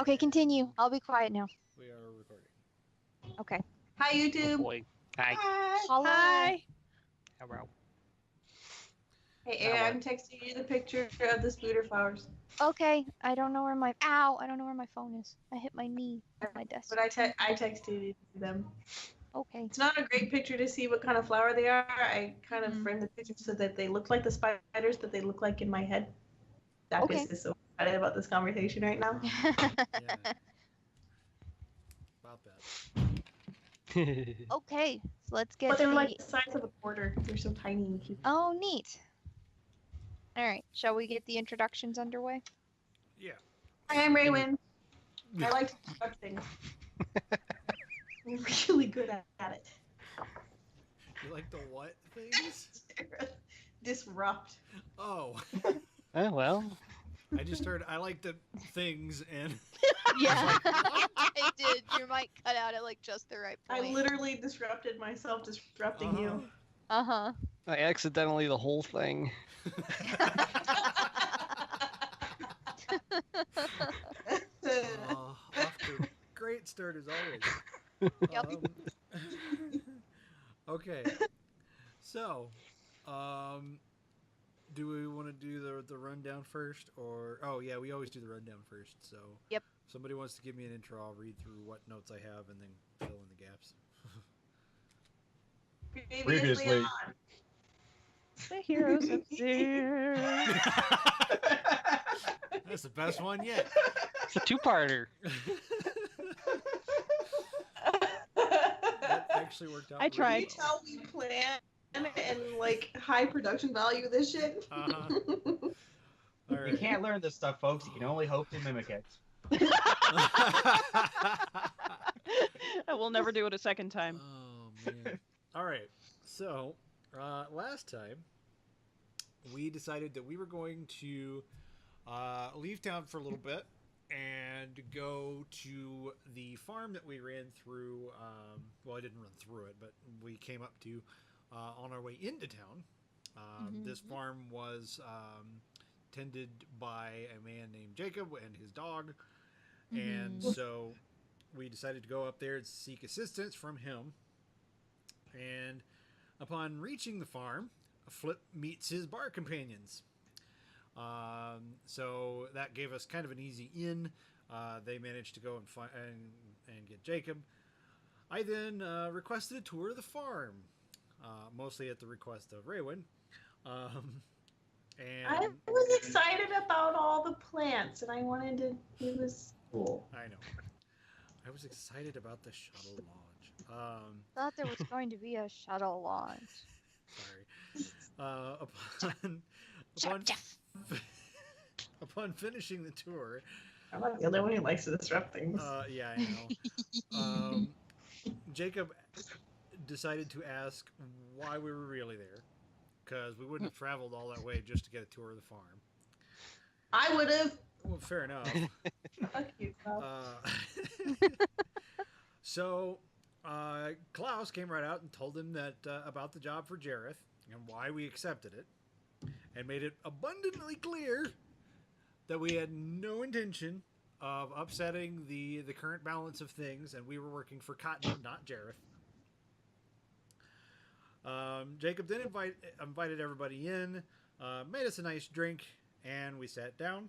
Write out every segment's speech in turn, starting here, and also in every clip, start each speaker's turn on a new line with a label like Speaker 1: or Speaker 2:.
Speaker 1: Okay, continue. I'll be quiet now.
Speaker 2: We are recording.
Speaker 1: Okay.
Speaker 3: Hi,
Speaker 4: Oh
Speaker 3: YouTube.
Speaker 4: boy. Hi.
Speaker 1: Hello.
Speaker 3: Hi.
Speaker 4: Hello.
Speaker 3: Hey, I'm texting you the picture of the spooder flowers.
Speaker 1: Okay. I don't know where my I don't know where my phone is. I hit my knee on my desk.
Speaker 3: But I texted them.
Speaker 1: Okay.
Speaker 3: It's not a great picture to see what kind of flower they are. I kind of framed the picture so that they look like the spiders that they look like in my head. Dacus is so excited about this conversation right now.
Speaker 2: Yeah. About that.
Speaker 1: Okay. So let's get
Speaker 3: But they're like the size of a quarter. They're so tiny and cute.
Speaker 1: Oh, neat. All right. Shall we get the introductions underway?
Speaker 2: Yeah.
Speaker 3: Hi, I'm Raywin. I like to disrupt things. I'm really good at it.
Speaker 2: You like the what things?
Speaker 3: Disrupt.
Speaker 2: Oh.
Speaker 4: Oh, well.
Speaker 2: I just heard I like the things and
Speaker 1: Yeah. I did. Your mic cut out at like just the right point.
Speaker 3: I literally disrupted myself disrupting you.
Speaker 1: Uh-huh.
Speaker 4: I accidentally the whole thing.
Speaker 2: Off to a great start as always.
Speaker 1: Yep.
Speaker 2: Okay. So, do we want to do the rundown first, or yeah, we always do the rundown first. So,
Speaker 1: Yep.
Speaker 2: Somebody wants to give me an intro. I'll read through what notes I have and then fill in the gaps.
Speaker 3: Previously on.
Speaker 1: The heroes of Thyr.
Speaker 2: That's the best one yet.
Speaker 4: It's a two-parter.
Speaker 2: That actually worked out.
Speaker 3: I tried. Can you tell we plan and like high production value this shit?
Speaker 2: Uh-huh. All right.
Speaker 5: You can't learn this stuff, folks. You can only hope to mimic it.
Speaker 6: I will never do it a second time.
Speaker 2: Oh man! All right. So last time we decided that we were going to leave town for a little bit and go to the farm that we ran through. Well, I didn't run through it, but we came up to on our way into town. This farm was tended by a man named Jacob and his dog. And so we decided to go up there and seek assistance from him. And upon reaching the farm, Flip meets his bar companions. So that gave us kind of an easy in. They managed to go and find and get Jacob. I then requested a tour of the farm, mostly at the request of Raywin. And
Speaker 3: I was excited about all the plants, and I wanted to. It was cool.
Speaker 2: I know. I was excited about the shuttle launch.
Speaker 1: Thought there was going to be a shuttle launch.
Speaker 2: Sorry. Upon finishing the tour,
Speaker 3: I'm not the only one who likes to disrupt things.
Speaker 2: Yeah, I know. Jacob decided to ask why we were really there, because we wouldn't have traveled all that way just to get a tour of the farm.
Speaker 3: I would have.
Speaker 2: Well, fair enough.
Speaker 3: Fuck you,
Speaker 2: So, Klaus came right out and told him that about the job for Jareth and why we accepted it, and made it abundantly clear that we had no intention of upsetting the current balance of things, and we were working for Cotton, not Jareth. Jacob then invited everybody in, made us a nice drink, and we sat down.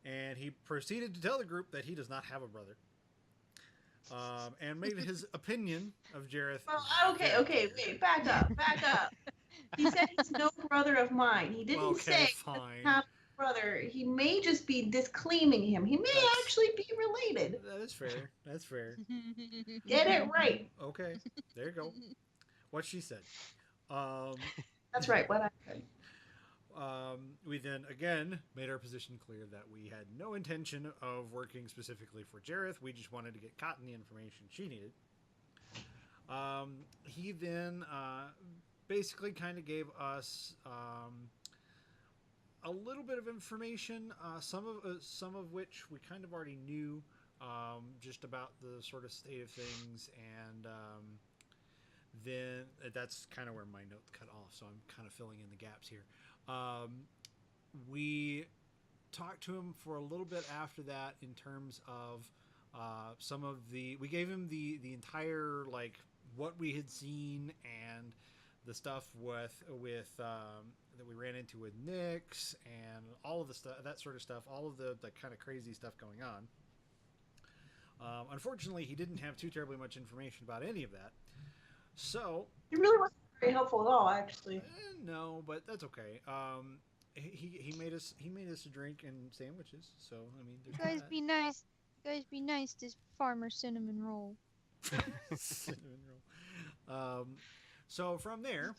Speaker 2: And he proceeded to tell the group that he does not have a brother. And made his opinion of Jareth.
Speaker 3: Well, okay, wait, back up. He said he's no brother of mine. He didn't say
Speaker 2: fine.
Speaker 3: He's not a brother. He may just be disclaiming him. He may actually be related.
Speaker 2: That is fair. That's fair.
Speaker 3: Get it right.
Speaker 2: Okay, there you go. What she said.
Speaker 3: That's right, what I said.
Speaker 2: We then again made our position clear that we had no intention of working specifically for Jareth. We just wanted to get Cotton the information she needed. He then basically kind of gave us a little bit of information, some of which we kind of already knew, just about the sort of state of things, and then that's kind of where my notes cut off, so I'm kind of filling in the gaps here. We talked to him for a little bit after that in terms of some of the. We gave him the entire like what we had seen and the stuff with that we ran into with Nyx and all of the stuff, that sort of stuff, all of the kind of crazy stuff going on. Unfortunately, he didn't have too terribly much information about any of that. So
Speaker 3: It really wasn't very helpful at all, actually.
Speaker 2: no, but that's okay. He made us a drink and sandwiches. So I mean,
Speaker 1: You
Speaker 2: there's
Speaker 1: guys
Speaker 2: that.
Speaker 1: be nice. You guys be nice to Farmer Cinnamon Roll.
Speaker 2: Cinnamon roll. So from there,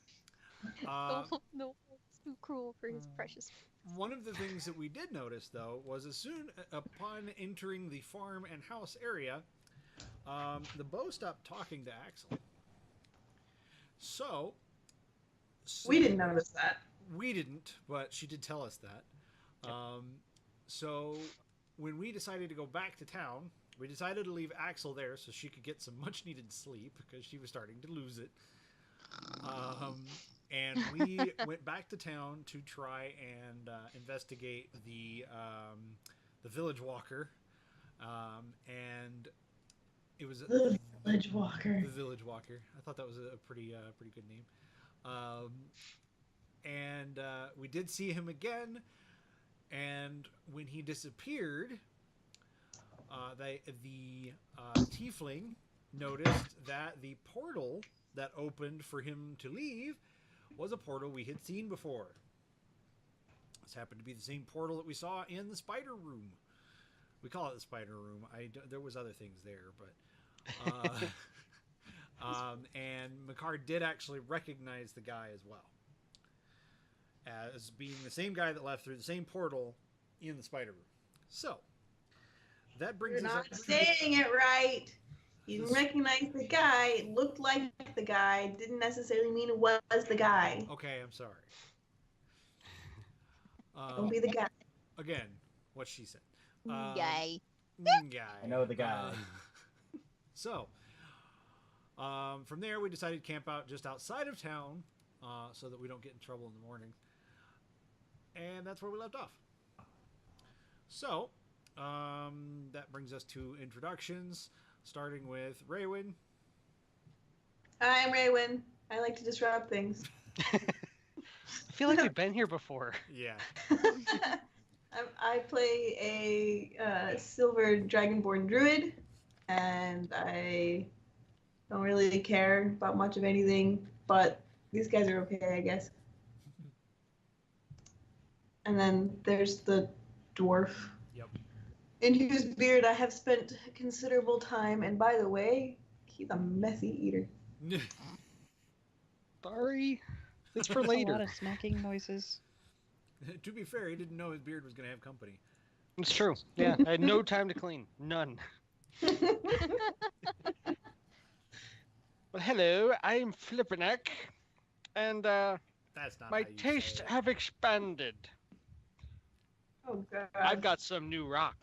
Speaker 1: No, it's too cruel for his precious.
Speaker 2: one of the things that we did notice, though, was as soon upon entering the farm and house area, the bow stopped talking to Axel. So
Speaker 3: We didn't notice that.
Speaker 2: we didn't, but she did tell us that. So when we decided to go back to town, we decided to leave Axel there so she could get some much-needed sleep because she was starting to lose it. And we went back to town to try and investigate the village walker, and it was
Speaker 3: The village walker.
Speaker 2: the village walker. I thought that was a pretty good name. And we did see him again, and when he disappeared, the tiefling noticed that the portal that opened for him to leave was a portal we had seen before. This happened to be the same portal that we saw in the spider room. We call it the spider room. There was other things there, but and Makar did actually recognize the guy as well as being the same guy that left through the same portal in the spider room. So that brings
Speaker 3: You're
Speaker 2: us
Speaker 3: not
Speaker 2: up.
Speaker 3: saying it right. You didn't recognize the guy. It looked like the guy. Didn't necessarily mean it was the guy.
Speaker 2: Okay, I'm sorry.
Speaker 3: Don't be the guy.
Speaker 2: Again, what she said.
Speaker 1: Guy.
Speaker 2: Guy.
Speaker 5: I know the guy.
Speaker 2: So, from there, we decided to camp out just outside of town so that we don't get in trouble in the morning. And that's where we left off. So, that brings us to introductions, starting with Raywin.
Speaker 3: Hi, I'm Raywin. I like to disrupt things.
Speaker 4: I feel like we've been here before.
Speaker 2: Yeah.
Speaker 3: I play a silver dragonborn druid, and I don't really care about much of anything, but these guys are okay, I guess. And then there's the dwarf.
Speaker 2: Yep.
Speaker 3: In whose beard I have spent considerable time, and by the way, he's a messy eater.
Speaker 4: Sorry. It's for
Speaker 6: A lot
Speaker 4: later.
Speaker 6: of smacking noises.
Speaker 2: To be fair, he didn't know his beard was going to have company.
Speaker 4: It's true. Yeah, I had no time to clean. None. Well, hello, I'm Flipperneck, and
Speaker 2: That's not
Speaker 4: my
Speaker 2: how you
Speaker 4: tastes
Speaker 2: say it.
Speaker 4: have expanded.
Speaker 3: Oh god.
Speaker 4: I've got some new rock.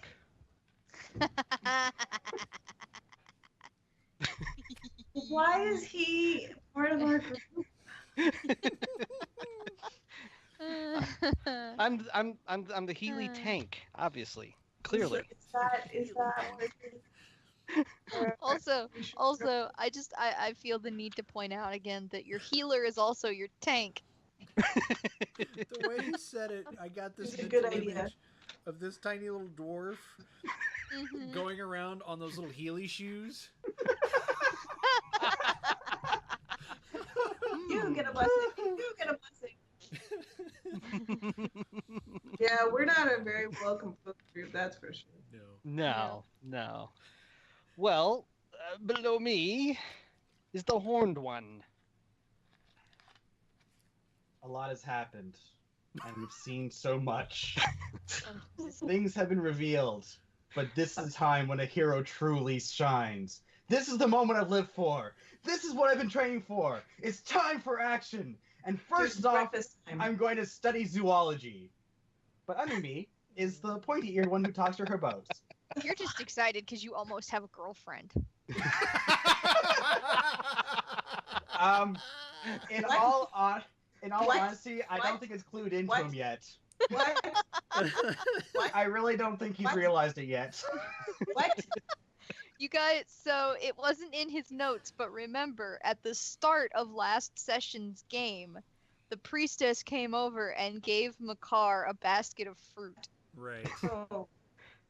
Speaker 3: Why is he part of our group?
Speaker 4: I'm the Healy tank, obviously. Clearly.
Speaker 3: Is that what it is?
Speaker 1: Also, I feel the need to point out again that your healer is also your tank.
Speaker 2: The way he said it, I got this
Speaker 3: It's a good
Speaker 2: mental
Speaker 3: idea.
Speaker 2: image of this tiny little dwarf
Speaker 1: Mhm.
Speaker 2: going around on those little Healy shoes.
Speaker 3: You get a blessing. You get a blessing. Yeah, we're not a very welcome folk group, that's for sure.
Speaker 2: No.
Speaker 4: No. Well, below me is the horned one.
Speaker 5: A lot has happened, and we've seen so much. Things have been revealed, but this is the time when a hero truly shines. This is the moment I've lived for. This is what I've been training for. It's time for action. And first
Speaker 3: Just
Speaker 5: off,
Speaker 3: breakfast time.
Speaker 5: I'm going to study zoology. But under me is the pointy-eared one who talks to her boats.
Speaker 1: You're just excited because you almost have a girlfriend.
Speaker 5: In
Speaker 3: What?
Speaker 5: all
Speaker 3: What?
Speaker 5: honesty, I don't think it's clued into
Speaker 3: What?
Speaker 5: him yet.
Speaker 3: What? What?
Speaker 5: I really don't think he's
Speaker 3: What?
Speaker 5: realized it yet.
Speaker 3: What?
Speaker 1: You guys, so it wasn't in his notes, but remember, at the start of last session's game, the priestess came over and gave Makar a basket of fruit.
Speaker 2: Right.
Speaker 3: Oh,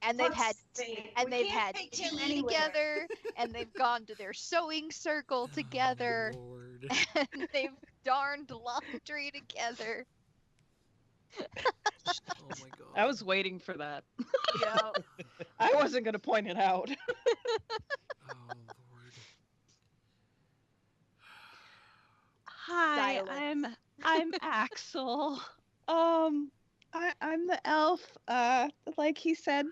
Speaker 1: And they've had
Speaker 3: fuck's sake.
Speaker 1: and
Speaker 3: We
Speaker 1: they've
Speaker 3: can't
Speaker 1: had
Speaker 3: take him
Speaker 1: tea
Speaker 3: anywhere.
Speaker 1: together, and they've gone to their sewing circle together,
Speaker 2: Oh, Lord.
Speaker 1: and they've darned laundry together.
Speaker 2: Oh my god.
Speaker 6: I was waiting for that.
Speaker 1: Yeah.
Speaker 6: I wasn't gonna point it out.
Speaker 2: Oh Lord.
Speaker 6: Hi,
Speaker 1: Silence.
Speaker 6: I'm Axel. I'm the elf. Like he said,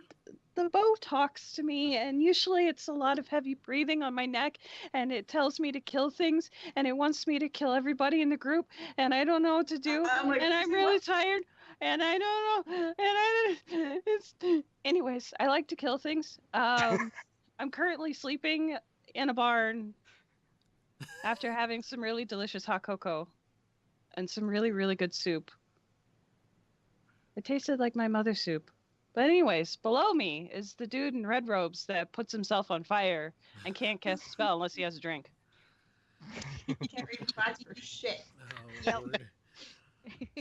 Speaker 6: the bow talks to me, and usually it's a lot of heavy breathing on my neck, and it tells me to kill things, and it wants me to kill everybody in the group, and I don't know what to do,
Speaker 3: like,
Speaker 6: and I'm really tired, and I don't know, and anyways, I like to kill things. I'm currently sleeping in a barn after having some really delicious hot cocoa and some really, really good soup. It tasted like my mother's soup. But anyways, below me is the dude in red robes that puts himself on fire and can't cast a spell unless he has a drink.
Speaker 3: Can't read spots for shit.
Speaker 2: Oh
Speaker 1: Yep.
Speaker 2: Lord.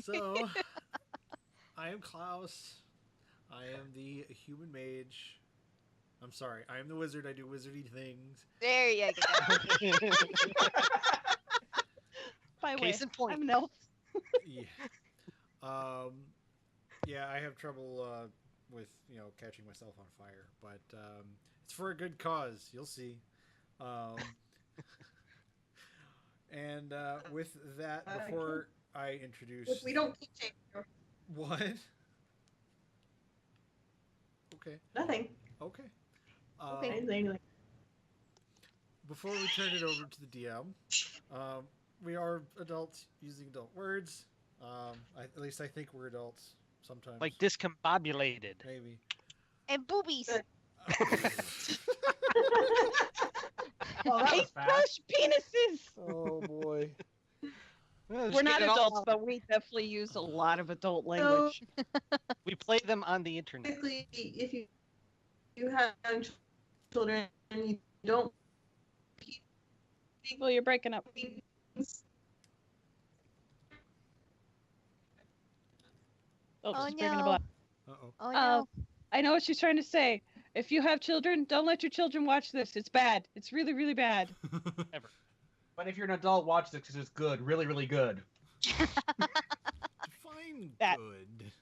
Speaker 2: So, I am Klaus. I am the human mage. I'm sorry, I am the wizard. I do wizardy things.
Speaker 1: There you go.
Speaker 6: By the way,
Speaker 4: Case in point.
Speaker 6: I'm an elf.
Speaker 2: Yeah. Yeah, I have trouble with catching myself on fire, but it's for a good cause. You'll see. And with that, before I introduce,
Speaker 3: Look, we don't keep you.
Speaker 2: what? Okay.
Speaker 3: Nothing.
Speaker 2: Okay.
Speaker 3: I didn't say anything.
Speaker 2: Before we turn it over to the DM, we are adults using adult words. At least I think we're adults sometimes.
Speaker 4: Like discombobulated.
Speaker 2: Maybe.
Speaker 1: And boobies.
Speaker 5: Oh, that was fast.
Speaker 6: Paintbrush penises.
Speaker 2: Oh boy.
Speaker 6: We're not adults, but we definitely use a lot of adult language.
Speaker 4: We play them on the internet.
Speaker 3: Basically, if you have children and you don't
Speaker 6: Well, you're breaking up. Oh,
Speaker 1: Oh
Speaker 6: she's breaking
Speaker 1: no.
Speaker 6: up a lot.
Speaker 2: Uh-oh.
Speaker 1: Oh no.
Speaker 6: I know what she's trying to say. If you have children, don't let your children watch this. It's bad. It's really, really bad.
Speaker 5: But if you're an adult, watch this because it's good. Really, really good.
Speaker 2: Define
Speaker 6: That-
Speaker 2: good.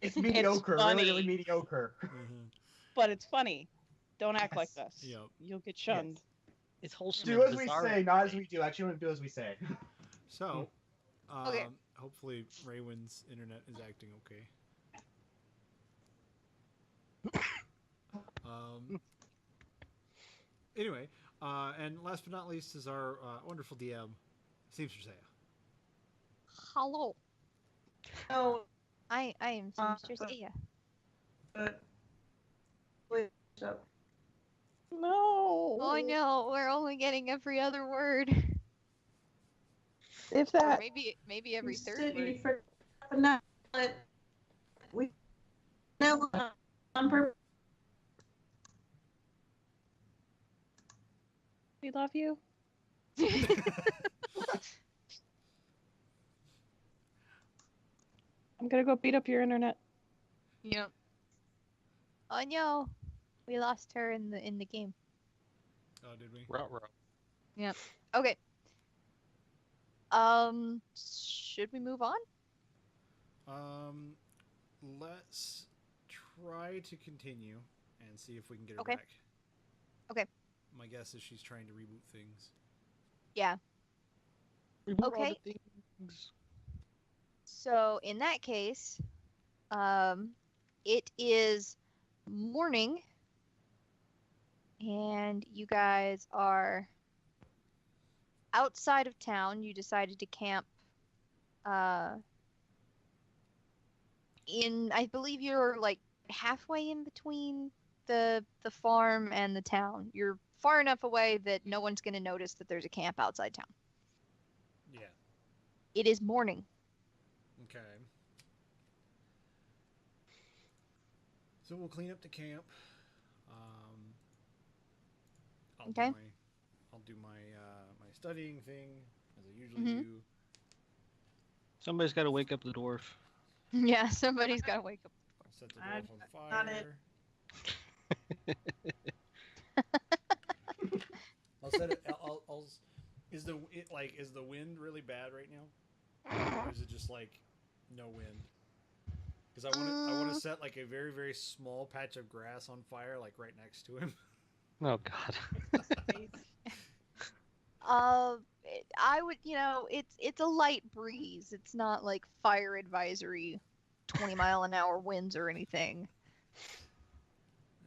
Speaker 5: It's mediocre.
Speaker 6: funny.
Speaker 5: Really, really mediocre.
Speaker 2: Mhm.
Speaker 6: But it's funny. Don't act like
Speaker 5: Yes.
Speaker 6: us.
Speaker 2: Yep.
Speaker 6: You'll get shunned.
Speaker 4: It's wholesome.
Speaker 5: Do
Speaker 4: and
Speaker 5: as we
Speaker 4: bizarre.
Speaker 5: say, not as we do. Actually, want to do as we say.
Speaker 2: So,
Speaker 1: Okay.
Speaker 2: hopefully Raywin's internet is acting okay. Anyway, and last but not least is our wonderful DM, Seamstress Aya.
Speaker 1: Hello.
Speaker 3: No,
Speaker 1: I am Seamstress Aya.
Speaker 3: wait, shut up.
Speaker 6: No.
Speaker 1: Oh no, we're only getting every other word.
Speaker 6: If
Speaker 1: Or
Speaker 6: that.
Speaker 1: maybe every
Speaker 3: You
Speaker 1: third
Speaker 3: said
Speaker 1: word.
Speaker 3: you forgot the nut. We know on purpose.
Speaker 6: We love you. I'm gonna go beat up your internet.
Speaker 1: Yep. Oh no, we lost her in the game.
Speaker 2: Oh, did we?
Speaker 4: Ruh-roh.
Speaker 1: Okay. Should we move on?
Speaker 2: Let's try to continue and see if we can get her
Speaker 1: Okay.
Speaker 2: back.
Speaker 1: Okay.
Speaker 2: My guess is she's trying to reboot things.
Speaker 1: Yeah.
Speaker 4: Reboot all
Speaker 1: Okay.
Speaker 4: the things.
Speaker 1: So in that case, it is morning, and you guys are outside of town. You decided to camp. I believe you're like halfway in between the farm and the town. You're far enough away that no one's going to notice that there's a camp outside town.
Speaker 2: Yeah.
Speaker 1: It is morning.
Speaker 2: Okay. So we'll clean up the camp. I'll
Speaker 1: Okay.
Speaker 2: do my my studying thing as I usually do.
Speaker 4: Somebody's got to wake up the dwarf.
Speaker 1: Yeah, somebody's got to wake up.
Speaker 2: I'll set the
Speaker 3: I-
Speaker 2: dwarf on
Speaker 3: not
Speaker 2: fire.
Speaker 3: it.
Speaker 2: I'll set it. Is the wind really bad right now, or is it just like no wind? Because I want to set like a very very small patch of grass on fire, like right next to him.
Speaker 4: Oh God.
Speaker 1: I would, it's a light breeze. It's not like fire advisory, 20-mile-an-hour winds or anything.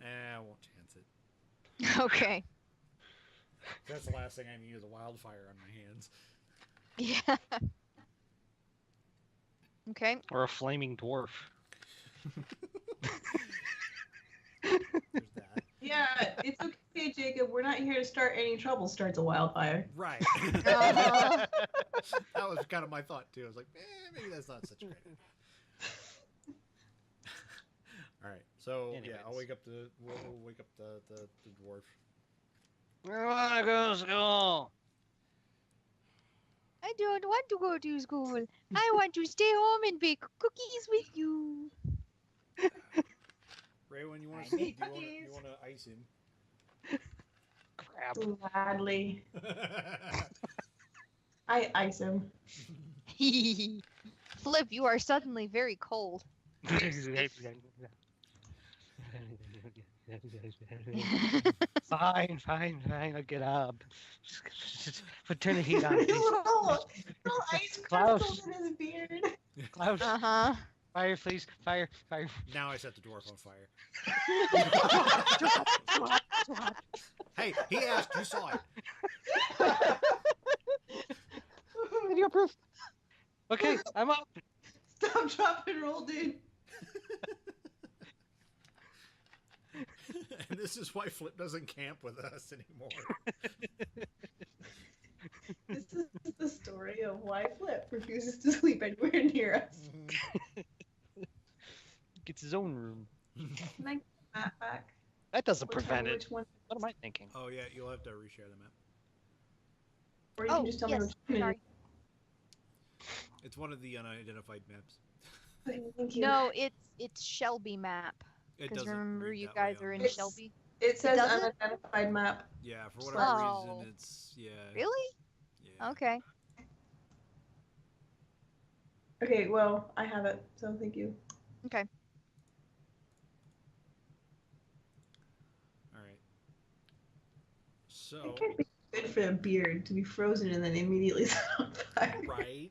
Speaker 2: I won't chance it.
Speaker 1: Okay.
Speaker 2: That's the last thing I need is a wildfire on my hands.
Speaker 1: Yeah. Okay.
Speaker 4: Or a flaming dwarf.
Speaker 2: There's that.
Speaker 3: Yeah, it's okay, Jacob. We're not here to start any trouble. Starts a wildfire.
Speaker 2: Right.
Speaker 1: Uh-huh.
Speaker 2: That was kind of my thought too. I was like, maybe that's not such a great idea. All right. So yeah, I'll
Speaker 4: Anyways.
Speaker 2: we'll wake up the dwarf.
Speaker 4: I want to go to school.
Speaker 1: I don't want to go to school. I want to stay home and bake cookies with you.
Speaker 2: Ray, when you want
Speaker 3: I
Speaker 2: to
Speaker 3: need
Speaker 2: you
Speaker 3: cookies.
Speaker 2: want to ice him?
Speaker 4: Crap.
Speaker 3: Gladly. I ice him.
Speaker 1: Flip, you are suddenly very cold.
Speaker 4: Fine, I'll get up. But turn the heat on, please.
Speaker 3: little ice
Speaker 4: Klaus.
Speaker 3: crystals in his beard.
Speaker 4: Klaus,
Speaker 1: Uh-huh.
Speaker 4: fire, please. Fire.
Speaker 2: Now I set the dwarf on fire. Hey, he asked. You saw it.
Speaker 4: Video proof. Okay, I'm up.
Speaker 3: Stop, drop, and roll, dude.
Speaker 2: And this is why Flip doesn't camp with us anymore.
Speaker 3: This is the story of why Flip refuses to sleep anywhere near us.
Speaker 4: Gets his own room.
Speaker 3: Can I get the map back?
Speaker 4: That doesn't
Speaker 3: Or tell me
Speaker 4: prevent it.
Speaker 3: which one,
Speaker 4: What am I thinking?
Speaker 2: Oh yeah, you'll have to reshare the map.
Speaker 3: or you can just tell me
Speaker 1: yes.
Speaker 3: which one.
Speaker 1: Sorry.
Speaker 2: It's one of the unidentified maps.
Speaker 3: Thank you.
Speaker 1: No, it's Shelby map.
Speaker 2: It
Speaker 1: Because
Speaker 2: doesn't
Speaker 1: remember,
Speaker 2: read
Speaker 1: you
Speaker 2: that
Speaker 1: guys
Speaker 2: way
Speaker 1: are
Speaker 2: on
Speaker 1: in
Speaker 2: the-
Speaker 3: It's-
Speaker 1: Shelby.
Speaker 3: It says
Speaker 1: doesn't?
Speaker 3: unidentified map.
Speaker 2: Yeah, for whatever
Speaker 1: Oh.
Speaker 2: reason, it's
Speaker 1: Really?
Speaker 2: Yeah.
Speaker 1: Okay.
Speaker 3: Okay, well, I have it, so thank you.
Speaker 1: Okay.
Speaker 2: All right.
Speaker 3: It
Speaker 2: So
Speaker 3: can't be good for a beard to be frozen and then immediately set on fire.
Speaker 2: right.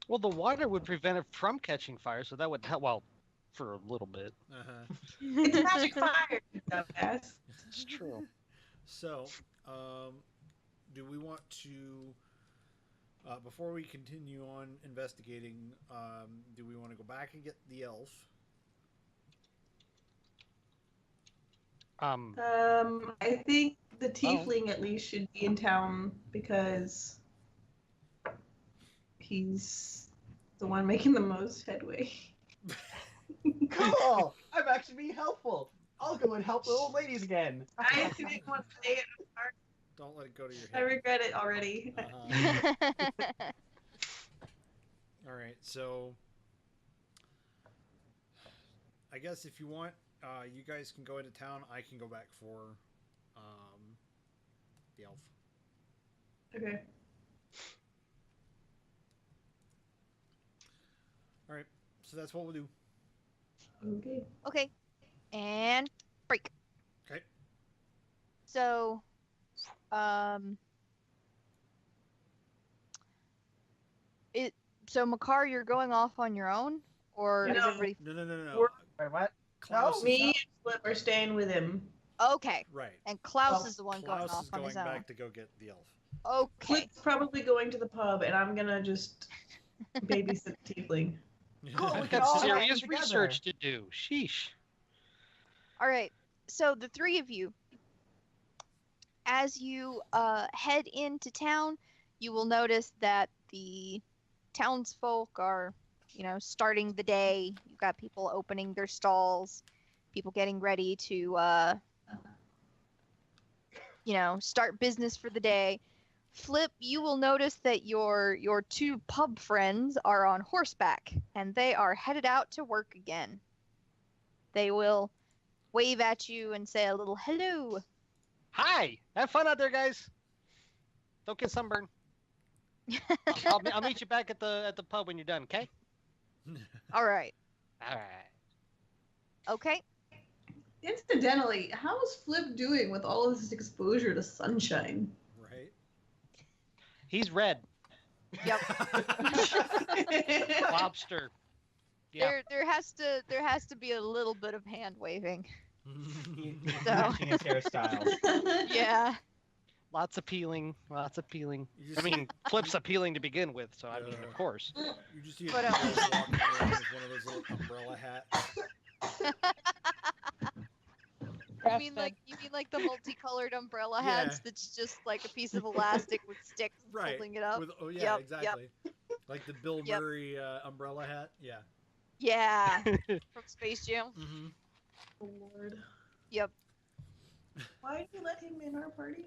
Speaker 4: Well, the water would prevent it from catching fire, so that would help. Well, for a little bit.
Speaker 3: It's magic fire, you dumbass.
Speaker 4: It's true.
Speaker 2: So, do we want to, before we continue on investigating, do we want to go back and get the elf?
Speaker 3: I think the tiefling at least should be in town because he's the one making the most headway.
Speaker 5: Cool! I'm actually being helpful. I'll go and help the old ladies again.
Speaker 3: I didn't want to say it.
Speaker 2: Don't let it go to your
Speaker 3: I
Speaker 2: head.
Speaker 3: regret it already.
Speaker 2: All right, so I guess if you want, you guys can go into town. I can go back for the elf.
Speaker 3: Okay.
Speaker 2: All right, so that's what we'll do.
Speaker 3: Okay.
Speaker 1: Okay. And break.
Speaker 2: Okay.
Speaker 1: So, so Makar, you're going off on your own, or is
Speaker 3: No.
Speaker 1: everybody
Speaker 2: No.
Speaker 3: We're-
Speaker 5: Wait, what?
Speaker 2: Klaus
Speaker 3: Me
Speaker 2: is
Speaker 3: and Flip are staying with him.
Speaker 1: okay?
Speaker 2: right.
Speaker 1: And Klaus
Speaker 3: Oh,
Speaker 1: is the one going
Speaker 2: Klaus
Speaker 1: off
Speaker 2: is
Speaker 1: on
Speaker 2: going
Speaker 1: his own.
Speaker 2: back to go get the elf.
Speaker 1: Okay.
Speaker 3: Flip's probably going to the pub, and I'm gonna just babysit the tiefling.
Speaker 5: Cool, we
Speaker 4: We
Speaker 5: can
Speaker 4: got
Speaker 5: all hang
Speaker 4: serious
Speaker 5: together.
Speaker 4: research to do. Sheesh.
Speaker 1: All right. So the three of you, as you head into town, you will notice that the townsfolk are, starting the day. You've got people opening their stalls. people getting ready to, start business for the day. Flip, you will notice that your two pub friends are on horseback, and they are headed out to work again. They will wave at you and say a little hello.
Speaker 4: Hi! Have fun out there, guys. Don't get sunburned. I'll meet you back at the pub when you're done, okay?
Speaker 1: All right.
Speaker 4: All right.
Speaker 1: Okay.
Speaker 3: Incidentally, how's Flip doing with all of this exposure to sunshine?
Speaker 2: Right.
Speaker 4: He's red.
Speaker 1: Yep.
Speaker 4: Lobster. Yeah.
Speaker 1: There has to be a little bit of hand waving. So.
Speaker 5: Matching his hairstyle.
Speaker 1: Yeah.
Speaker 4: Lots of peeling. Lots of peeling.
Speaker 2: You
Speaker 4: I
Speaker 2: just-
Speaker 4: mean, Flip's appealing to begin with, so I mean, of course.
Speaker 2: You just see a
Speaker 1: But,
Speaker 2: girl walking around with one of those little umbrella hats.
Speaker 1: You mean like the multicolored umbrella
Speaker 2: Yeah.
Speaker 1: hats that's just like a piece of elastic with sticks
Speaker 2: Right.
Speaker 1: holding it up?
Speaker 2: With, oh yeah,
Speaker 1: Yep,
Speaker 2: exactly. Like the Bill
Speaker 1: Yep.
Speaker 2: Murray umbrella hat. Yeah.
Speaker 1: Yeah. From Space Jam.
Speaker 2: Mm-hmm.
Speaker 3: Oh, Lord.
Speaker 1: Yep.
Speaker 3: Why did you let him in our party?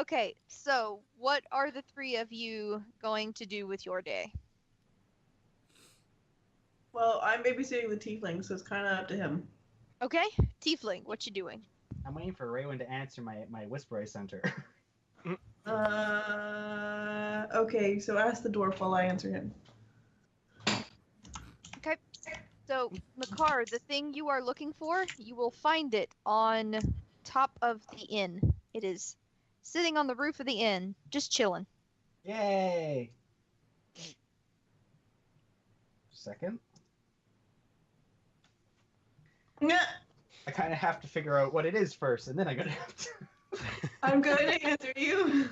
Speaker 1: Okay, so what are the three of you going to do with your day?
Speaker 3: Well, I'm babysitting the tiefling, so it's kind of up to him.
Speaker 1: Okay, Tiefling, what you doing?
Speaker 5: I'm waiting for Raywin to answer my whisper I sent her.
Speaker 3: Okay, so ask the dwarf while I answer him.
Speaker 1: Okay, so Makar, the thing you are looking for, you will find it on top of the inn. It is sitting on the roof of the inn, just chilling.
Speaker 5: Yay! Second.
Speaker 3: Yeah,
Speaker 5: I kind of have to figure out what it is first, and then I'm gonna have to.
Speaker 3: I'm going to answer you.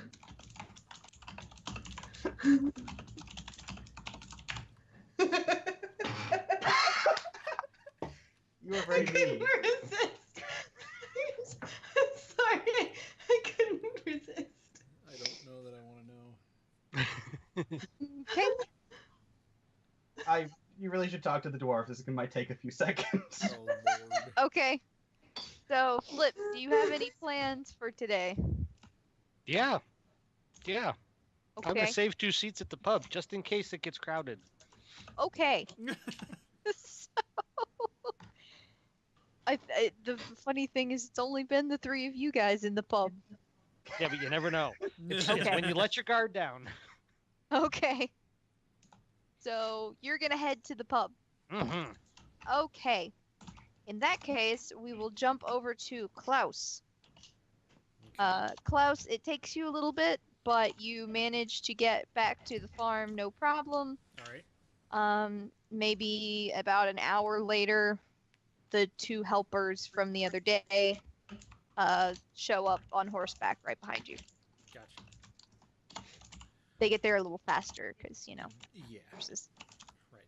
Speaker 5: You are
Speaker 3: I
Speaker 5: very
Speaker 3: couldn't
Speaker 5: mean.
Speaker 3: resist. Sorry, I couldn't resist.
Speaker 2: I don't know that I want to know.
Speaker 1: Okay,
Speaker 5: You really should talk to the dwarf. This might take a few seconds.
Speaker 2: Oh lord.
Speaker 1: okay. So, Flip, do you have any plans for today?
Speaker 4: Yeah. Yeah. I'm
Speaker 1: Okay.
Speaker 4: gonna save 2 seats at the pub just in case it gets crowded.
Speaker 1: Okay. So, the funny thing is, it's only been the three of you guys in the pub.
Speaker 4: Yeah, but you never know. It's
Speaker 1: Okay.
Speaker 4: when you let your guard down.
Speaker 1: Okay. So you're gonna head to the pub.
Speaker 4: Mm-hmm.
Speaker 1: Okay. In that case, we will jump over to Klaus. Klaus, it takes you a little bit, but you manage to get back to the farm no problem.
Speaker 2: All right.
Speaker 1: Maybe about an hour later, the two helpers from the other day show up on horseback right behind you.
Speaker 2: Gotcha.
Speaker 1: They get there a little faster because,
Speaker 2: Yeah.
Speaker 1: horses.
Speaker 2: Right.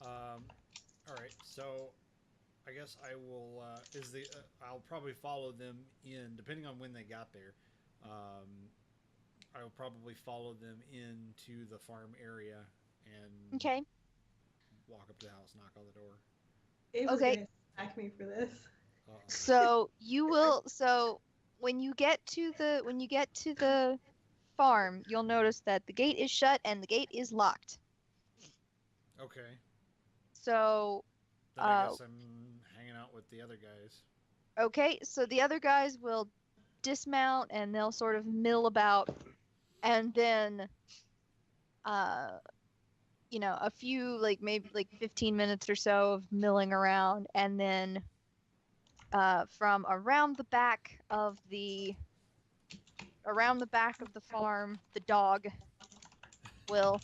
Speaker 2: All right. So, I guess I will. I'll probably follow them in, depending on when they got there. I will probably follow them into the farm area and
Speaker 1: Okay.
Speaker 2: walk up to the house, knock on the door.
Speaker 3: Ava's
Speaker 1: Okay.
Speaker 3: gonna attack me for this.
Speaker 2: Uh-oh.
Speaker 1: So you will. So when you get to the farm, you'll notice that the gate is shut and the gate is locked.
Speaker 2: Okay.
Speaker 1: So
Speaker 2: Then I guess I'm hanging out with the other guys.
Speaker 1: okay, so the other guys will dismount and they'll sort of mill about, and then a few, maybe 15 minutes or so of milling around, and then from around the back of the farm, the dog will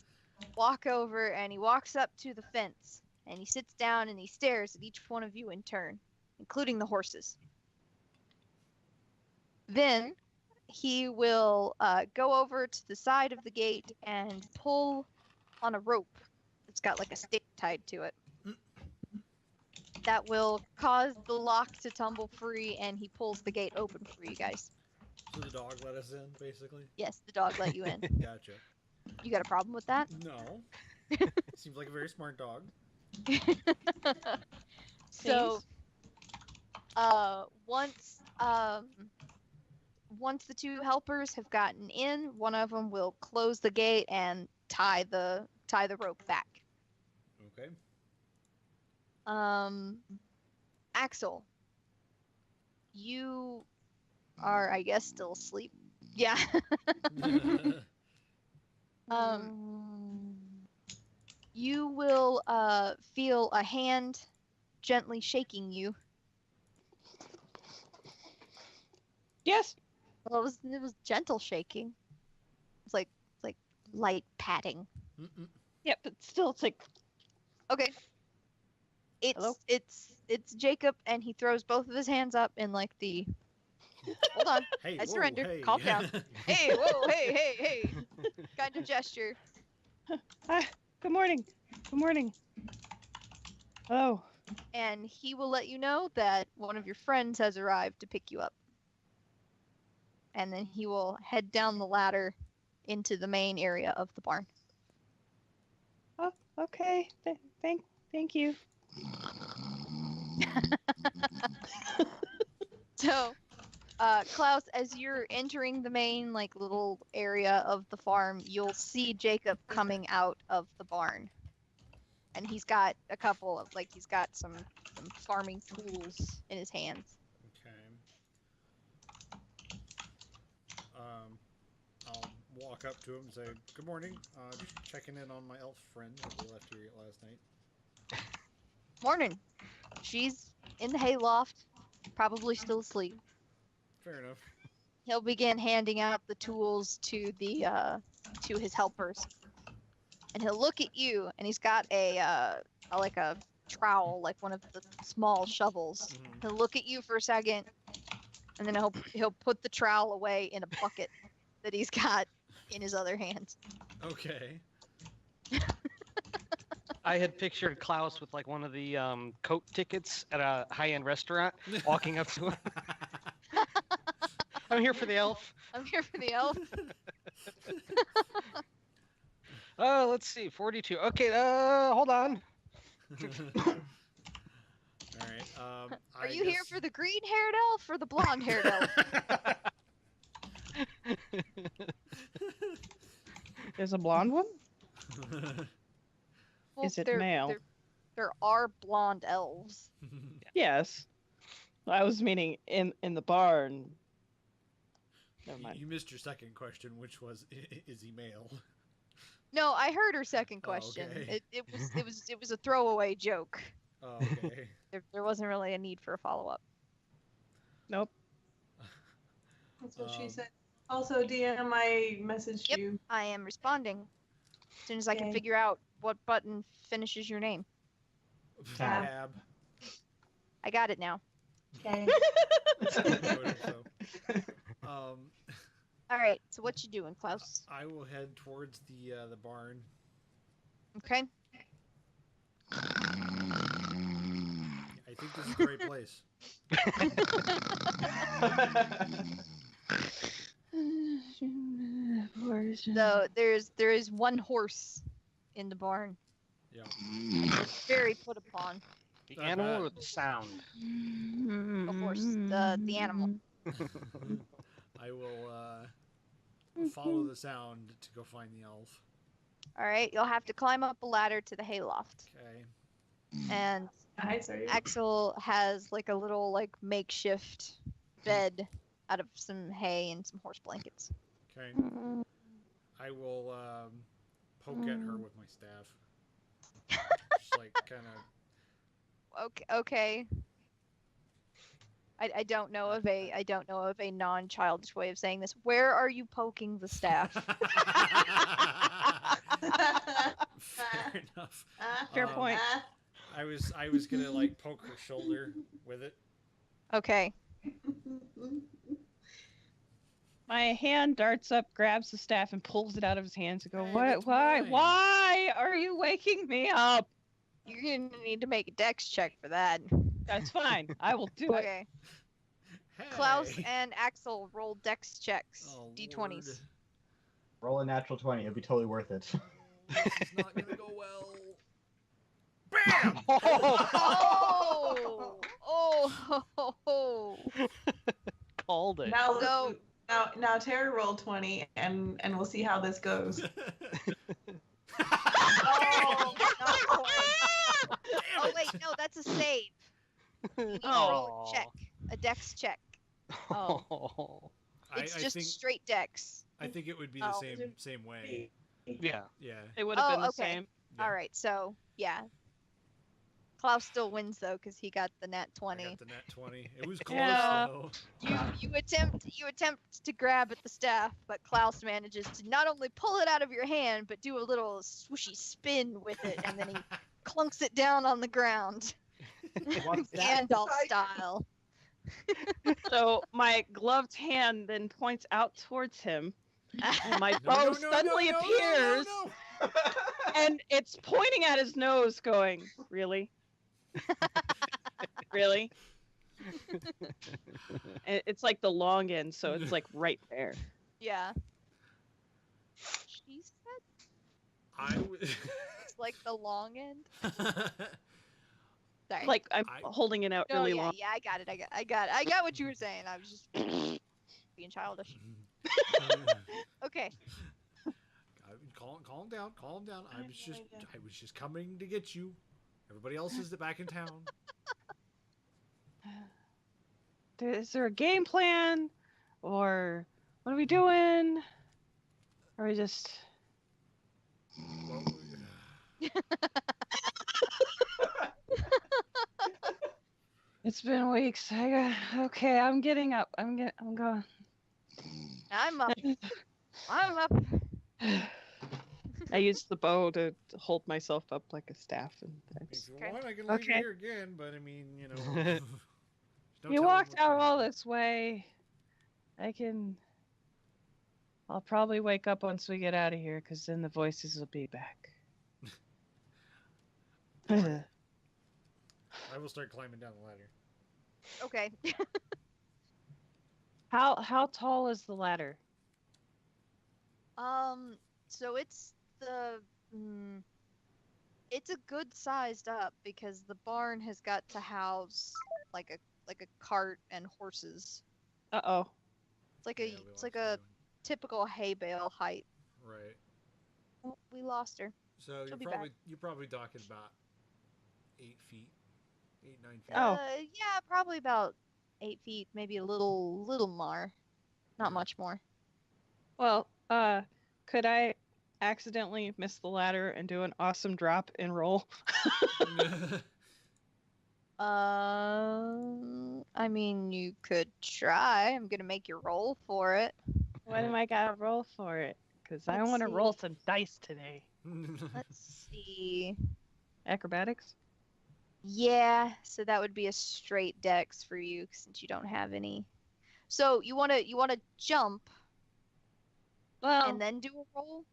Speaker 1: walk over and he walks up to the fence and he sits down and he stares at each one of you in turn, including the horses. Then he will go over to the side of the gate and pull on a rope that's got like a stick tied to it. That will cause the lock to tumble free, and he pulls the gate open for you guys.
Speaker 2: So the dog let us in, basically?
Speaker 1: Yes, the dog let you in.
Speaker 2: Gotcha.
Speaker 1: You got a problem with that?
Speaker 2: No. Seems like a very smart dog.
Speaker 1: So, once once the two helpers have gotten in, one of them will close the gate and tie the rope back.
Speaker 2: Okay.
Speaker 1: Axel, you are, I guess, still asleep. Yeah. You will feel a hand gently shaking you.
Speaker 6: Yes.
Speaker 1: Well, it was gentle shaking. It's like light patting.
Speaker 2: Mm-mm.
Speaker 6: Yeah, but still, it's like
Speaker 1: Okay.
Speaker 6: Hello?
Speaker 1: It's Jacob, and he throws both of his hands up in like the. Hold on.
Speaker 2: Hey,
Speaker 1: I
Speaker 2: whoa,
Speaker 1: surrendered.
Speaker 2: hey.
Speaker 1: Calm down. Hey, whoa, hey. Kind of gesture.
Speaker 6: Hi. Good morning. Good morning. Oh,
Speaker 1: And he will let you know that one of your friends has arrived to pick you up. And then he will head down the ladder into the main area of the barn.
Speaker 6: okay. Thank you.
Speaker 1: So, Klaus, as you're entering the main like little area of the farm, you'll see Jacob coming out of the barn, and he's got a couple of he's got some farming tools in his hands.
Speaker 2: Okay. I'll walk up to him and say, "Good morning. Just checking in on my elf friend that we left here last night."
Speaker 1: Morning. She's in the hayloft, probably still asleep.
Speaker 2: Fair enough.
Speaker 1: He'll begin handing out the tools to to his helpers, and he'll look at you, and he's got a trowel, like one of the small shovels.
Speaker 2: Mhm.
Speaker 1: He'll look at you for a second, and then he'll put the trowel away in a bucket that he's got in his other hand.
Speaker 2: Okay.
Speaker 4: I had pictured Klaus with like one of the coat tickets at a high-end restaurant, walking up to him. I'm here for the elf.
Speaker 1: I'm here for the elf.
Speaker 4: Oh, let's see, 42. Okay, hold on.
Speaker 2: All right.
Speaker 1: Are you here for the green-haired elf or the blonde-haired elf?
Speaker 6: There's a blonde one?
Speaker 1: Well,
Speaker 6: Is it male?
Speaker 1: There are blonde elves.
Speaker 6: Yes. I was meaning in the barn. Never mind.
Speaker 2: You missed your second question, which was, is he male?
Speaker 1: No, I heard her second
Speaker 2: Oh,
Speaker 1: question.
Speaker 2: okay.
Speaker 1: It was a throwaway joke.
Speaker 2: Oh, okay.
Speaker 1: There wasn't really a need for a follow-up.
Speaker 6: Nope.
Speaker 3: That's what she said. Also, DM, I messaged
Speaker 1: Yep.
Speaker 3: you.
Speaker 1: I am responding as soon as I can
Speaker 3: Okay.
Speaker 1: figure out what button finishes your name.
Speaker 2: Tab.
Speaker 1: I got it now.
Speaker 3: Okay.
Speaker 1: All right. So what you doing, Klaus?
Speaker 2: I will head towards the barn.
Speaker 1: Okay.
Speaker 2: I think this is the right place.
Speaker 1: So there is one horse in the barn.
Speaker 2: Yeah.
Speaker 1: It's very put upon.
Speaker 4: The animal or the sound?
Speaker 1: The horse, the animal.
Speaker 2: I will follow the sound to go find the elf.
Speaker 1: All right. You'll have to climb up a ladder to the hayloft.
Speaker 2: Okay.
Speaker 1: And
Speaker 3: Hi, sorry.
Speaker 1: Axel has like a little makeshift bed out of some hay and some horse blankets.
Speaker 2: Okay. I will poke at her with my staff. Just like kind of.
Speaker 1: Okay. I don't know of a non-childish way of saying this. Where are you poking the staff?
Speaker 2: Fair enough.
Speaker 6: Fair point.
Speaker 2: I was gonna like poke her shoulder with it.
Speaker 1: Okay.
Speaker 6: My hand darts up, grabs the staff, and pulls it out of his hands and go,
Speaker 2: Hey,
Speaker 6: "What?
Speaker 2: that's
Speaker 6: Why?
Speaker 2: mine."
Speaker 6: Why are you waking me up?"
Speaker 1: You're gonna need to make a dex check for that.
Speaker 6: That's fine. I will do it.
Speaker 1: Okay.
Speaker 2: Hey.
Speaker 1: Klaus and Axel roll dex checks.
Speaker 2: Oh,
Speaker 1: D20s.
Speaker 2: Lord.
Speaker 5: Roll a natural 20. It'll be totally worth it.
Speaker 2: this is not gonna go well. Bam!
Speaker 1: Oh! Oh!
Speaker 4: Called it.
Speaker 3: Now,
Speaker 1: So-
Speaker 3: now, Tara roll 20, and we'll see how this goes.
Speaker 1: Oh, not quite.
Speaker 2: Damn
Speaker 1: Oh
Speaker 2: it.
Speaker 1: wait, no, that's a save. You need to
Speaker 4: Oh.
Speaker 1: roll a check, a dex check.
Speaker 4: Oh.
Speaker 1: It's
Speaker 2: I
Speaker 1: just
Speaker 2: think
Speaker 1: straight dex.
Speaker 2: I think it would be the
Speaker 1: Oh.
Speaker 2: same way.
Speaker 4: Yeah.
Speaker 2: Yeah.
Speaker 4: It would have been the
Speaker 1: okay.
Speaker 4: same.
Speaker 2: Yeah.
Speaker 1: All right, so yeah, Klaus still wins though because he got the nat
Speaker 2: I
Speaker 1: 20.
Speaker 2: got the nat 20. It was close
Speaker 6: Yeah.
Speaker 2: though.
Speaker 1: You attempt to grab at the staff, but Klaus manages to not only pull it out of your hand, but do a little swooshy spin with it, and then he clunks it down on the ground,
Speaker 5: What's that?
Speaker 1: Gandalf style.
Speaker 6: So my gloved hand then points out towards him, and my
Speaker 2: No,
Speaker 6: bow
Speaker 2: no, no,
Speaker 6: suddenly
Speaker 2: no, no,
Speaker 6: appears,
Speaker 2: no, no.
Speaker 6: and it's pointing at his nose, going, "Really, really?" It's like the long end, so it's like right there.
Speaker 1: Yeah. She said
Speaker 2: I would.
Speaker 1: it's like the long end. Sorry.
Speaker 6: Like I'm
Speaker 2: I-
Speaker 6: holding it out
Speaker 1: No,
Speaker 6: really
Speaker 1: yeah,
Speaker 6: long.
Speaker 1: yeah, I got what you were saying. I was just being childish. Okay.
Speaker 2: Calm down.
Speaker 3: I have no idea.
Speaker 2: I was just coming to get you. Everybody else is back in town.
Speaker 6: Is there a game plan, or what are we doing? Or are we just?
Speaker 2: Well,
Speaker 6: It's been weeks. Okay. I'm getting up. I'm going.
Speaker 1: I'm up. I'm up.
Speaker 6: I used the bow to hold myself up like a staff, and
Speaker 2: if you
Speaker 1: Okay.
Speaker 2: want, I can leave you
Speaker 6: Okay.
Speaker 2: here again. But I mean, there's no
Speaker 6: you
Speaker 2: telling
Speaker 6: walked
Speaker 2: what's
Speaker 6: out
Speaker 2: gonna
Speaker 6: all
Speaker 2: happen.
Speaker 6: this way. I'll probably wake up once we get out of here, because then the voices will be back.
Speaker 2: I will start climbing down the ladder.
Speaker 1: Okay.
Speaker 6: How tall is the ladder?
Speaker 1: So it's it's a good sized up because the barn has got to house like a cart and horses.
Speaker 6: Uh-oh.
Speaker 1: It's like
Speaker 2: Yeah,
Speaker 1: a
Speaker 2: we
Speaker 1: it's
Speaker 2: lost
Speaker 1: like a
Speaker 2: everyone.
Speaker 1: typical hay bale height.
Speaker 2: Right.
Speaker 1: Oh, we lost her.
Speaker 2: So
Speaker 1: She'll be
Speaker 2: you're probably talking about 8 feet, 9 feet.
Speaker 6: Oh.
Speaker 1: Yeah, probably about 8 feet, maybe a little more, not much more.
Speaker 6: Well, could I accidentally miss the ladder and do an awesome drop and roll?
Speaker 1: I mean, you could try. I'm gonna make you roll for it.
Speaker 6: What am I gotta roll for it? Because I
Speaker 1: Let's
Speaker 6: want to roll
Speaker 1: see.
Speaker 6: some dice today.
Speaker 1: Let's see.
Speaker 6: Acrobatics?
Speaker 1: Yeah, so that would be a straight dex for you since you don't have any. So you wanna jump
Speaker 6: Well,
Speaker 1: and then do a roll?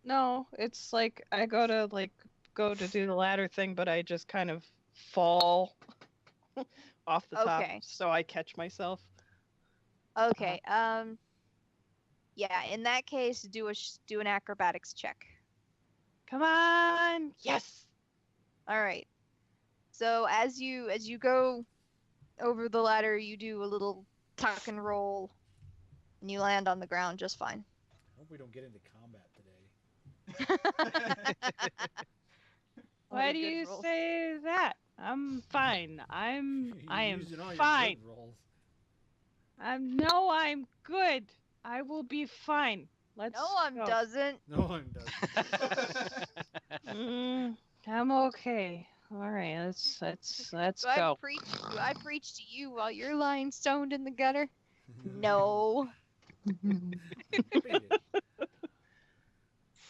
Speaker 6: no, it's like I go to do the ladder thing, but I just kind of fall off the top,
Speaker 1: Okay.
Speaker 6: so I catch myself.
Speaker 1: Okay. Yeah, in that case, do an acrobatics check.
Speaker 6: Come on! Yes!
Speaker 1: All right. So as you go over the ladder, you do a little tuck and roll, and you land on the ground just fine.
Speaker 2: Hope we don't get into combat today.
Speaker 6: Why
Speaker 1: a
Speaker 6: do
Speaker 1: good
Speaker 6: you
Speaker 1: roll.
Speaker 6: say that? I'm fine. I am
Speaker 2: Using all your good
Speaker 6: fine.
Speaker 2: rolls.
Speaker 6: I'm good. I will be fine. Let's
Speaker 1: No one
Speaker 6: go.
Speaker 1: doesn't.
Speaker 2: No one does.
Speaker 6: I'm okay. All right, let's
Speaker 1: Do I
Speaker 6: go.
Speaker 1: preach to you while you're lying stoned in the gutter? No.
Speaker 2: Pretty good.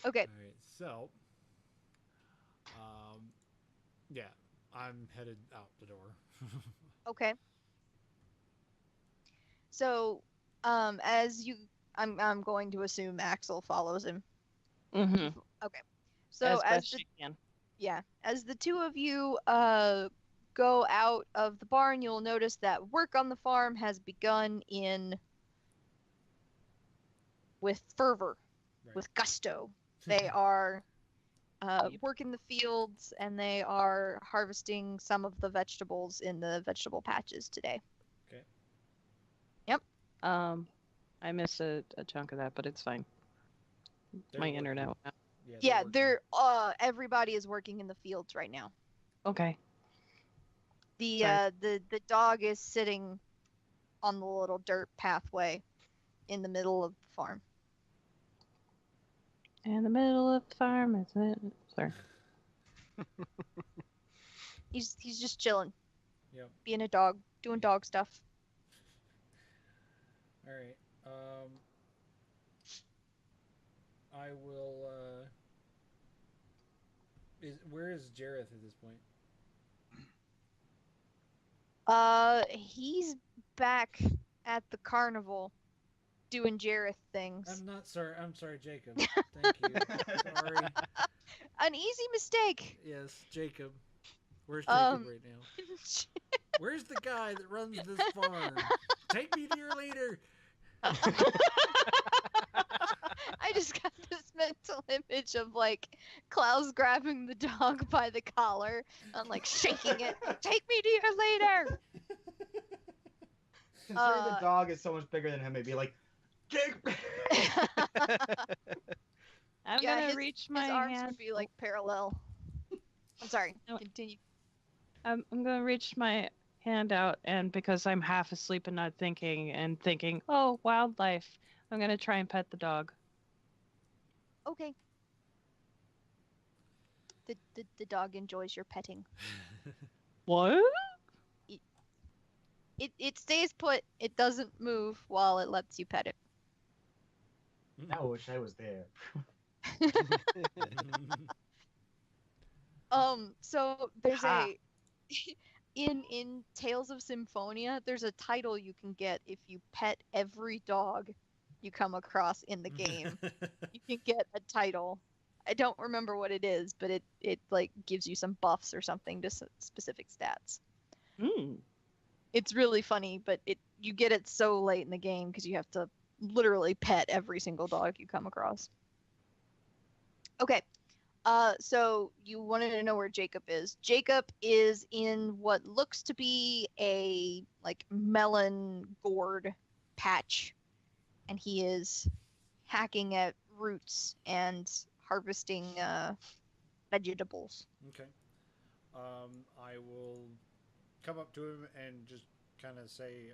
Speaker 1: Okay.
Speaker 2: All right, so, yeah, I'm headed out the door.
Speaker 1: Okay. So, I'm going to assume Axel follows him.
Speaker 6: Mm-hmm.
Speaker 1: So
Speaker 6: as
Speaker 1: as
Speaker 6: best
Speaker 1: the
Speaker 6: she can.
Speaker 1: Yeah, as the two of you go out of the barn, you'll notice that work on the farm has begun with fervor,
Speaker 2: Right.
Speaker 1: with gusto. They are work in the fields, and they are harvesting some of the vegetables in the vegetable patches today.
Speaker 2: Okay.
Speaker 6: I missed a chunk of that, but it's fine.
Speaker 2: They're
Speaker 6: My
Speaker 2: working.
Speaker 6: internet went out.
Speaker 1: Yeah,
Speaker 2: working.
Speaker 1: everybody is working in the fields right now.
Speaker 6: Okay.
Speaker 1: The
Speaker 6: Sorry.
Speaker 1: the dog is sitting on the little dirt pathway in the middle of the farm.
Speaker 6: In the middle of the farm, is it? Sorry.
Speaker 1: He's just chilling,
Speaker 2: Yep.
Speaker 1: being a dog, doing dog stuff.
Speaker 2: All right. I will. Where is Jareth at this point?
Speaker 1: He's back at the carnival doing Jareth things.
Speaker 2: I'm sorry, Jacob. Thank you. Sorry.
Speaker 1: An easy mistake.
Speaker 2: Yes, Jacob. Where's Jacob right now? Where's the guy that runs this farm? Take me to your leader.
Speaker 1: I just got this mental image of like Klaus grabbing the dog by the collar and like shaking it. Take me to your leader.
Speaker 5: Considering the dog is so much bigger than him, it'd be like,
Speaker 6: I'm
Speaker 1: Yeah,
Speaker 6: gonna reach my
Speaker 1: His arms
Speaker 6: hand.
Speaker 1: would be like parallel. I'm sorry. Continue.
Speaker 6: I'm gonna reach my hand out, and because I'm half asleep and not thinking, oh, wildlife, I'm gonna try and pet the dog.
Speaker 1: Okay. The dog enjoys your petting.
Speaker 6: What?
Speaker 1: It stays put. It doesn't move while it lets you pet it.
Speaker 5: I wish I was there.
Speaker 1: So there's
Speaker 6: Ha.
Speaker 1: in Tales of Symphonia, there's a title you can get if you pet every dog you come across in the game. You can get a title. I don't remember what it is, but it like gives you some buffs or something to specific stats.
Speaker 6: Hmm.
Speaker 1: It's really funny, but you get it so late in the game because you have to literally pet every single dog you come across. Okay. So you wanted to know where Jacob is. Jacob is in what looks to be a like melon gourd patch, and he is hacking at roots and harvesting vegetables.
Speaker 2: Okay. I will come up to him and just kind of say,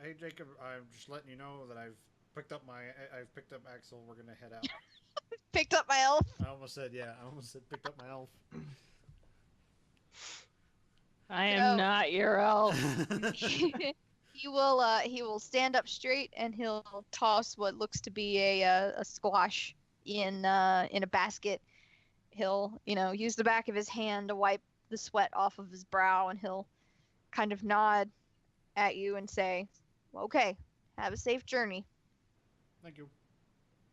Speaker 2: "Hey, Jacob, I'm just letting you know that I've picked up Axel. We're gonna head out."
Speaker 1: Picked up my elf.
Speaker 2: I almost said picked up my elf.
Speaker 6: I am
Speaker 1: No.
Speaker 6: not your elf.
Speaker 1: He will stand up straight and he'll toss what looks to be a squash in a basket. He'll use the back of his hand to wipe the sweat off of his brow, and he'll kind of nod at you and say, "Okay, have a safe journey."
Speaker 2: Thank you.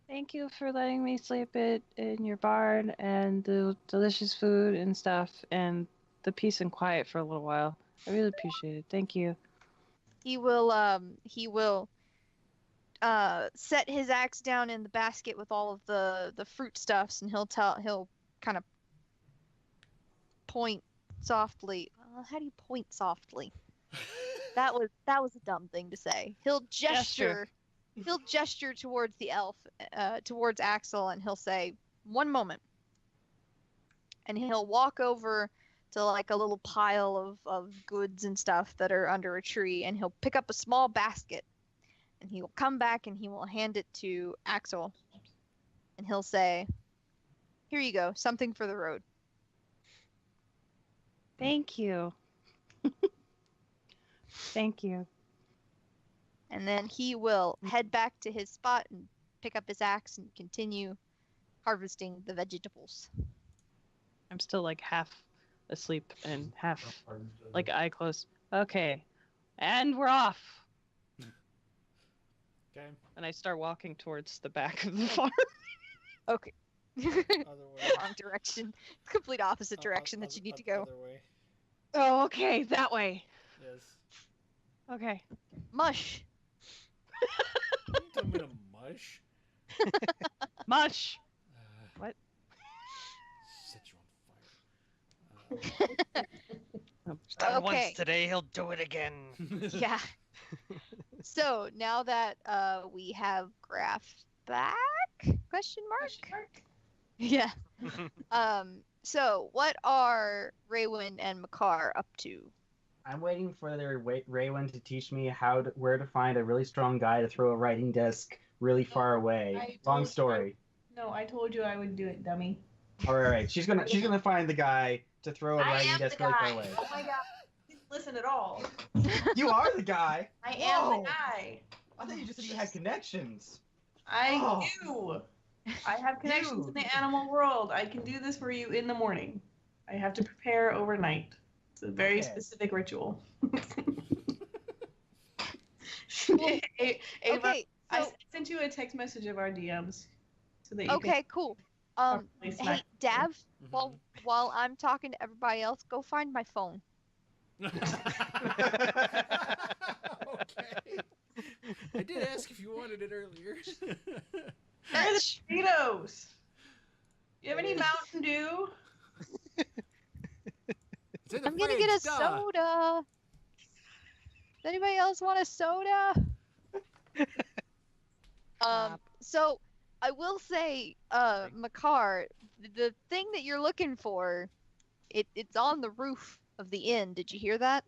Speaker 6: Thank you for letting me sleep in your barn and the delicious food and stuff and the peace and quiet for a little while. I really appreciate it. Thank you.
Speaker 1: He will set his axe down in the basket with all of the fruit stuffs, and he'll kind of point softly. How do you point softly? That was a dumb thing to say. He'll gesture. He'll gesture towards the elf, towards Axel, and he'll say, "One moment." And he'll walk over to like a little pile of goods and stuff that are under a tree, and he'll pick up a small basket, and he will come back and he will hand it to Axel, and he'll say, "Here you go, something for the road."
Speaker 6: Thank you. Thank you.
Speaker 1: And then he will head back to his spot and pick up his axe and continue harvesting the vegetables.
Speaker 6: I'm still like half asleep and half like eye closed. Okay. And we're off.
Speaker 2: Okay.
Speaker 6: And I start walking towards the back of the farm.
Speaker 1: Okay.
Speaker 2: Other way.
Speaker 1: Wrong direction. Complete opposite direction that you need to go.
Speaker 2: Other way.
Speaker 6: Oh, okay, that way.
Speaker 2: Yes.
Speaker 6: Okay.
Speaker 1: Mush.
Speaker 2: You told me to mush.
Speaker 6: Mush.
Speaker 2: Uh,
Speaker 4: He's done it once
Speaker 1: Okay.
Speaker 4: today, he'll do it again.
Speaker 1: Yeah. So now that we have Graph back? Question mark? Yeah. So what are Raywin and Makar up to?
Speaker 5: I'm waiting for their Raywin to teach me where to find a really strong guy to throw a writing desk really far away. Long story.
Speaker 3: No, I told you I would do it, dummy.
Speaker 5: All right, she's gonna find the guy to throw a
Speaker 3: I
Speaker 5: writing
Speaker 3: am the
Speaker 5: desk really far
Speaker 3: guy.
Speaker 5: away.
Speaker 3: Oh my god. Didn't listen at all.
Speaker 5: You are the guy.
Speaker 3: I am
Speaker 5: Whoa.
Speaker 3: the guy.
Speaker 5: I thought you just said you had connections.
Speaker 3: I
Speaker 5: Oh.
Speaker 3: do. I have connections in the animal world. I can do this for you in the morning. I have to prepare overnight. It's a very
Speaker 5: Okay.
Speaker 3: specific ritual.
Speaker 1: Well,
Speaker 3: Ava,
Speaker 1: Okay.
Speaker 3: I
Speaker 1: So,
Speaker 3: sent you a text message of our DMs so that you can
Speaker 1: okay, cool.
Speaker 3: properly
Speaker 1: Hey,
Speaker 3: smack.
Speaker 1: Dav,
Speaker 2: Mhm.
Speaker 1: while I'm talking to everybody else, go find my phone.
Speaker 2: Okay. I did ask if you wanted it earlier.
Speaker 3: Where are the Cheetos? You have any Mountain Dew?
Speaker 2: It's in the
Speaker 1: I'm gonna get a
Speaker 2: fridge, duh.
Speaker 1: soda. Does anybody else want a soda? So I will say, Makar, the thing that you're looking for, it's on the roof of the inn. Did you hear that?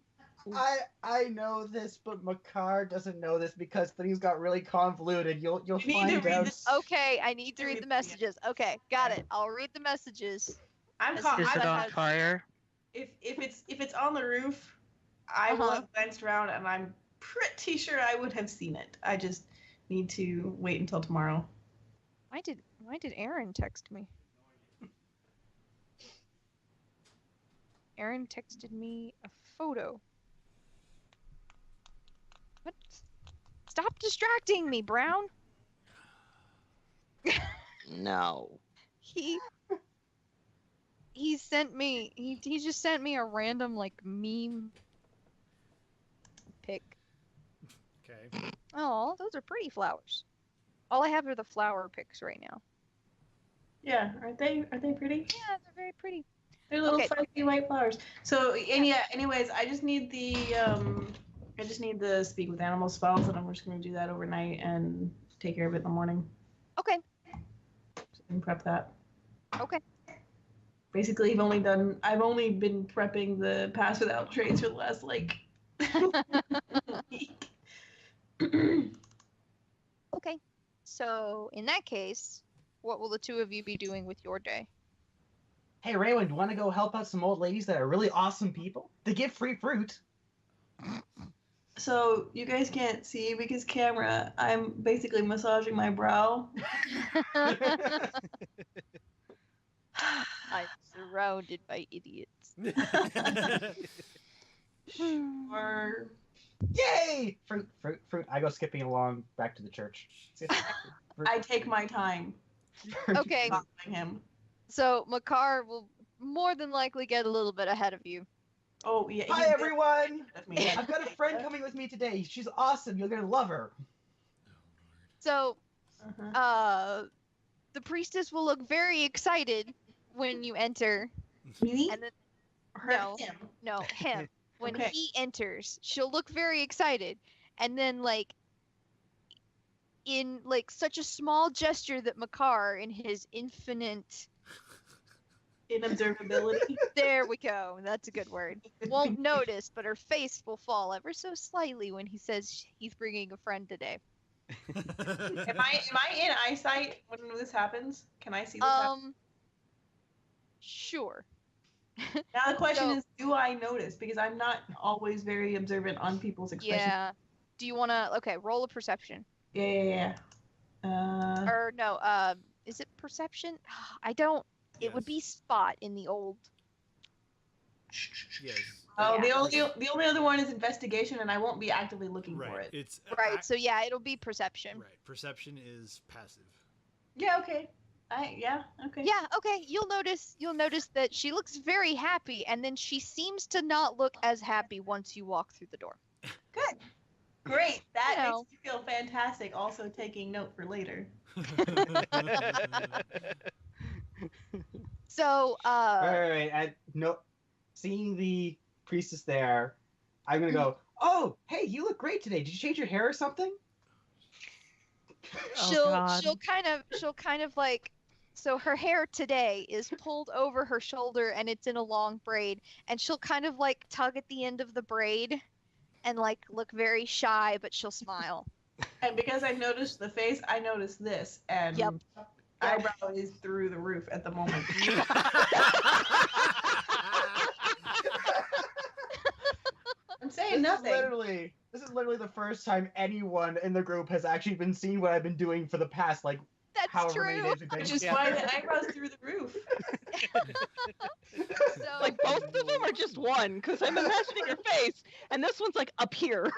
Speaker 5: I know this, but Makar doesn't know this because things got really convoluted. You'll
Speaker 3: You need to
Speaker 5: find
Speaker 3: read
Speaker 5: out.
Speaker 3: this.
Speaker 1: Okay, I need to read the messages. Okay, got it. I'll read the messages.
Speaker 3: I'm
Speaker 1: Is
Speaker 3: caught.
Speaker 1: it
Speaker 3: I'm
Speaker 1: on
Speaker 3: caught-
Speaker 4: fire?
Speaker 3: If it's on the roof, I will have glanced around and I'm pretty sure I would have seen it. I just need to wait until tomorrow.
Speaker 1: Why did Aaron text me? Aaron texted me a photo. What? Stop distracting me, Brown.
Speaker 4: No.
Speaker 1: He sent me he just sent me a random like meme pic.
Speaker 2: Okay.
Speaker 1: Oh, those are pretty flowers. All I have are the flower pics right now.
Speaker 3: Yeah, aren't they pretty?
Speaker 1: Yeah, they're very pretty.
Speaker 3: They're little
Speaker 1: Okay.
Speaker 3: fuzzy white flowers. So anyways, I just need the speak with animals spells, and I'm just gonna do that overnight and take care of it in the morning.
Speaker 1: Okay.
Speaker 3: So I can prep that.
Speaker 1: Okay.
Speaker 3: Basically, I've only been prepping the pass without trace for the last like week.
Speaker 1: Okay. So in that case, what will the two of you be doing with your day?
Speaker 5: Hey, Raywin, do you want to go help out some old ladies that are really awesome people? They give free fruit.
Speaker 3: So you guys can't see because camera. I'm basically massaging my brow.
Speaker 1: I'm surrounded by idiots.
Speaker 3: Or
Speaker 5: Yay! Fruit. I go skipping along back to the church.
Speaker 3: I take my time.
Speaker 1: Okay.
Speaker 3: Following him.
Speaker 1: So Makar will more than likely get a little bit ahead of you.
Speaker 3: Oh yeah.
Speaker 5: Hi, everyone!
Speaker 3: That's me.
Speaker 5: I've got a friend coming with me today. She's awesome. You're gonna love her.
Speaker 1: So
Speaker 3: Uh-huh.
Speaker 1: the priestess will look very excited when you enter,
Speaker 3: Me?
Speaker 1: and then
Speaker 3: Her,
Speaker 1: no.
Speaker 3: him.
Speaker 1: no, him. When
Speaker 3: Okay.
Speaker 1: he enters, she'll look very excited, and then like in like such a small gesture that Makar, in his infinite,
Speaker 3: In observability.
Speaker 1: there we go, that's a good word, won't notice, but her face will fall ever so slightly when he says he's bringing a friend today.
Speaker 3: Am I in eyesight when this happens? Can I see this happen?
Speaker 1: Sure.
Speaker 3: Now the question
Speaker 1: so-
Speaker 3: is, do I notice? Because I'm not always very observant on people's expressions.
Speaker 1: Yeah. Do you want to? Okay, roll a perception.
Speaker 3: Yeah.
Speaker 1: Or no, is it perception? I don't. It would be spot in the old.
Speaker 2: Yes.
Speaker 3: Oh,
Speaker 1: Yeah.
Speaker 3: the only other one is investigation, and I won't be actively looking for
Speaker 2: Right.
Speaker 3: it.
Speaker 2: It's
Speaker 1: Right. So yeah, it'll be perception.
Speaker 2: Right. Perception is passive.
Speaker 3: Yeah. Okay. Okay.
Speaker 1: Yeah. Okay. You'll notice that she looks very happy, and then she seems to not look as happy once you walk through the door.
Speaker 3: Good. Great. That
Speaker 1: You know.
Speaker 3: makes me feel fantastic. Also taking note for later.
Speaker 1: So
Speaker 5: Wait. No. seeing the priestess there, I'm gonna go, "Oh, hey, you look great today. Did you change your hair or something?"
Speaker 6: God.
Speaker 1: She'll kind of like, so her hair today is pulled over her shoulder and it's in a long braid, and she'll kind of like tug at the end of the braid and like look very shy, but she'll smile.
Speaker 3: And because I noticed the face, I noticed this, and
Speaker 1: Yep.
Speaker 3: eyebrow is through the roof at the moment. I'm saying nothing.
Speaker 5: This is literally the first time anyone in the group has actually been seeing what I've been doing for the past like
Speaker 1: That's
Speaker 5: however many
Speaker 1: true.
Speaker 5: days we've been.
Speaker 3: Which is
Speaker 4: Yeah.
Speaker 3: why the eyebrows through the roof.
Speaker 1: So
Speaker 6: Like both of them are just one, because I'm imagining your face, and this one's like up here.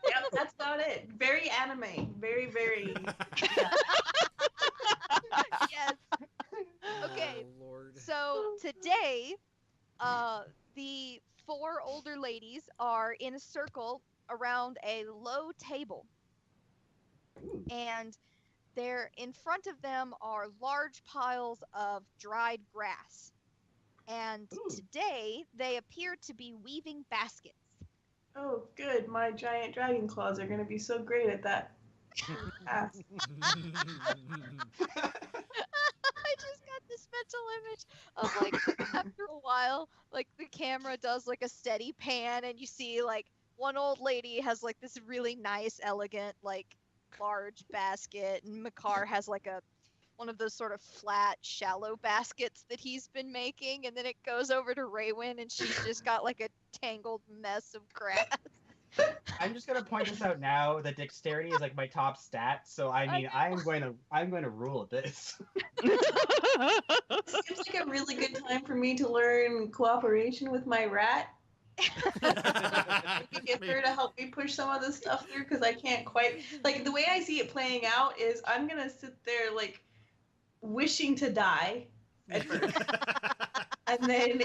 Speaker 3: Yeah, that's about it. Very anime. Very, very. Yeah.
Speaker 1: yes. Okay.
Speaker 2: Oh, Lord.
Speaker 1: So today, the four older ladies are in a circle around a low table.
Speaker 5: Ooh.
Speaker 1: And there in front of them are large piles of dried grass. And
Speaker 5: Ooh.
Speaker 1: today they appear to be weaving baskets.
Speaker 3: Oh, good. My giant dragon claws are going to be so great at that. Ass.
Speaker 1: I just got this mental image of like after a while, like the camera does like a steady pan and you see like one old lady has like this really nice, elegant, like large basket, and Makar has like one of those sort of flat, shallow baskets that he's been making, and then it goes over to Raywin and she's just got like a tangled mess of grass.
Speaker 5: I'm just gonna point this out now that dexterity is like my top stat, so I mean I'm going to rule at this.
Speaker 3: Seems like a really good time for me to learn cooperation with my rat. Maybe get her to help me push some of this stuff through, because I can't quite, like, the way I see it playing out is I'm gonna sit there like wishing to die at first, and then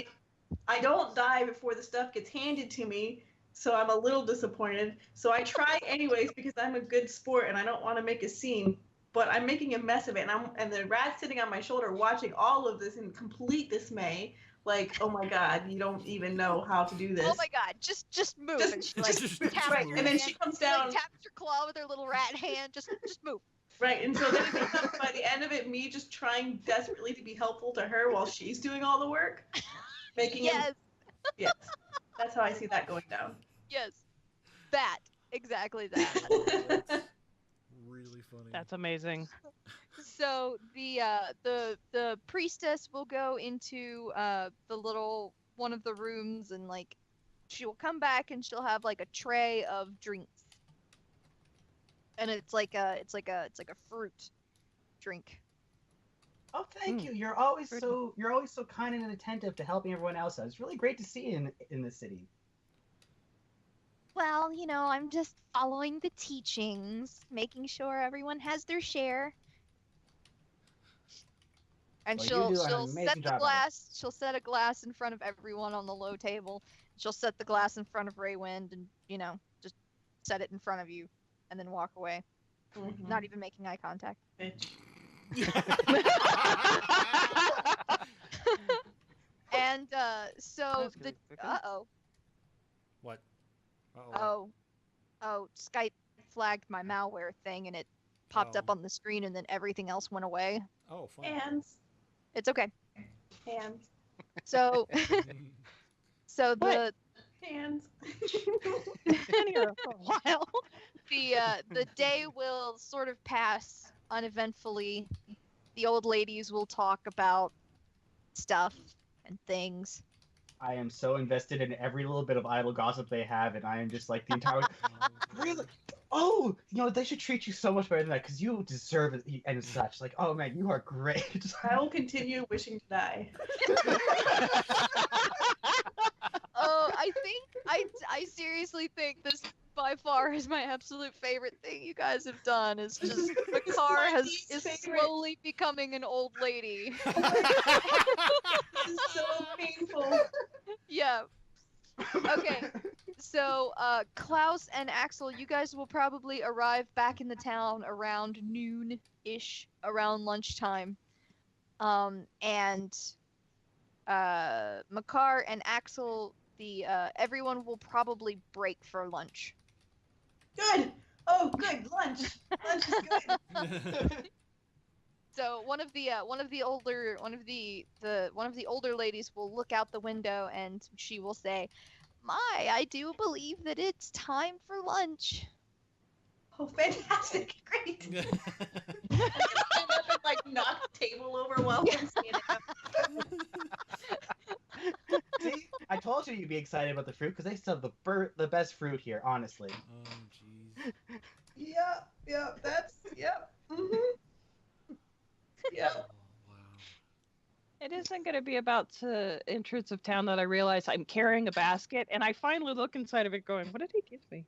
Speaker 3: I don't die before the stuff gets handed to me, so I'm a little disappointed. So I try anyways because I'm a good sport and I don't want to make a scene, but I'm making a mess of it, and the rat's sitting on my shoulder watching all of this in complete dismay. Like, oh my god, you don't even know how to do this.
Speaker 1: Oh my god, just move.
Speaker 3: Just-
Speaker 1: and she like
Speaker 2: just
Speaker 1: taps
Speaker 3: right,
Speaker 1: her
Speaker 3: and then
Speaker 1: hand,
Speaker 3: she comes
Speaker 1: she, like,
Speaker 3: down.
Speaker 1: taps her claw with her little rat hand. Just move.
Speaker 3: Right, and so then it becomes, by the end of it, me just trying desperately to be helpful to her while she's doing all the work. Making it.
Speaker 1: Yes,
Speaker 3: Yes. That's how I see that going down.
Speaker 1: yes, that exactly that.
Speaker 2: Really funny.
Speaker 6: That's amazing.
Speaker 1: So the priestess will go into the little one of the rooms, and like she'll come back and she'll have like a tray of drinks, and it's like a fruit drink.
Speaker 5: Oh, thank
Speaker 6: Mm.
Speaker 5: you. You're always
Speaker 6: Pretty.
Speaker 5: so kind and attentive to helping everyone else out. It's really great to see you in this city.
Speaker 1: Well, I'm just following the teachings, making sure everyone has their share. And
Speaker 5: Well, you do an
Speaker 1: she'll
Speaker 5: amazing
Speaker 1: set the
Speaker 5: job at it.
Speaker 1: glass. She'll set a glass in front of everyone on the low table. She'll set the glass in front of Raywind, and just set it in front of you, and then walk away,
Speaker 3: Mhm.
Speaker 1: not even making eye contact.
Speaker 3: Bitch.
Speaker 1: And so
Speaker 6: That's
Speaker 1: the
Speaker 6: good. Okay.
Speaker 2: What? Uh-oh.
Speaker 1: oh Skype flagged my malware thing, and it popped up
Speaker 2: Oh.
Speaker 1: on the screen, and then everything else went away.
Speaker 2: Oh, fun.
Speaker 3: Hands.
Speaker 1: It's okay.
Speaker 3: Hands.
Speaker 1: So so
Speaker 6: What?
Speaker 3: Hands.
Speaker 6: Been here for a while.
Speaker 1: the day will sort of pass uneventfully. The old ladies will talk about stuff and things.
Speaker 5: I am so invested in every little bit of idle gossip they have, and I am just like the entire. Really? Oh, they should treat you so much better than that because you deserve it and such. Like, oh man, you are great.
Speaker 3: I will continue wishing to die.
Speaker 1: Oh, I seriously think this by far is my absolute favorite thing you guys have done. Is just the car
Speaker 3: my
Speaker 1: is
Speaker 3: least favorite.
Speaker 1: slowly becoming an old lady.
Speaker 3: This is so painful.
Speaker 1: Yeah. Okay. So, Klaus and Axel, you guys will probably arrive back in the town around noon-ish, around lunchtime. And Makar and Axel, everyone will probably break for lunch.
Speaker 3: Good. Oh, good. Lunch. Lunch is good.
Speaker 1: So one of the older ladies will look out the window and she will say, "My, I do believe that it's time for lunch."
Speaker 3: Oh, fantastic. Great. I'm gonna stand up and like knock the table over while I'm standing up.
Speaker 5: See, I told you you'd be excited about the fruit because they still have the best fruit here, honestly.
Speaker 2: Oh, jeez.
Speaker 3: Yep. Yep.
Speaker 2: Oh, wow.
Speaker 6: It isn't going to be about the entrance of town that I realize I'm carrying a basket, and I finally look inside of it going, what did he give me?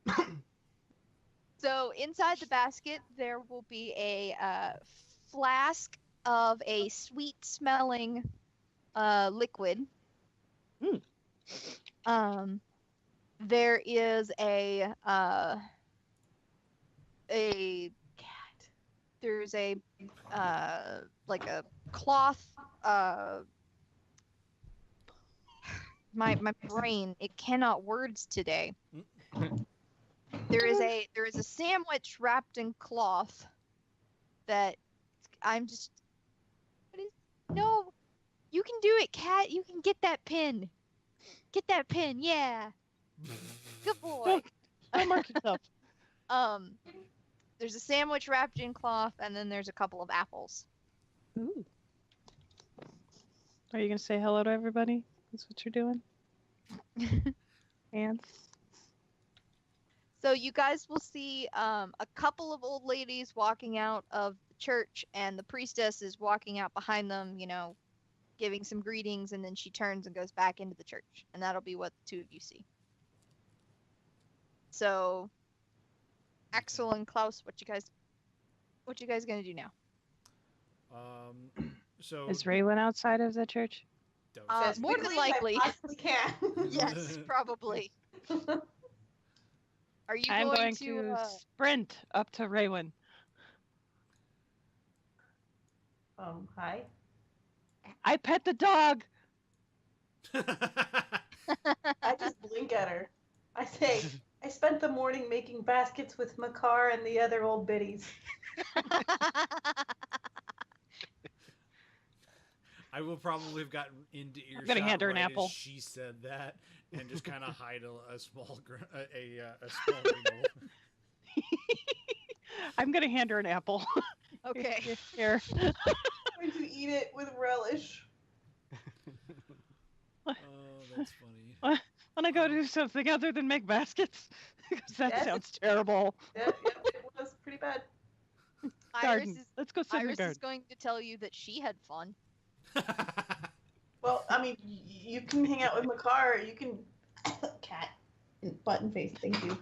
Speaker 1: So inside the basket there will be a flask of a sweet-smelling liquid. There is a there's a like a cloth. My brain, it cannot words today. There is a sandwich wrapped in cloth that I'm just. What is? No, you can do it, Cat. You can get that pin. Get that pin, yeah. Good boy.
Speaker 6: Don't mark yourself.
Speaker 1: There's a sandwich wrapped in cloth, and then there's a couple of apples.
Speaker 6: Ooh. Are you going to say hello to everybody? That's what you're doing? And
Speaker 1: So you guys will see a couple of old ladies walking out of the church, and the priestess is walking out behind them, giving some greetings, and then she turns and goes back into the church, and that'll be what the two of you see. So, Axel and Klaus, what you guys gonna do now?
Speaker 2: So
Speaker 6: is Raywin outside of the church?
Speaker 3: As
Speaker 1: More than
Speaker 3: quickly as I
Speaker 1: likely.
Speaker 3: possibly can.
Speaker 1: Yes, probably. Are you
Speaker 6: I'm going
Speaker 1: to
Speaker 6: to sprint up to Raywin.
Speaker 3: Hi.
Speaker 6: I pet the dog.
Speaker 3: I just blink at her. I say, I spent the morning making baskets with Makar and the other old biddies.
Speaker 2: I will probably have gotten into earshot
Speaker 6: gonna hand her an
Speaker 2: right
Speaker 6: apple.
Speaker 2: as she said that, and just kind of hide a small needle.
Speaker 6: I'm going to hand her an apple.
Speaker 1: Okay.
Speaker 6: Here.
Speaker 3: I'm going to eat it with relish.
Speaker 2: Oh, that's funny.
Speaker 6: Want to go do something other than make baskets? Because that
Speaker 3: Yes.
Speaker 6: sounds terrible.
Speaker 3: Yep, it was pretty bad.
Speaker 6: Garden. Let's go sit in the
Speaker 1: Iris
Speaker 6: garden.
Speaker 1: is going to tell you that she had fun.
Speaker 3: Well, I mean, you can hang out with Makar. You can cat button face. Thank you.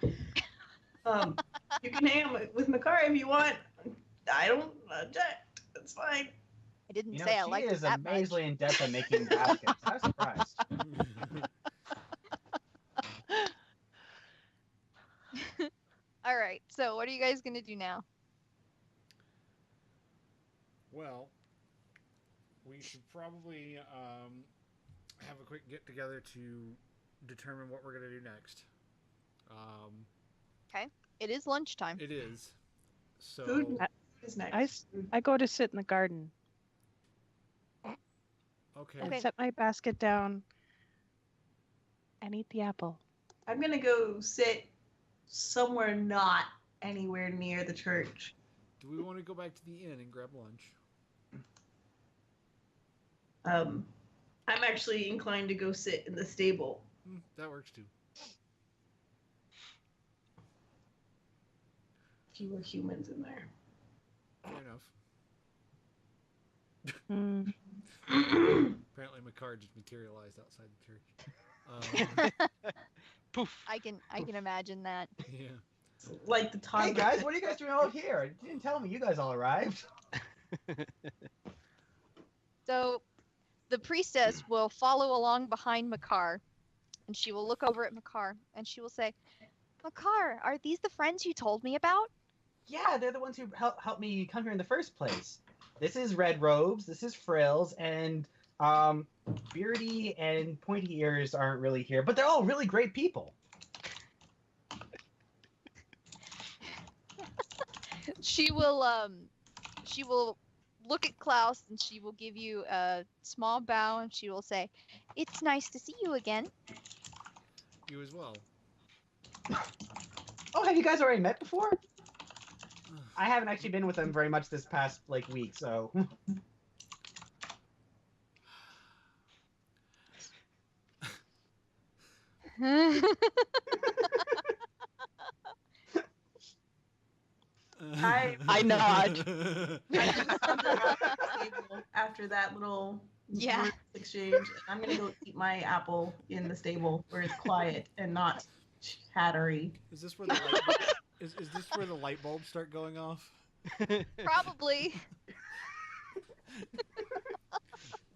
Speaker 3: You can hang out with Makar if you want. I don't object. That's fine.
Speaker 1: I didn't
Speaker 5: You know,
Speaker 1: say I
Speaker 5: she
Speaker 1: liked it
Speaker 5: is
Speaker 1: that much.
Speaker 5: amazingly in depth at making baskets. I was surprised.
Speaker 1: All right. So, what are you guys gonna do now?
Speaker 2: Well, we should probably have a quick get together to determine what we're gonna do next.
Speaker 1: It is lunchtime.
Speaker 2: It is. So
Speaker 3: Food is next.
Speaker 6: I go to sit in the garden
Speaker 2: okay.
Speaker 6: and set my basket down and eat the apple.
Speaker 3: I'm gonna go sit somewhere not anywhere near the church.
Speaker 2: Do we want to go back to the inn and grab lunch?
Speaker 3: I'm actually inclined to go sit in the stable.
Speaker 2: That works too.
Speaker 3: Fewer humans in there.
Speaker 2: Fair enough.
Speaker 6: Mm.
Speaker 2: Apparently, Makar just materialized outside the church.
Speaker 4: Poof.
Speaker 1: I can imagine that.
Speaker 2: Yeah.
Speaker 3: Like the toddler.
Speaker 5: Hey guys, what are you guys doing out here? You didn't tell me you guys all arrived.
Speaker 1: So, the priestess will follow along behind Makar, and she will look over at Makar, and she will say, "Makar, are these the friends you told me about?"
Speaker 5: Yeah, they're the ones who helped me come here in the first place. This is Red Robes, this is Frills, and Beardy and Pointy Ears aren't really here, but they're all really great people.
Speaker 1: She will look at Klaus and she will give you a small bow and she will say, "It's nice to see you again."
Speaker 2: You as well.
Speaker 5: Oh, have you guys already met before? I haven't actually been with them very much this past week, so.
Speaker 6: I nod.
Speaker 3: After that little
Speaker 1: Yeah.
Speaker 3: word exchange, I'm gonna go eat my apple in the stable where it's quiet and not chattery.
Speaker 2: Is this where the light bulb, is this where the light bulbs start going off?
Speaker 1: Probably.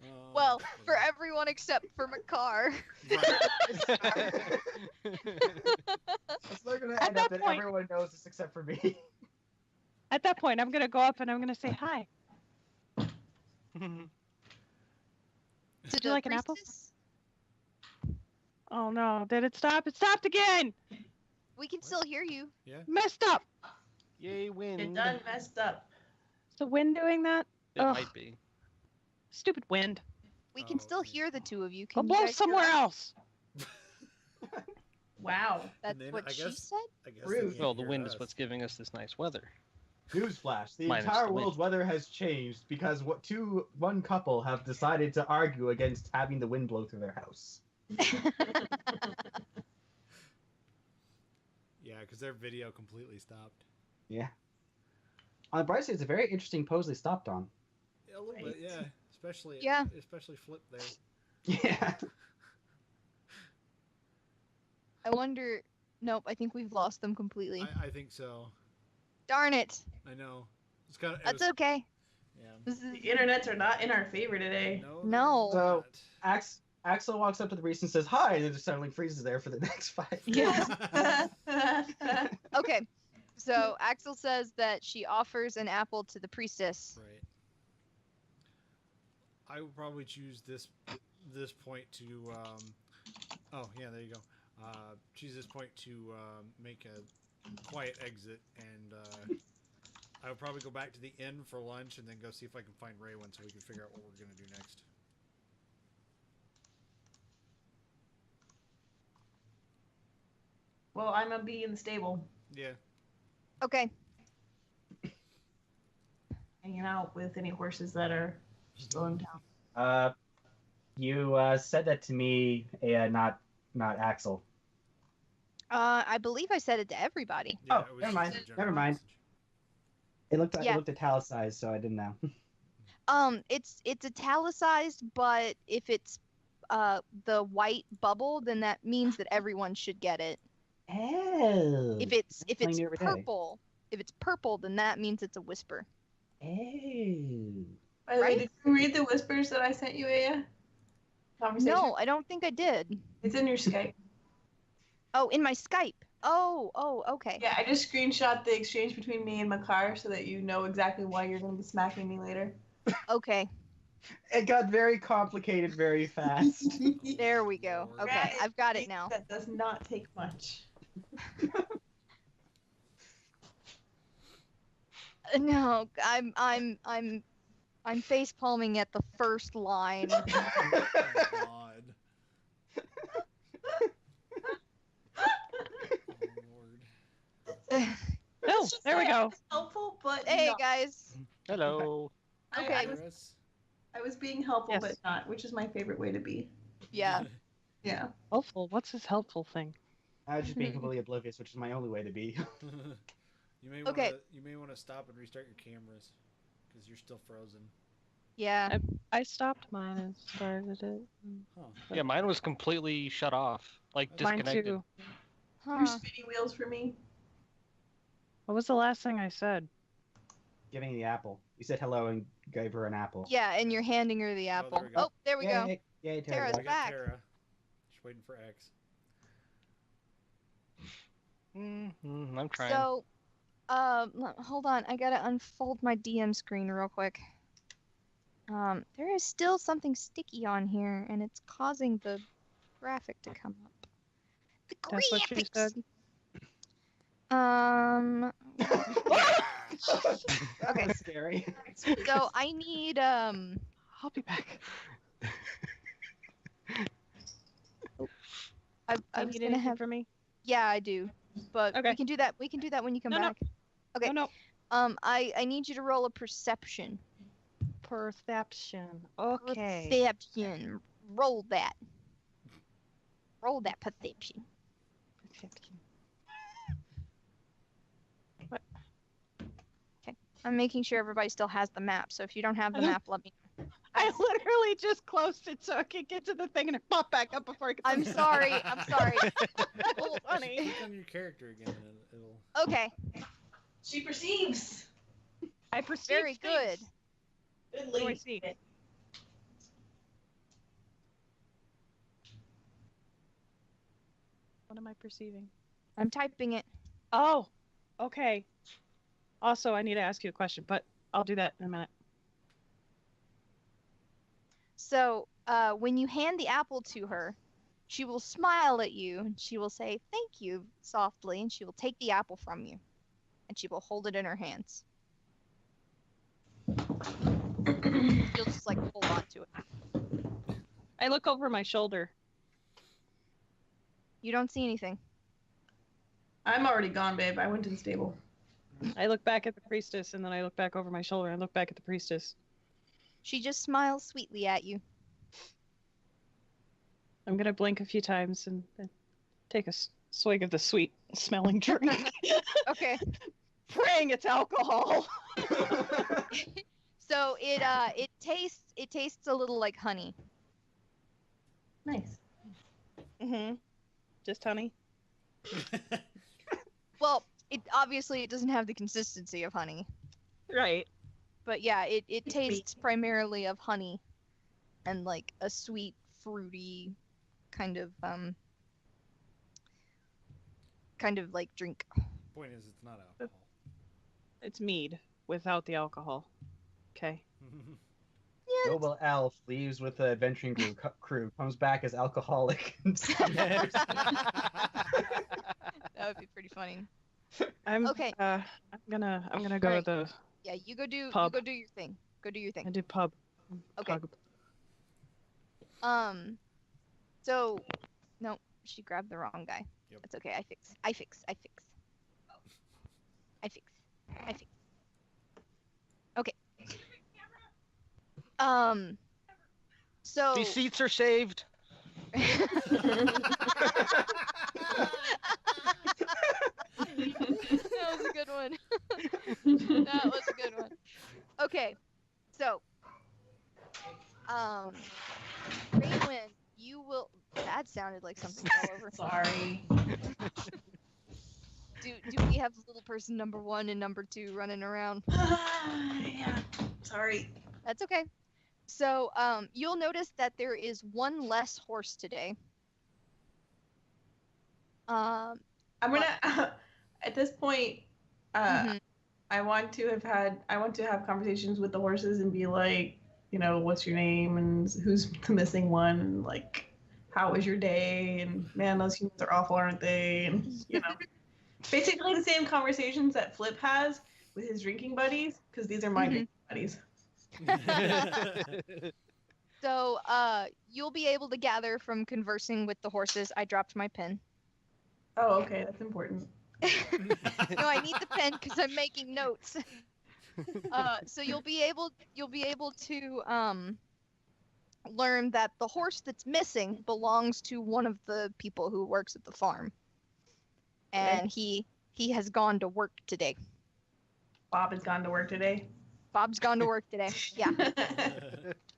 Speaker 2: Oh,
Speaker 1: Well,
Speaker 2: that's
Speaker 1: for
Speaker 2: funny.
Speaker 1: everyone except for Makar.
Speaker 2: Right.
Speaker 5: It's not gonna
Speaker 6: At
Speaker 5: end up
Speaker 6: that
Speaker 5: that
Speaker 6: point-
Speaker 5: everyone knows this except for me.
Speaker 6: At that point, I'm gonna go up and I'm gonna say hi.
Speaker 1: To
Speaker 6: Would you like an apple?
Speaker 1: priestess.
Speaker 6: Oh no, did it stop? It stopped again!
Speaker 1: We can still hear you.
Speaker 2: Yeah.
Speaker 6: Messed up!
Speaker 4: Yay, wind.
Speaker 3: It done messed up.
Speaker 6: Is the wind doing that?
Speaker 4: It
Speaker 6: Ugh.
Speaker 4: might be.
Speaker 6: Stupid wind.
Speaker 1: We can
Speaker 2: Oh,
Speaker 1: still
Speaker 2: yeah.
Speaker 1: hear the two of you.
Speaker 6: Go
Speaker 1: Can you
Speaker 6: blow
Speaker 1: guys hear
Speaker 6: somewhere
Speaker 1: us?
Speaker 6: else!
Speaker 3: Wow.
Speaker 1: That's
Speaker 2: And then
Speaker 1: what
Speaker 2: I
Speaker 1: she
Speaker 2: guess-
Speaker 1: said?
Speaker 2: I guess
Speaker 3: Rude.
Speaker 2: they can't
Speaker 4: Well, the
Speaker 2: hear
Speaker 4: wind is
Speaker 2: us.
Speaker 4: what's giving us this nice weather.
Speaker 5: Newsflash: the
Speaker 4: Minus
Speaker 5: entire
Speaker 4: the wind.
Speaker 5: world's weather has changed because one couple have decided to argue against having the wind blow through their house.
Speaker 2: Yeah, because their video completely stopped.
Speaker 5: Yeah. On the bright side, it's a very interesting pose they stopped on.
Speaker 2: Yeah, a little bit,
Speaker 3: Right.
Speaker 2: yeah. Especially,
Speaker 1: Yeah.
Speaker 2: Especially Flip there.
Speaker 5: Yeah.
Speaker 1: I wonder. Nope, I think we've lost them completely.
Speaker 2: I think so.
Speaker 1: Darn it.
Speaker 2: I know. It's kind of.
Speaker 1: That's okay.
Speaker 2: Yeah.
Speaker 1: This
Speaker 3: The
Speaker 1: is...
Speaker 3: internets are not in our favor today.
Speaker 2: No.
Speaker 1: No.
Speaker 2: they're
Speaker 5: So-
Speaker 2: not.
Speaker 5: Axel walks up to the priest and says hi, and then just suddenly freezes there for the next 5
Speaker 1: Yeah.
Speaker 3: Right.
Speaker 1: Okay. So Axel says that she offers an apple to the priestess.
Speaker 2: Right. I would probably choose this point to. Oh yeah, there you go. Choose this point to make a quiet exit, and I would probably go back to the inn for lunch, and then go see if I can find Raywin so we can figure out what we're gonna do next.
Speaker 3: Well, I'm gonna be in the stable,
Speaker 2: Yeah.
Speaker 1: Okay.
Speaker 3: hanging out with any horses that are still in town.
Speaker 5: You said that to me, not Axel.
Speaker 1: I believe I said it to everybody.
Speaker 2: Yeah,
Speaker 5: Oh,
Speaker 2: it was
Speaker 5: never
Speaker 2: just
Speaker 5: mind,
Speaker 2: a general
Speaker 5: never mind.
Speaker 2: message.
Speaker 1: Yeah.
Speaker 5: It looked italicized, so I didn't know.
Speaker 1: It's italicized, but if it's the white bubble, then that means that everyone should get it.
Speaker 5: Oh.
Speaker 1: If it's
Speaker 5: I knew every day.
Speaker 1: purple, then that means it's a whisper.
Speaker 5: Oh.
Speaker 3: By the way,
Speaker 1: Right?
Speaker 3: did you read the whispers that I sent you, Aya? Conversation?
Speaker 1: No, I don't think I did.
Speaker 3: It's in your Skype.
Speaker 1: Oh, in my Skype. Oh, okay.
Speaker 3: Yeah, I just screenshot the exchange between me and Makar so that you know exactly why you're gonna be smacking me later.
Speaker 1: Okay,
Speaker 5: It got very complicated very fast.
Speaker 1: there we go.
Speaker 2: Lord.
Speaker 1: Okay, I've got it now.
Speaker 3: That does not take much.
Speaker 1: No, I'm face palming at the first line.
Speaker 2: Oh my god. Oh lord.
Speaker 6: Oh,
Speaker 3: It's just
Speaker 6: there we
Speaker 3: that
Speaker 6: go.
Speaker 3: it's helpful, but
Speaker 1: Hey
Speaker 3: not.
Speaker 1: guys.
Speaker 4: Hello.
Speaker 1: Okay.
Speaker 3: I was being helpful,
Speaker 6: Yes.
Speaker 3: but not, which is my favorite way to be.
Speaker 1: Yeah.
Speaker 3: Yeah.
Speaker 6: Helpful. What's this helpful thing?
Speaker 5: I was just being completely oblivious, which is my only way to be.
Speaker 1: Okay.
Speaker 2: You may want to stop and restart your cameras because you're still frozen.
Speaker 1: Yeah.
Speaker 6: I stopped mine and started it.
Speaker 2: Huh.
Speaker 4: Yeah, mine was completely shut off, like
Speaker 2: Mine
Speaker 6: Mine
Speaker 4: disconnected.
Speaker 6: too.
Speaker 3: Your
Speaker 1: Huh.
Speaker 3: spinny wheels for me.
Speaker 6: What was the last thing I said?
Speaker 5: Giving the apple. You said hello and gave her an apple.
Speaker 1: Yeah, and you're handing her the
Speaker 2: Oh,
Speaker 1: apple.
Speaker 2: there we go.
Speaker 1: Oh, there we go.
Speaker 5: Yay, yay,
Speaker 1: Tara's
Speaker 5: Tara.
Speaker 2: I got
Speaker 1: back.
Speaker 2: Tara. Just waiting for X.
Speaker 4: I'm trying.
Speaker 1: So, hold on. I gotta unfold my DM screen real quick. There is still something sticky on here, and it's causing the graphic to come up. The
Speaker 6: That's what she
Speaker 1: graphics!
Speaker 6: said.
Speaker 1: Okay,
Speaker 5: That's scary.
Speaker 1: so I need,
Speaker 6: I'll be back.
Speaker 1: I
Speaker 6: Do you
Speaker 1: was
Speaker 6: need
Speaker 1: gonna
Speaker 6: anything
Speaker 1: have,
Speaker 6: from me?
Speaker 1: yeah, I do, but
Speaker 6: Okay.
Speaker 1: we can do that when you come
Speaker 6: No, no.
Speaker 1: back. Okay.
Speaker 6: No, no.
Speaker 1: I need you to roll a perception.
Speaker 6: Perception. Okay.
Speaker 1: Perception. Roll that. Roll that perception.
Speaker 6: Perception.
Speaker 1: I'm making sure everybody still has the map, so if you don't have the map, let me know.
Speaker 6: I literally just closed it so I could get to the thing and it popped back up before I could.
Speaker 1: I'm sorry.
Speaker 6: Oh, funny.
Speaker 2: Click on your character again, and it'll.
Speaker 1: Okay,
Speaker 3: She perceives.
Speaker 6: I perceive
Speaker 1: very good.
Speaker 6: things.
Speaker 3: Good
Speaker 6: What do I
Speaker 3: lady.
Speaker 6: see? What am I perceiving?
Speaker 1: I'm typing it.
Speaker 6: Oh, okay. Also, I need to ask you a question, but I'll do that in a minute.
Speaker 1: So, when you hand the apple to her, she will smile at you and she will say, "Thank you," softly, and she will take the apple from you and she will hold it in her hands. You'll just like hold on to it.
Speaker 6: I look over my shoulder.
Speaker 1: You don't see anything.
Speaker 3: I'm already gone, babe. I went to the stable.
Speaker 6: I look back at the priestess, and then I look back over my shoulder. I look back at the priestess.
Speaker 1: She just smiles sweetly at you.
Speaker 6: I'm gonna blink a few times and then take a swig of the sweet-smelling drink,
Speaker 1: Okay.
Speaker 6: praying it's alcohol.
Speaker 1: So it tastes a little like honey.
Speaker 3: Nice.
Speaker 6: Mm-hmm. Just honey.
Speaker 1: Well, it doesn't have the consistency of honey.
Speaker 6: Right.
Speaker 1: But yeah, it
Speaker 3: It's
Speaker 1: tastes primarily of honey and like a sweet, fruity kind of like drink.
Speaker 2: Point is, it's not alcohol.
Speaker 6: It's mead without the alcohol. Okay.
Speaker 1: Yeah.
Speaker 5: Noble elf leaves with the adventuring crew, comes back as alcoholic.
Speaker 1: That would be pretty funny.
Speaker 6: I'm
Speaker 1: Okay.
Speaker 6: I'm gonna go
Speaker 1: Alright.
Speaker 6: to the
Speaker 1: Yeah, you go do
Speaker 6: Pub.
Speaker 1: your thing. Go do your
Speaker 6: I
Speaker 1: thing.
Speaker 6: do pub.
Speaker 1: Okay.
Speaker 6: Pub.
Speaker 1: So no, she grabbed the wrong guy.
Speaker 2: Yep.
Speaker 1: That's okay. I fix. Okay. So
Speaker 4: These seats are saved.
Speaker 1: That was a good one. That was a good one. Okay, so, Raywin, you will. That sounded like something fell over.
Speaker 3: Sorry.
Speaker 1: Do we have little person number 1 and number 2 running around?
Speaker 3: Yeah. Sorry.
Speaker 1: That's okay. So, you'll notice that there is one less horse today.
Speaker 3: I'm gonna. At this point,
Speaker 1: Mhm.
Speaker 3: I want to have conversations with the horses and be like, what's your name and who's the missing one, and like, how was your day? And man, those humans are awful, aren't they? And basically the same conversations that Flip has with his drinking buddies, because these are my drinking buddies.
Speaker 1: So, you'll be able to gather from conversing with the horses. I dropped my pen.
Speaker 3: Oh, okay, that's important.
Speaker 1: No, I need the pen because I'm making notes. So you'll be able to learn that the horse that's missing belongs to one of the people who works at the farm, and he has gone to work today.
Speaker 3: Bob has gone to work today.
Speaker 1: Bob's gone to work today. Yeah.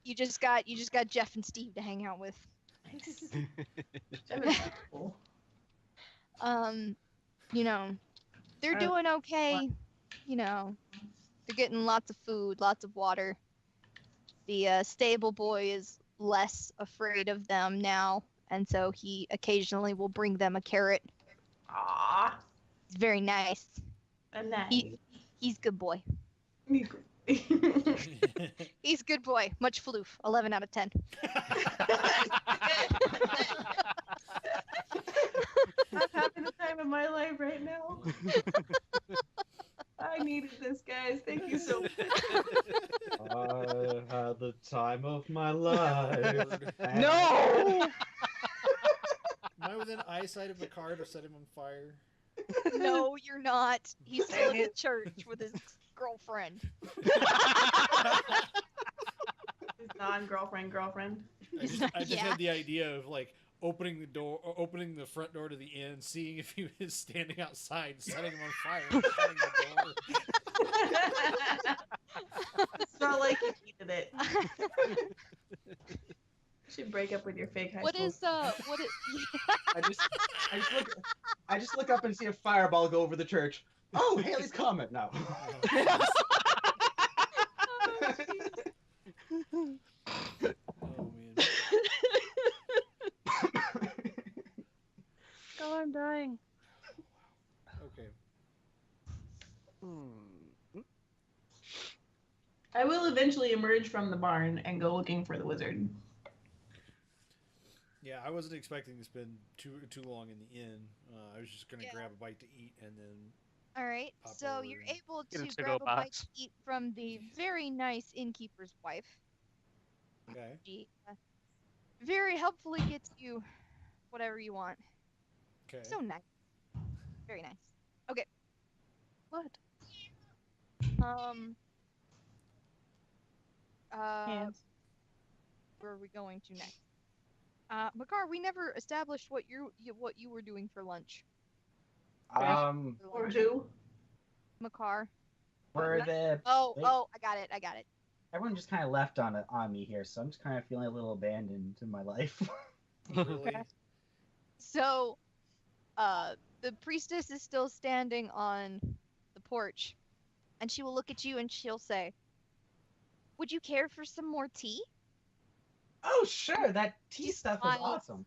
Speaker 1: You just got Jeff and Steve to hang out with.
Speaker 3: That was cool.
Speaker 1: They're doing okay. They're getting lots of food, lots of water. The stable boy is less afraid of them now, and so he occasionally will bring them a carrot.
Speaker 3: Aww.
Speaker 1: It's very nice.
Speaker 3: Nice.
Speaker 1: He's a good boy. He's a good boy. Much floof. 11 out of 10.
Speaker 3: I'm having the time of my life right now. I needed this, guys. Thank you so much.
Speaker 5: I had the time of my life. and-
Speaker 4: No!
Speaker 2: Am I within eyesight of the car to set him on fire?
Speaker 1: No, you're not. He's still
Speaker 4: Dang
Speaker 1: at the church with his girlfriend.
Speaker 3: His non-girlfriend.
Speaker 2: I just
Speaker 1: Yeah.
Speaker 2: had the idea of like opening the front door to the inn, seeing if he was standing outside, setting him on fire, and shutting the door.
Speaker 3: It smelled like you needed it. You should break up with your fake high
Speaker 1: What
Speaker 3: school.
Speaker 1: is what is
Speaker 5: I just look up and see a fireball go over the church. Oh, Haley's Comet now.
Speaker 2: Oh man.
Speaker 6: Oh, I'm dying.
Speaker 2: Okay.
Speaker 3: I will eventually emerge from the barn and go looking for the wizard.
Speaker 2: Yeah, I wasn't expecting to spend too long in the inn. I was just gonna
Speaker 1: Yeah.
Speaker 2: grab a bite to eat and then.
Speaker 1: All right,
Speaker 2: Pop
Speaker 1: so
Speaker 2: over
Speaker 1: you're
Speaker 2: and
Speaker 1: able
Speaker 4: get a
Speaker 1: to
Speaker 4: to-go
Speaker 1: grab a bite
Speaker 4: box.
Speaker 1: to eat from the very nice innkeeper's wife.
Speaker 2: Okay.
Speaker 1: She very helpfully gets you whatever you want.
Speaker 2: Okay.
Speaker 1: So nice. Very nice.
Speaker 6: What? Hands.
Speaker 1: Where are we going to next? Makar, we never established what you were doing for lunch.
Speaker 3: Or who?
Speaker 1: Makar.
Speaker 5: were the
Speaker 1: I got it.
Speaker 5: everyone just kind of left on me here, so I'm just kind of feeling a little abandoned in my life.
Speaker 2: Really?
Speaker 1: So, the priestess is still standing on the porch, and she will look at you and she'll say, "Would you care for some more tea?"
Speaker 5: Oh, sure, that tea
Speaker 1: She
Speaker 5: stuff is
Speaker 1: smiles.
Speaker 5: awesome.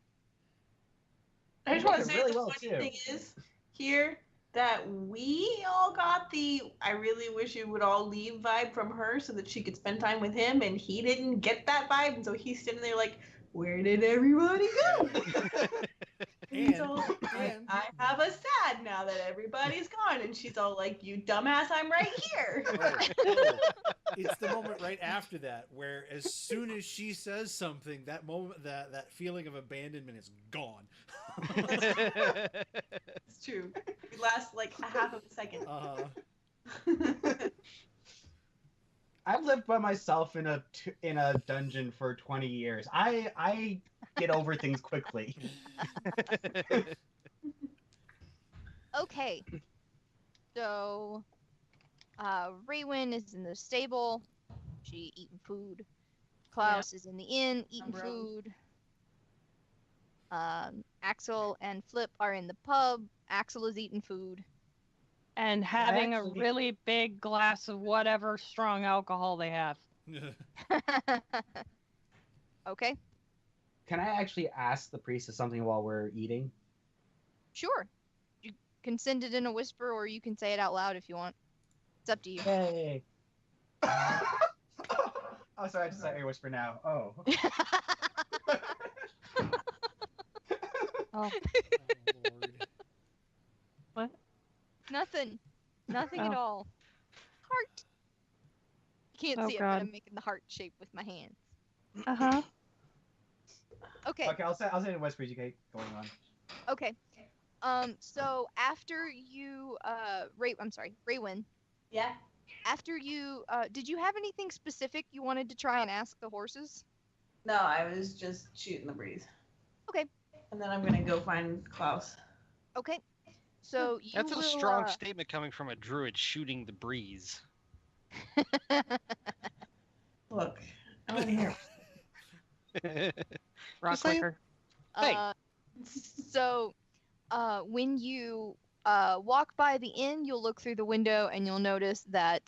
Speaker 3: I just
Speaker 5: They
Speaker 3: want
Speaker 5: make
Speaker 3: to
Speaker 5: it
Speaker 3: say
Speaker 5: really
Speaker 3: the
Speaker 5: well,
Speaker 3: funny
Speaker 5: too.
Speaker 3: thing is here that we all got the I really wish you would all leave vibe from her so that she could spend time with him, and he didn't get that vibe, and so he's sitting there like, where did everybody go? And he's all,
Speaker 2: and-
Speaker 3: I have a sad now that everybody's gone, and she's all like, you dumbass, I'm right here.
Speaker 2: Oh, it's the moment right after that where, as soon as she says something, that moment, that feeling of abandonment is gone.
Speaker 3: It's true. It lasts like a half of a second.
Speaker 5: I've lived by myself in a dungeon for 20 years. I get over things quickly.
Speaker 1: Okay. So, Raywin is in the stable. She eating food. Klaus is in the inn eating
Speaker 3: Umbrella.
Speaker 1: food. Axel and Flip are in the pub. Axel is eating food.
Speaker 6: And having a
Speaker 5: actually-
Speaker 6: really big glass of whatever strong alcohol they have.
Speaker 1: Okay,
Speaker 5: Can I actually ask the priestess something while we're eating?
Speaker 1: sure. You can send it in a whisper, or you can say it out loud if you want. It's up to you.
Speaker 5: Hey. Oh, sorry, I just saw your whisper now. Oh.
Speaker 1: Oh,
Speaker 2: Lord.
Speaker 1: nothing. Nothing at
Speaker 6: Oh.
Speaker 1: all. Heart. You can't
Speaker 6: Oh,
Speaker 1: see it, but
Speaker 6: God.
Speaker 1: I'm making the heart shape with my hands.
Speaker 6: Uh-huh.
Speaker 1: Okay.
Speaker 5: Okay, I'll say in whispers. You get going on.
Speaker 1: Okay. So after you, Raywin,
Speaker 3: Yeah.
Speaker 1: after you, did you have anything specific you wanted to try and ask the horses?
Speaker 3: No, I was just shooting the breeze.
Speaker 1: Okay.
Speaker 3: And then I'm gonna go find Klaus.
Speaker 1: Okay. So you
Speaker 4: That's a
Speaker 1: will,
Speaker 4: strong statement coming from a druid shooting the breeze.
Speaker 3: Look, I want to hear.
Speaker 6: Rock
Speaker 4: Just saying.
Speaker 6: clicker.
Speaker 4: Hey.
Speaker 1: So, when you walk by the inn, you'll look through the window and you'll notice that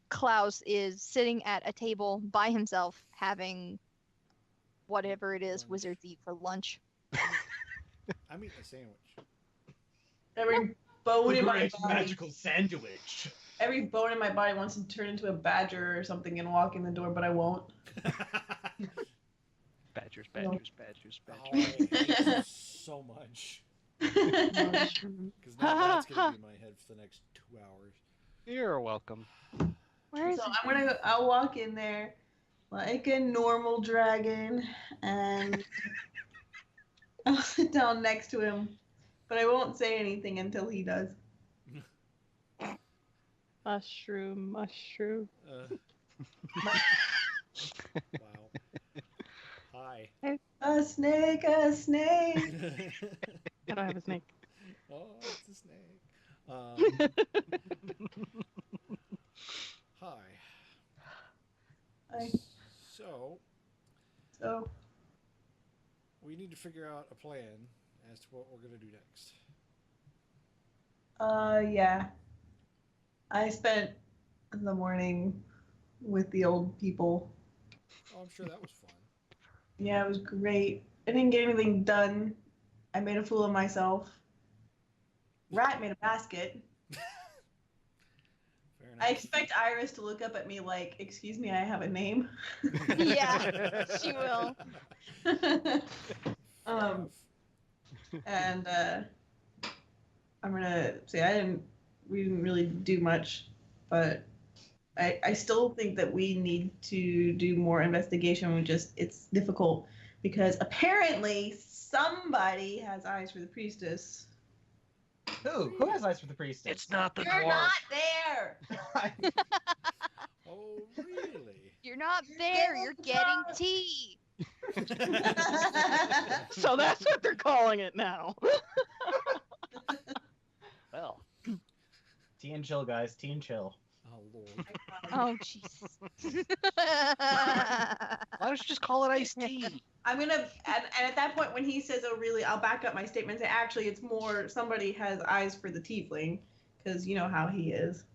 Speaker 1: Klaus is sitting at a table by himself having whatever it is
Speaker 2: Lunch.
Speaker 1: wizards eat for lunch.
Speaker 2: I'm eating a sandwich.
Speaker 3: Every bone in my
Speaker 5: Great
Speaker 3: body.
Speaker 5: magical sandwich.
Speaker 3: every bone in my body wants to turn into a badger or something and walk in the door, but I won't.
Speaker 4: Badgers,
Speaker 3: No.
Speaker 4: badgers, badgers,
Speaker 2: Oh, I
Speaker 4: badgers.
Speaker 2: hate you so much.
Speaker 6: Mushroom.
Speaker 2: Because now that's going to be in my head for the next 2 hours.
Speaker 4: You're welcome.
Speaker 6: Where is
Speaker 3: So
Speaker 6: it?
Speaker 3: I'll walk in there like a normal dragon and I'll sit down next to him, but I won't say anything until he does.
Speaker 6: Mushroom, mushroom.
Speaker 2: Wow. Hi.
Speaker 3: A snake, a snake.
Speaker 6: I don't have a snake.
Speaker 2: Oh, it's a snake. Hi.
Speaker 3: I,
Speaker 2: So,
Speaker 3: so,
Speaker 2: we need to figure out a plan as to what we're going to do next.
Speaker 3: yeah. I spent the morning with the old people.
Speaker 2: Oh, I'm sure that was fun.
Speaker 3: Yeah, it was great. I didn't get anything done. I made a fool of myself. Rat made a basket.
Speaker 2: Fair enough.
Speaker 3: I expect Iris to look up at me like, "Excuse me, I have a name."
Speaker 1: Yeah, she will.
Speaker 2: Fair
Speaker 3: um,
Speaker 2: enough.
Speaker 3: and I'm gonna say we didn't really do much, but I still think that we need to do more investigation. It's difficult because apparently somebody has eyes for the priestess.
Speaker 5: Who has eyes for the priestess?
Speaker 4: It's not the
Speaker 3: You're
Speaker 4: dwarf.
Speaker 3: not there.
Speaker 2: Oh, really?
Speaker 1: You're not there. You're getting tea.
Speaker 6: So that's what they're calling it now.
Speaker 4: Well,
Speaker 5: Tea and chill, guys. Tea and chill.
Speaker 2: Oh, Lord.
Speaker 1: Oh, Jesus.
Speaker 4: why don't you just call it iced tea?
Speaker 3: I'm gonna and at that point when he says, "Oh, really?" I'll back up my statement and say, "Actually, it's more somebody has eyes for the tiefling," because you know how he is,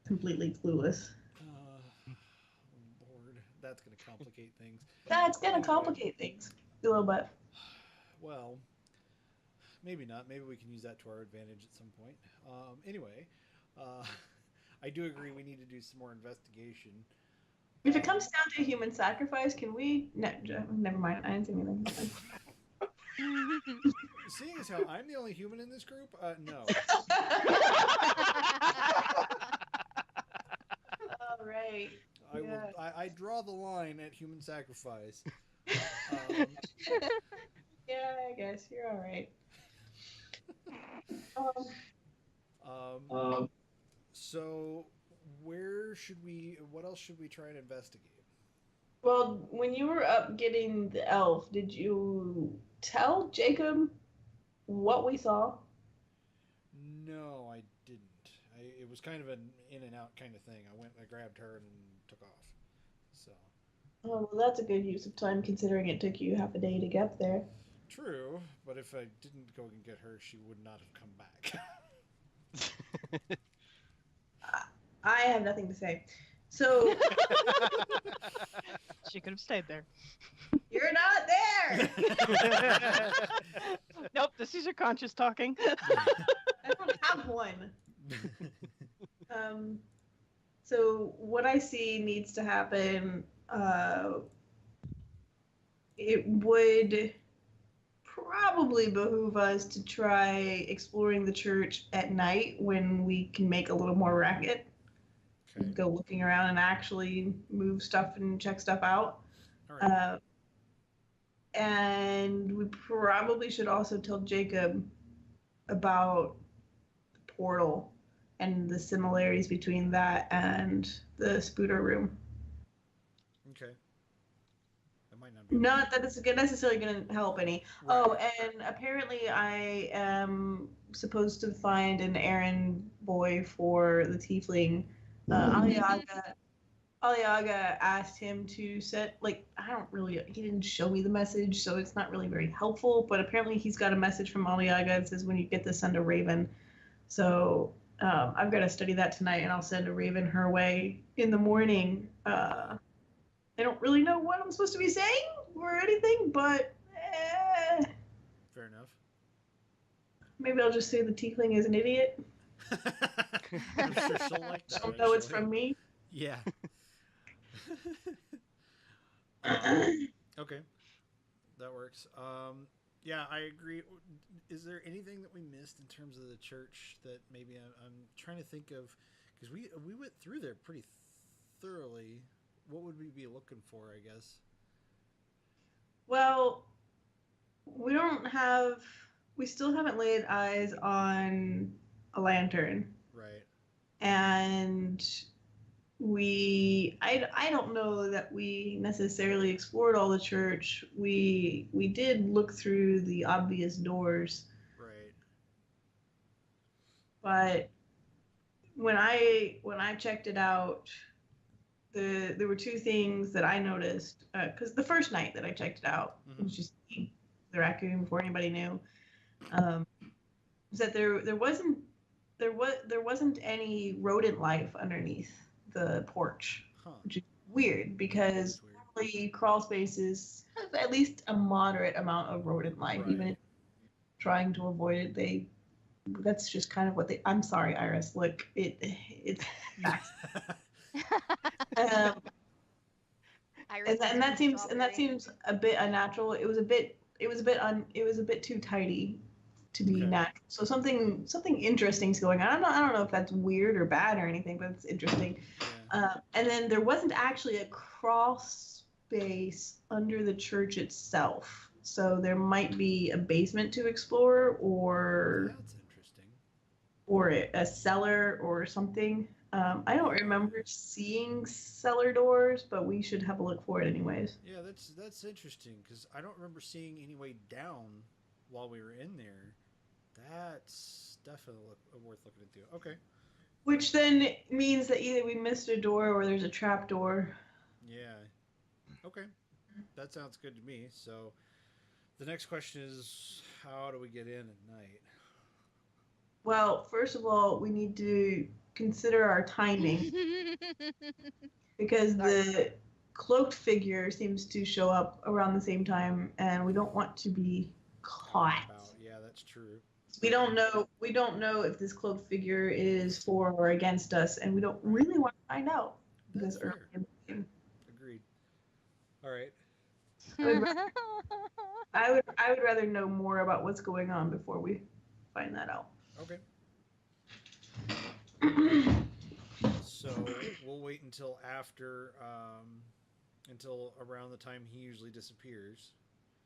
Speaker 3: completely clueless.
Speaker 2: Lord. That's going to complicate things.
Speaker 3: That's gonna
Speaker 2: Anyway.
Speaker 3: complicate things a little bit.
Speaker 2: Well, maybe not. Maybe we can use that to our advantage at some point. Anyway, I do agree we need to do some more investigation.
Speaker 3: If it comes down to human sacrifice, can we? No, never mind. I didn't say anything.
Speaker 2: Seeing as how I'm the only human in this group, no.
Speaker 3: All right.
Speaker 2: I draw the line at human sacrifice.
Speaker 3: Yeah, I guess you're all right.
Speaker 2: So, what else should we try and investigate?
Speaker 3: Well, when you were up getting the elf, did you tell Jacob what we saw?
Speaker 2: No, I didn't. It was kind of an in and out kind of thing. I grabbed her and took off. So.
Speaker 3: Oh, well, that's a good use of time considering it took you half a day to get there.
Speaker 2: True, but if I didn't go and get her, she would not have come back.
Speaker 3: I have nothing to say. So,
Speaker 6: She could have stayed there.
Speaker 3: you're not there!
Speaker 6: Nope, this is your conscious talking.
Speaker 3: I don't have one. So what I see needs to happen, it would probably behoove us to try exploring the church at night when we can make a little more racket.
Speaker 2: Okay.
Speaker 3: Go looking around and actually move stuff and check stuff out.
Speaker 2: All right.
Speaker 3: And we probably should also tell Jacob about the portal and the similarities between that and the Spooter room.
Speaker 2: Okay. That might not be.
Speaker 3: Not that it's necessarily going to help any.
Speaker 2: Right.
Speaker 3: Oh, and apparently I am supposed to find an errand boy for the tiefling. Aliaga asked him to set, he didn't show me the message, so it's not really very helpful, but apparently he's got a message from Aliaga that says when you get this, send a raven. So I've got to study that tonight, and I'll send a raven her way in the morning. I don't really know what I'm supposed to be saying or anything, but
Speaker 2: Fair enough.
Speaker 3: maybe I'll just say the tiefling is an idiot.
Speaker 2: I'm sure she'll like that.
Speaker 3: She'll know it's
Speaker 2: actually.
Speaker 3: from me.
Speaker 2: Yeah. Okay, that works. Yeah, I agree. Is there anything that we missed in terms of the church that maybe I'm trying to think of? Because we went through there pretty thoroughly. What would we be looking for? I guess.
Speaker 3: Well, we still haven't laid eyes on a lantern.
Speaker 2: Right.
Speaker 3: And I don't know that we necessarily explored all the church. We did look through the obvious doors,
Speaker 2: Right.
Speaker 3: but when I checked it out, there were two things that I noticed, because the first night that I checked it out, it was just the raccoon before anybody knew, was that there wasn't any rodent life underneath the porch, which is weird because normally crawl spaces have at least a moderate amount of rodent life,
Speaker 2: Right.
Speaker 3: even if trying to avoid it. That's just kind of what they. I'm sorry, Iris. Look, it's facts. And that seems a bit unnatural. It was a bit too tidy to be natural. So something interesting's going on. I don't know if that's weird or bad or anything, but it's interesting.
Speaker 2: Yeah.
Speaker 3: And then there wasn't actually a crawl space under the church itself. So there might be a basement to explore, or
Speaker 2: That's interesting.
Speaker 3: or a cellar or something. I don't remember seeing cellar doors, but we should have a look for it anyways.
Speaker 2: Yeah, that's interesting because I don't remember seeing any way down while we were in there. That's definitely worth looking into. Okay.
Speaker 3: Which then means that either we missed a door or there's a trap door.
Speaker 2: Yeah. Okay. That sounds good to me. So the next question is, how do we get in at night?
Speaker 3: Well, first of all, we need to consider our timing because the cloaked figure seems to show up around the same time, and we don't want to be caught.
Speaker 2: Yeah, that's true.
Speaker 3: We don't know if this cloaked figure is for or against us, and we don't really want to find out.
Speaker 2: That's
Speaker 3: This
Speaker 2: fair.
Speaker 3: early in the game.
Speaker 2: Agreed. All right.
Speaker 3: I would rather know more about what's going on before we find that out.
Speaker 2: Okay. So we'll wait until after, until around the time he usually disappears.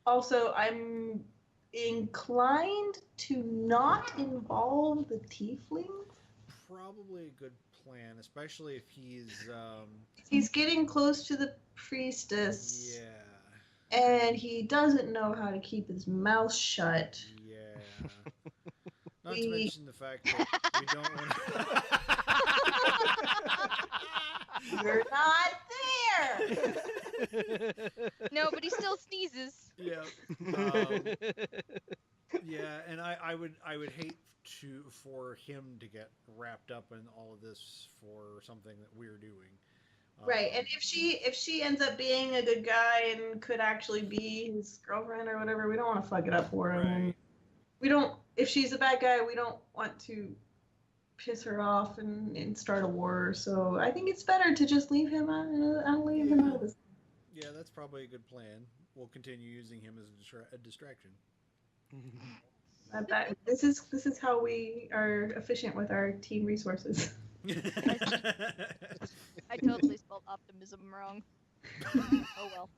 Speaker 3: Also, I'm inclined to not involve the tiefling.
Speaker 2: Probably a good plan, especially if
Speaker 3: he's getting close to the priestess.
Speaker 2: Yeah.
Speaker 3: And he doesn't know how to keep his mouth shut.
Speaker 2: Yeah. Not to mention the fact that we don't want to...
Speaker 3: You're not there!
Speaker 1: No, but he still sneezes.
Speaker 2: Yeah. Yeah, and I would hate for him to get wrapped up in all of this for something that we're doing.
Speaker 3: Right, and if she ends up being a good guy and could actually be his girlfriend or whatever, we don't want to fuck it up for him.
Speaker 2: Right.
Speaker 3: We don't. If she's a bad guy, we don't want to piss her off and start a war. So I think it's better to just leave him out. Him out of this.
Speaker 2: Yeah, that's probably a good plan. We'll continue using him as a distraction.
Speaker 3: This is how we are efficient with our team resources.
Speaker 1: I totally spelled optimism wrong. Oh well.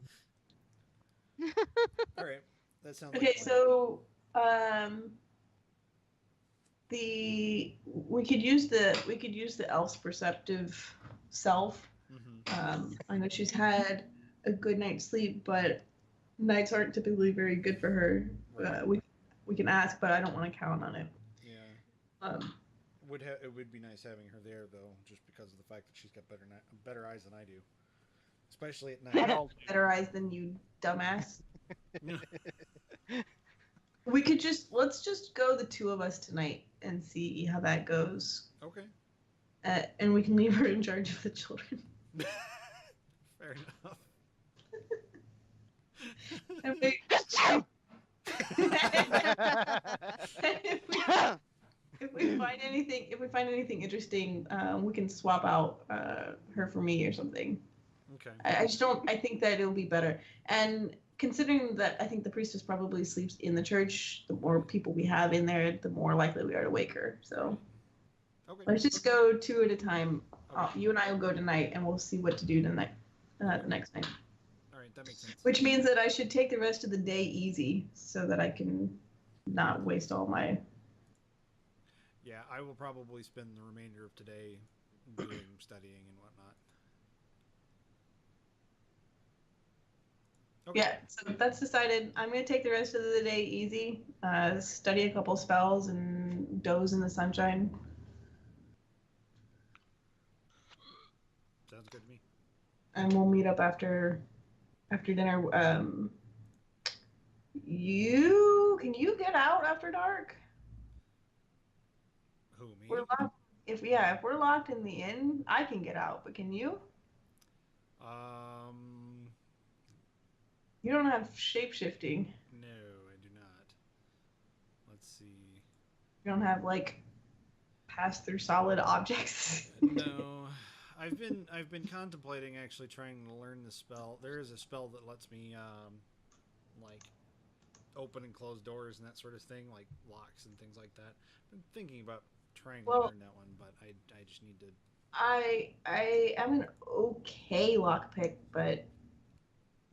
Speaker 2: All right, that sounds
Speaker 3: okay.
Speaker 2: Like
Speaker 3: so we could use the elf's perceptive self.
Speaker 2: Mm-hmm.
Speaker 3: I know she's had a good night's sleep, but nights aren't typically very good for her.
Speaker 2: Right.
Speaker 3: We can ask, but I don't want to count on it.
Speaker 2: Yeah. It would be nice having her there though, just because of the fact that she's got better eyes than I do, especially at night.
Speaker 3: I have better eyes than you, dumbass. Let's just go the two of us tonight and see how that goes.
Speaker 2: Okay.
Speaker 3: And we can leave her in charge of the children.
Speaker 2: Fair enough.
Speaker 3: If we find anything interesting, we can swap out her for me or something.
Speaker 2: Okay.
Speaker 3: I just don't. I think that it'll be better. And considering that, I think the priestess probably sleeps in the church. The more people we have in there, the more likely we are to wake her. So
Speaker 2: Okay.
Speaker 3: let's just go 2 at a time.
Speaker 2: Okay.
Speaker 3: You and I will go tonight, and we'll see what to do tonight. The next night.
Speaker 2: All right, that makes sense.
Speaker 3: Which means that I should take the rest of the day easy, so that I can not waste all my.
Speaker 2: Yeah, I will probably spend the remainder of today doing studying and whatnot. Okay.
Speaker 3: Yeah, so that's decided. I'm going to take the rest of the day easy, study a couple spells, and doze in the sunshine.
Speaker 2: Sounds good to me.
Speaker 3: And we'll meet up after dinner. Can you get out after dark?
Speaker 2: Who, me?
Speaker 3: We're locked. If we're locked in the inn, I can get out, but can you? You don't have shape-shifting.
Speaker 2: No, I do not. Let's see.
Speaker 3: You don't have like pass through solid objects.
Speaker 2: No, I've been contemplating actually trying to learn the spell. There is a spell that lets me like open and close doors and that sort of thing, like locks and things like that. I've been thinking about trying to learn that one, but I just need to.
Speaker 3: I am an okay lockpick, but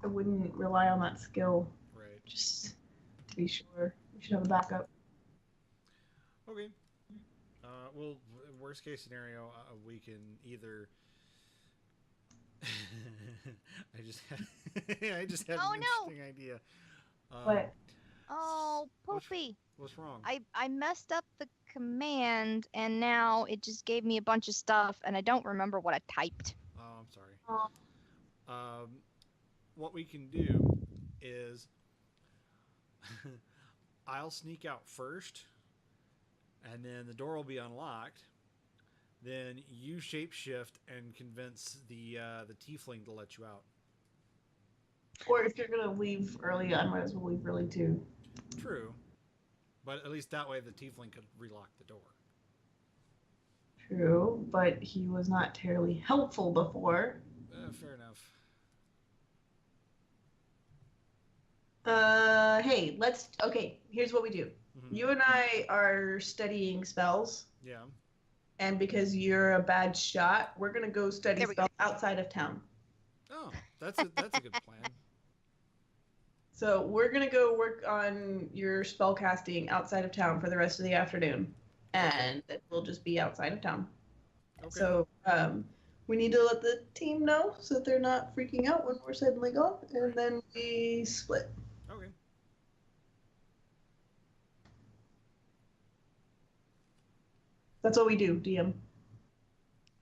Speaker 3: I wouldn't rely on that skill.
Speaker 2: Right.
Speaker 3: Just to be sure, we should have a backup.
Speaker 2: Okay. Well, worst case scenario, we can either. I just had
Speaker 1: Oh,
Speaker 2: an
Speaker 1: no!
Speaker 2: interesting idea.
Speaker 3: What?
Speaker 1: Oh, Poopy.
Speaker 2: What's wrong?
Speaker 1: I messed up the command, and now it just gave me a bunch of stuff, and I don't remember what I typed.
Speaker 2: Oh, I'm sorry. What we can do is I'll sneak out first, and then the door will be unlocked. Then you shapeshift and convince the tiefling to let you out.
Speaker 3: Or if you're gonna leave early, I might as well leave early too.
Speaker 2: True, but at least that way the tiefling could relock the door.
Speaker 3: True, but he was not terribly helpful before.
Speaker 2: Fair enough.
Speaker 3: Hey, okay, here's what we do.
Speaker 2: Mm-hmm.
Speaker 3: You and I are studying spells.
Speaker 2: Yeah.
Speaker 3: And because you're a bad shot, we're gonna go study spells outside of town.
Speaker 2: Oh, that's a good plan.
Speaker 3: So we're gonna go work on your spell casting outside of town for the rest of the afternoon, and it will just be outside of town.
Speaker 2: Okay.
Speaker 3: So we need to let the team know so that they're not freaking out when we're suddenly gone, and then we split.
Speaker 2: Okay.
Speaker 3: That's what we do, DM.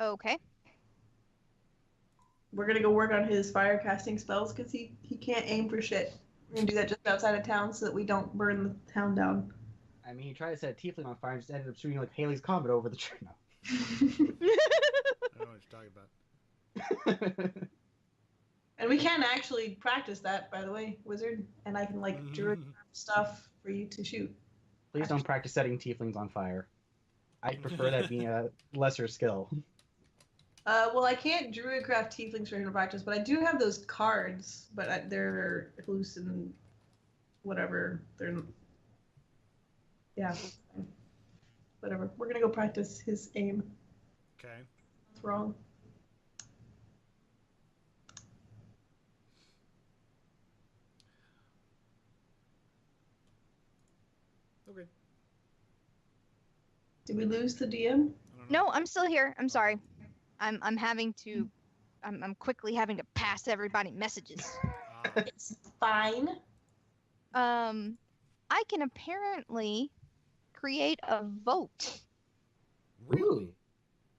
Speaker 1: Okay.
Speaker 3: We're gonna go work on his fire casting spells because he can't aim for shit. We're gonna do that just outside of town so that we don't burn the town down.
Speaker 5: I mean, he tried to set a tiefling on fire and just ended up shooting like Haley's Comet over the tree. No.
Speaker 2: I don't know what you're talking about.
Speaker 3: And we can actually practice that, by the way, wizard. And I can like druid stuff for you to shoot.
Speaker 5: Please don't practice setting tieflings on fire. I prefer that being a lesser skill.
Speaker 3: Well, I can't druidcraft tieflings for him to practice, but I do have those cards, but they're loose and whatever. They're yeah, whatever. We're gonna go practice his aim.
Speaker 2: Okay.
Speaker 3: What's wrong?
Speaker 2: Okay.
Speaker 3: Did we lose the DM?
Speaker 1: No, I'm still here. I'm sorry. I'm having to. I'm quickly having to pass everybody messages.
Speaker 3: It's fine.
Speaker 1: I can apparently create a vote.
Speaker 2: Really?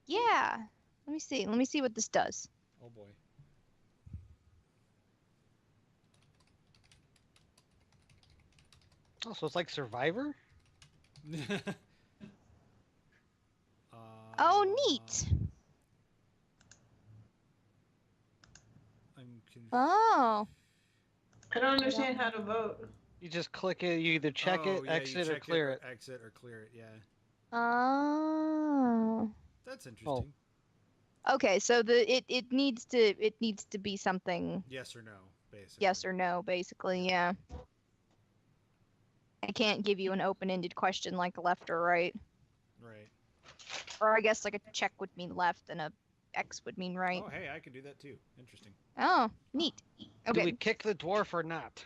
Speaker 1: Yeah. Let me see. Let me see what this does.
Speaker 2: Oh boy.
Speaker 4: Oh, so it's like Survivor?
Speaker 1: Oh, neat.
Speaker 2: I'm confused.
Speaker 1: Oh.
Speaker 3: I don't understand how to vote.
Speaker 4: You just click it, you either check it,
Speaker 2: Yeah,
Speaker 4: exit,
Speaker 2: you
Speaker 4: or
Speaker 2: check
Speaker 4: clear it.
Speaker 2: Exit or clear it, yeah.
Speaker 1: Oh.
Speaker 2: That's interesting.
Speaker 1: Okay, so it needs to be something
Speaker 2: Yes or no, basically.
Speaker 1: yes or no, basically, yeah. I can't give you an open-ended question like left or right.
Speaker 2: Right.
Speaker 1: Or I guess like a check would mean left and a X would mean right.
Speaker 2: Oh, hey, I can do that too. Interesting.
Speaker 1: Oh, neat.
Speaker 4: Do
Speaker 1: Okay,
Speaker 4: we kick the dwarf or not?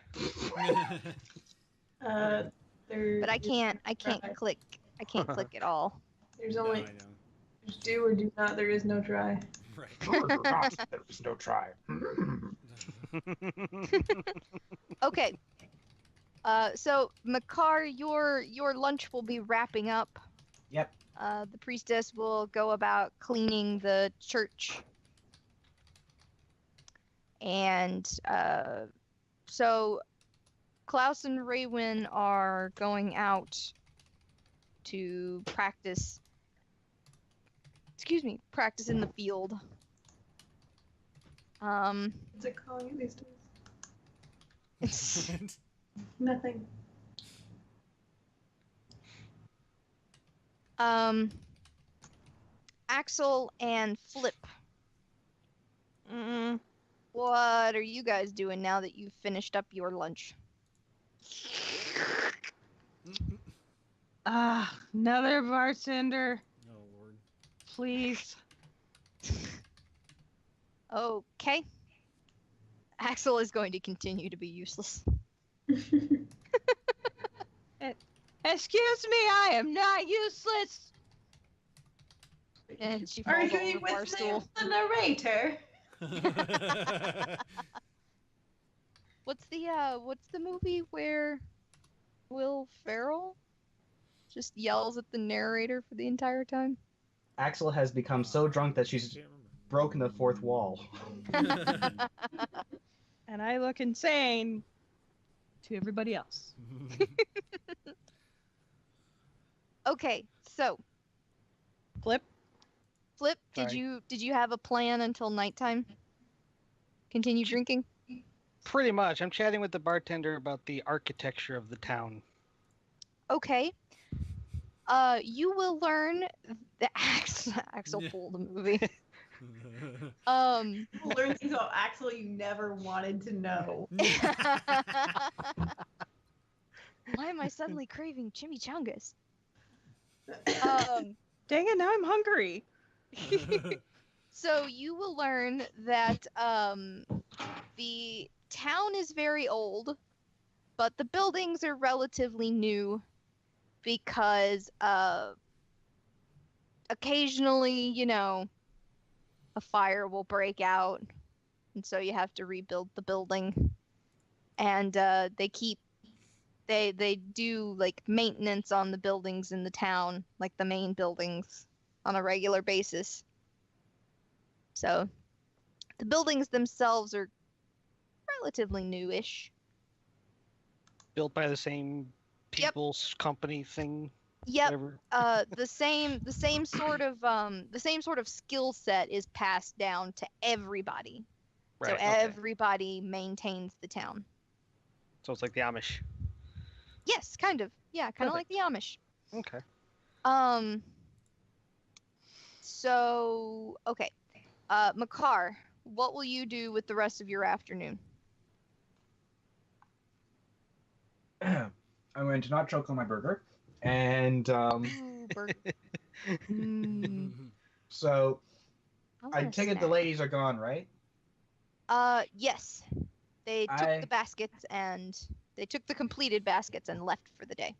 Speaker 3: There.
Speaker 1: but I can't
Speaker 3: Right.
Speaker 1: click. I can't click at all.
Speaker 3: There's
Speaker 2: No,
Speaker 3: only
Speaker 2: I know.
Speaker 3: there's do or do not. There is no try.
Speaker 2: Right.
Speaker 5: There's no try.
Speaker 1: Okay. So Makar, your lunch will be wrapping up.
Speaker 5: Yep.
Speaker 1: The priestess will go about cleaning the church. And so Klaus and Raywin are going out to practice in the field.
Speaker 3: What's it calling you these days? Nothing.
Speaker 1: Axel and Flip. What are you guys doing now that you've finished up your lunch?
Speaker 6: Another bartender,
Speaker 2: Oh, Lord.
Speaker 6: please.
Speaker 1: Okay. Axel is going to continue to be useless.
Speaker 6: Excuse me, I am not useless.
Speaker 1: And she
Speaker 3: Are
Speaker 1: falls
Speaker 3: you
Speaker 1: over the bar
Speaker 3: with
Speaker 1: stool.
Speaker 3: the narrator?
Speaker 1: What's the movie where Will Ferrell just yells at the narrator for the entire time?
Speaker 5: Axel has become so drunk that she's
Speaker 2: Can't
Speaker 5: broken the fourth wall.
Speaker 2: remember.
Speaker 6: And I look insane to everybody else.
Speaker 1: Okay, so
Speaker 6: Flip.
Speaker 1: did
Speaker 4: Sorry.
Speaker 1: you have a plan until nighttime? Continue drinking?
Speaker 4: Pretty much. I'm chatting with the bartender about the architecture of the town.
Speaker 1: Okay. You will learn the Axel
Speaker 2: Yeah.
Speaker 1: Fool the movie.
Speaker 3: You'll learn things about Axel you never wanted to know.
Speaker 1: Why am I suddenly craving chimichangas?
Speaker 6: Dang it, now I'm hungry.
Speaker 1: So you will learn that the town is very old, but the buildings are relatively new because occasionally, a fire will break out, and so you have to rebuild the building. And they do like maintenance on the buildings in the town, like the main buildings, on a regular basis. So the buildings themselves are relatively newish.
Speaker 4: Built by the same
Speaker 1: Yep.
Speaker 4: people's company thing.
Speaker 1: Yep.
Speaker 4: Whatever.
Speaker 1: The same sort of skill set is passed down to everybody.
Speaker 4: Right.
Speaker 1: So
Speaker 4: Okay.
Speaker 1: everybody maintains the town.
Speaker 4: So it's like the Amish.
Speaker 1: Yes, kind of. Yeah, kind of like
Speaker 4: Perfect.
Speaker 1: the Amish.
Speaker 4: Okay.
Speaker 1: So okay. Makar, what will you do with the rest of your afternoon?
Speaker 5: I'm going to not choke on my burger. And
Speaker 1: Ooh, burger.
Speaker 5: so
Speaker 1: I
Speaker 5: I
Speaker 1: want a
Speaker 5: take it the
Speaker 1: snack.
Speaker 5: ladies are gone, right?
Speaker 1: Yes. They took
Speaker 5: I-
Speaker 1: the baskets and they took the completed baskets and left for the day.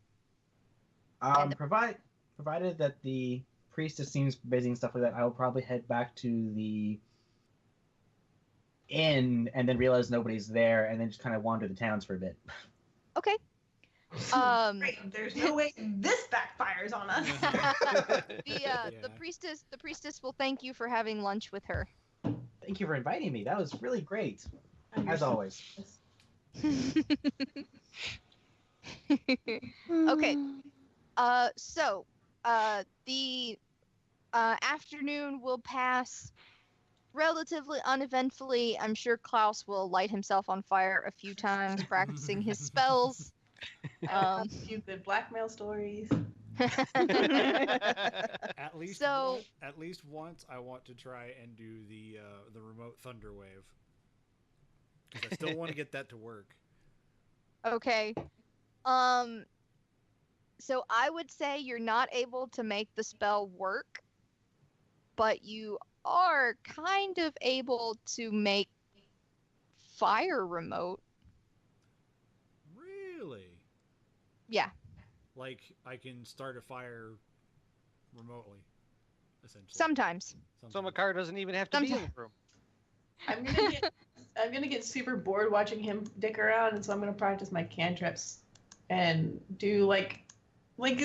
Speaker 5: Provided that the priestess seems busy and stuff like that, I will probably head back to the inn and then realize nobody's there and then just kind of wander the towns for a bit.
Speaker 1: Okay.
Speaker 3: Great. There's no way this backfires on us.
Speaker 1: The priestess will thank you for having lunch with her.
Speaker 5: Thank you for inviting me. That was really great, as always.
Speaker 1: Okay. So the afternoon will pass relatively uneventfully. I'm sure Klaus will light himself on fire a few times practicing his spells.
Speaker 3: A few good blackmail stories.
Speaker 2: At least
Speaker 1: So-
Speaker 2: at least once, I want to try and do the remote thunder wave because I still want to get that to work.
Speaker 1: Okay. So I would say you're not able to make the spell work, but you are kind of able to make fire remote.
Speaker 2: Really?
Speaker 1: Yeah.
Speaker 2: Like I can start a fire remotely, essentially.
Speaker 1: Sometimes.
Speaker 4: So Makar doesn't even have to be in the room.
Speaker 3: I'm gonna get super bored watching him dick around, and so I'm gonna practice my cantrips and do like when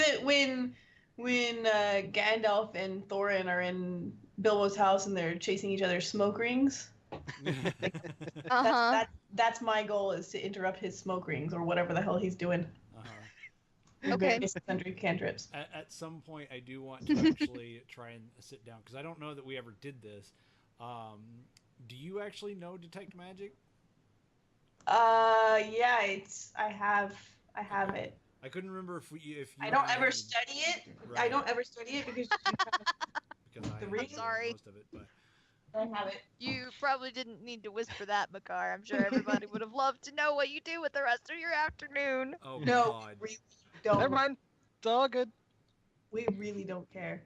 Speaker 3: Gandalf and Thorin are in Bilbo's house and they're chasing each other's smoke rings.
Speaker 1: Uh-huh.
Speaker 3: That's my goal, is to interrupt his smoke rings or whatever the hell he's doing.
Speaker 2: Uh-huh.
Speaker 1: Okay.
Speaker 3: Various eccentric cantrips.
Speaker 2: At some point, I do want to actually try and sit down because I don't know that we ever did this. Do you actually know detect magic?
Speaker 3: Yeah, I have it.
Speaker 2: I couldn't remember if you.
Speaker 3: I don't ever
Speaker 2: had-
Speaker 3: study it. I
Speaker 2: Right.
Speaker 3: don't ever study it because
Speaker 2: because I
Speaker 3: the
Speaker 2: know
Speaker 3: ring-
Speaker 1: Sorry.
Speaker 2: most of it, but
Speaker 3: I have it.
Speaker 1: You probably didn't need to whisper that, Makar. I'm sure everybody would have loved to know what you do with the rest of your afternoon.
Speaker 2: oh
Speaker 3: No,
Speaker 2: god.
Speaker 3: we don't.
Speaker 4: Never mind. It's all good.
Speaker 3: We really don't care.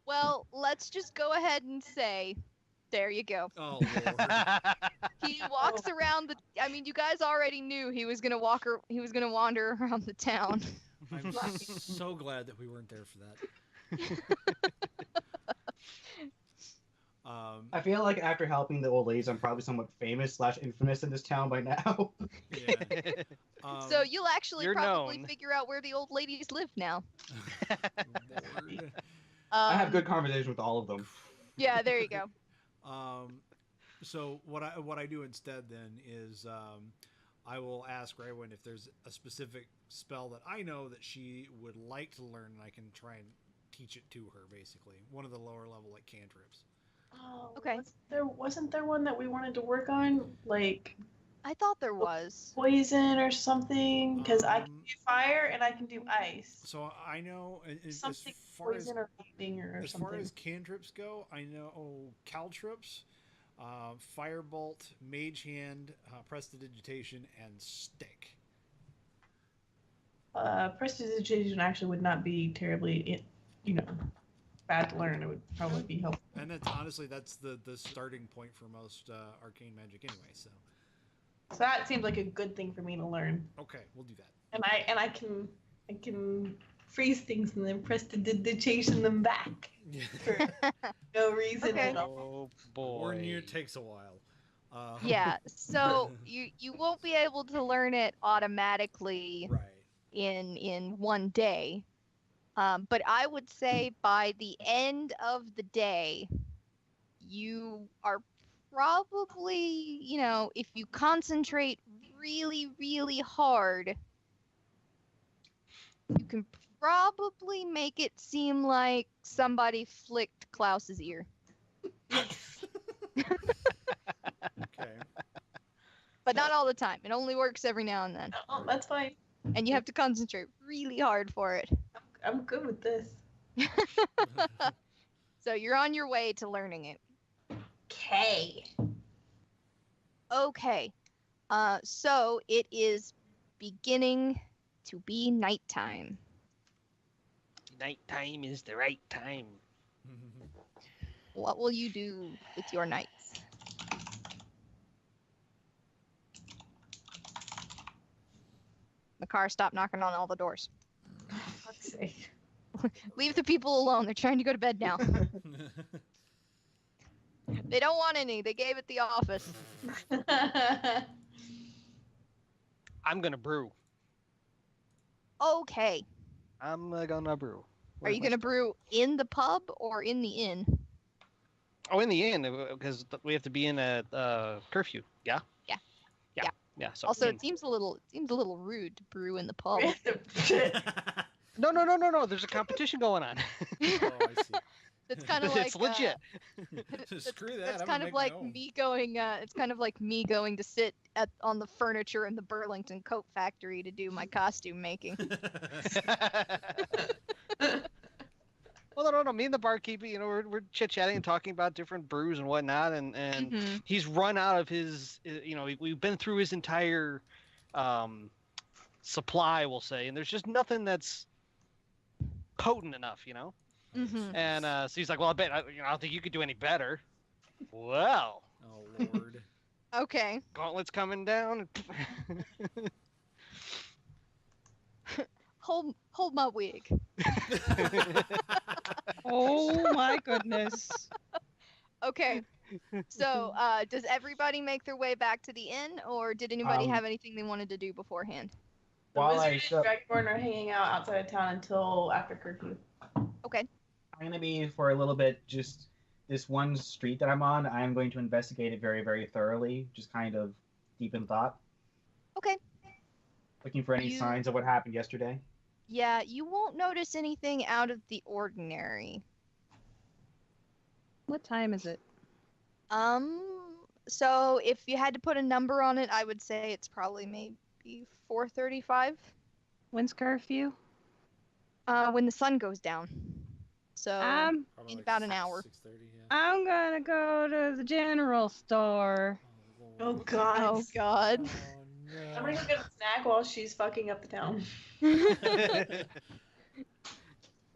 Speaker 1: Well, let's just go ahead and say, there you go.
Speaker 2: Oh lord.
Speaker 1: He walks around the. I mean, you guys already knew he was gonna he was gonna wander around the town.
Speaker 2: I'm so glad that we weren't there for that.
Speaker 5: I feel like after helping the old ladies, I'm probably somewhat famous / infamous in this town by now.
Speaker 2: Yeah.
Speaker 1: So you'll actually
Speaker 4: You're
Speaker 1: probably
Speaker 4: known.
Speaker 1: figure out where the old ladies live now.
Speaker 2: Lord.
Speaker 5: I have good conversation with all of them.
Speaker 1: Yeah, there you go.
Speaker 2: So what I do instead then is I will ask Raywin if there's a specific spell that I know that she would like to learn, and I can try and teach it to her. Basically, one of the lower level like cantrips.
Speaker 3: Oh,
Speaker 1: Okay.
Speaker 3: Wasn't there one that we wanted to work on, like
Speaker 1: I thought there was.
Speaker 3: poison or something? Because I can
Speaker 2: Um,
Speaker 3: do fire and I can do ice.
Speaker 2: So I know as
Speaker 3: Something
Speaker 2: far as
Speaker 3: poison or lightning or
Speaker 2: as
Speaker 3: something.
Speaker 2: far as cantrips go, I know caltrips, firebolt, mage hand, prestidigitation, and stick.
Speaker 3: Prestidigitation actually would not be terribly, bad to learn. It would probably be helpful.
Speaker 2: And that's the starting point for most arcane magic anyway. So
Speaker 3: So that seems like a good thing for me to learn.
Speaker 2: okay, we'll do that.
Speaker 3: And I can freeze things and then prestidigitation them back for no reason
Speaker 1: Okay.
Speaker 3: at all.
Speaker 4: Oh boy.
Speaker 2: Warn you, it takes a while.
Speaker 1: Yeah, so you won't be able to learn it automatically
Speaker 2: Right.
Speaker 1: in one day. But I would say by the end of the day, you are probably, if you concentrate really, really hard, you can probably make it seem like somebody flicked Klaus's ear.
Speaker 2: Okay.
Speaker 1: But not all the time. It only works every now and then.
Speaker 3: Oh, that's fine.
Speaker 1: And you have to concentrate really hard for it.
Speaker 3: I'm good with this.
Speaker 1: So you're on your way to learning it.
Speaker 3: Okay.
Speaker 1: Okay. So it is beginning to be nighttime.
Speaker 4: Nighttime is the right time.
Speaker 1: What will you do with your nights? Makar, stop knocking on all the doors.
Speaker 3: Fuck's sake.
Speaker 1: Leave the people alone. They're trying to go to bed now. They don't want any. They gave it the office.
Speaker 4: I'm gonna brew.
Speaker 1: Okay.
Speaker 4: I'm gonna brew.
Speaker 1: Are you going to brew in the pub or in the inn?
Speaker 4: Oh, in the end, because we have to be in a curfew. Yeah.
Speaker 1: Yeah.
Speaker 4: Yeah.
Speaker 1: Yeah.
Speaker 4: Yeah. So
Speaker 1: Also,
Speaker 4: in.
Speaker 1: it seems a little rude to brew in the pub.
Speaker 4: No. There's a competition going on.
Speaker 2: Oh, I see.
Speaker 1: It's kind of like
Speaker 4: It's legit.
Speaker 2: Screw that.
Speaker 1: That's
Speaker 2: I'm
Speaker 1: kind
Speaker 2: gonna
Speaker 1: of
Speaker 2: make my
Speaker 1: like
Speaker 2: own.
Speaker 1: me going. It's kind of like me going to sit on the furniture in the Burlington Coat Factory to do my costume making.
Speaker 4: Well, no. Me and the barkeep, we're chit chatting and talking about different brews and whatnot, and
Speaker 1: Mhm.
Speaker 4: he's run out of his, we've been through his entire supply, we'll say, and there's just nothing that's potent enough,
Speaker 1: Mhm.
Speaker 4: And so he's like, well, I don't think you could do any better. Well,
Speaker 2: Oh Lord.
Speaker 1: Okay.
Speaker 4: gauntlet's coming down.
Speaker 1: Hold my wig.
Speaker 6: Oh my goodness.
Speaker 1: Okay. So, does everybody make their way back to the inn, or did anybody have anything they wanted to do beforehand?
Speaker 3: The
Speaker 5: While
Speaker 3: wizard
Speaker 5: I
Speaker 3: and
Speaker 5: show,
Speaker 3: Dragonborn are hanging out outside of town until after curfew.
Speaker 1: Okay.
Speaker 5: I'm gonna be for a little bit just this one street that I'm on. I'm going to investigate it very, very thoroughly, just kind of deep in thought.
Speaker 1: Okay.
Speaker 5: Looking for any signs of what happened yesterday.
Speaker 1: Yeah, you won't notice anything out of the ordinary.
Speaker 6: What time is it?
Speaker 1: So if you had to put a number on it, I would say it's probably maybe 4:35.
Speaker 6: When's curfew?
Speaker 1: When the sun goes down. So
Speaker 6: I'm
Speaker 2: Probably
Speaker 1: in
Speaker 2: like
Speaker 1: about an hour.
Speaker 2: 6:30. Yeah.
Speaker 6: I'm gonna go to the general store.
Speaker 3: Oh
Speaker 2: Lord.
Speaker 3: god.
Speaker 1: Oh God.
Speaker 2: Oh
Speaker 3: I'm gonna
Speaker 2: no.
Speaker 3: go get a snack while she's fucking up the town.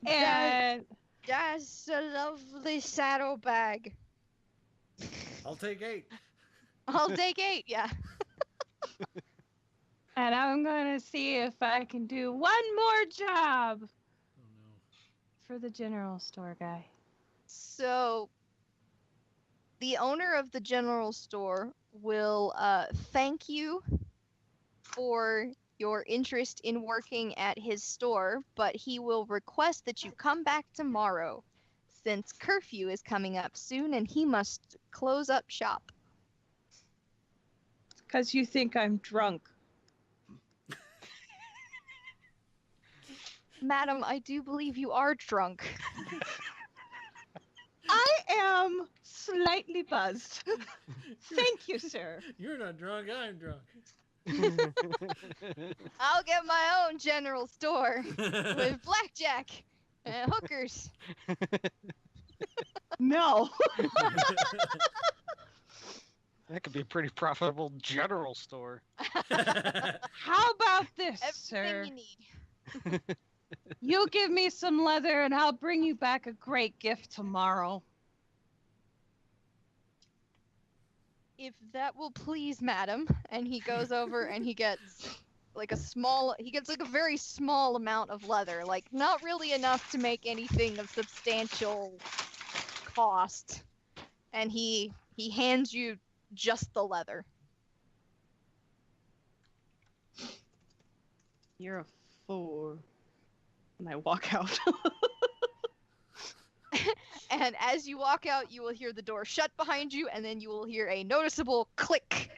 Speaker 6: And
Speaker 1: That's a lovely saddlebag.
Speaker 2: I'll take 8.
Speaker 1: I'll take 8. Yeah.
Speaker 6: and I'm gonna see if I can do one more job
Speaker 2: Oh no.
Speaker 6: for the general store guy.
Speaker 1: So the owner of the general store will thank you for your interest in working at his store, but he will request that you come back tomorrow since curfew is coming up soon and he must close up shop.
Speaker 6: Because you think I'm drunk.
Speaker 1: Madam, I do believe you are drunk.
Speaker 6: I am slightly buzzed. Thank you, sir.
Speaker 2: You're not drunk. I'm drunk.
Speaker 1: I'll get my own general store with blackjack and hookers.
Speaker 6: No.
Speaker 4: That could be a pretty profitable general store.
Speaker 6: How about this, sir?
Speaker 1: Everything you need.
Speaker 6: You give me some leather and I'll bring you back a great gift tomorrow.
Speaker 1: If that will please, madam. And he goes over and he gets like a very small amount of leather, like not really enough to make anything of substantial cost. And he hands you just the leather.
Speaker 6: You're a fool. And I walk out.
Speaker 1: And as you walk out, you will hear the door shut behind you, and then you will hear a noticeable click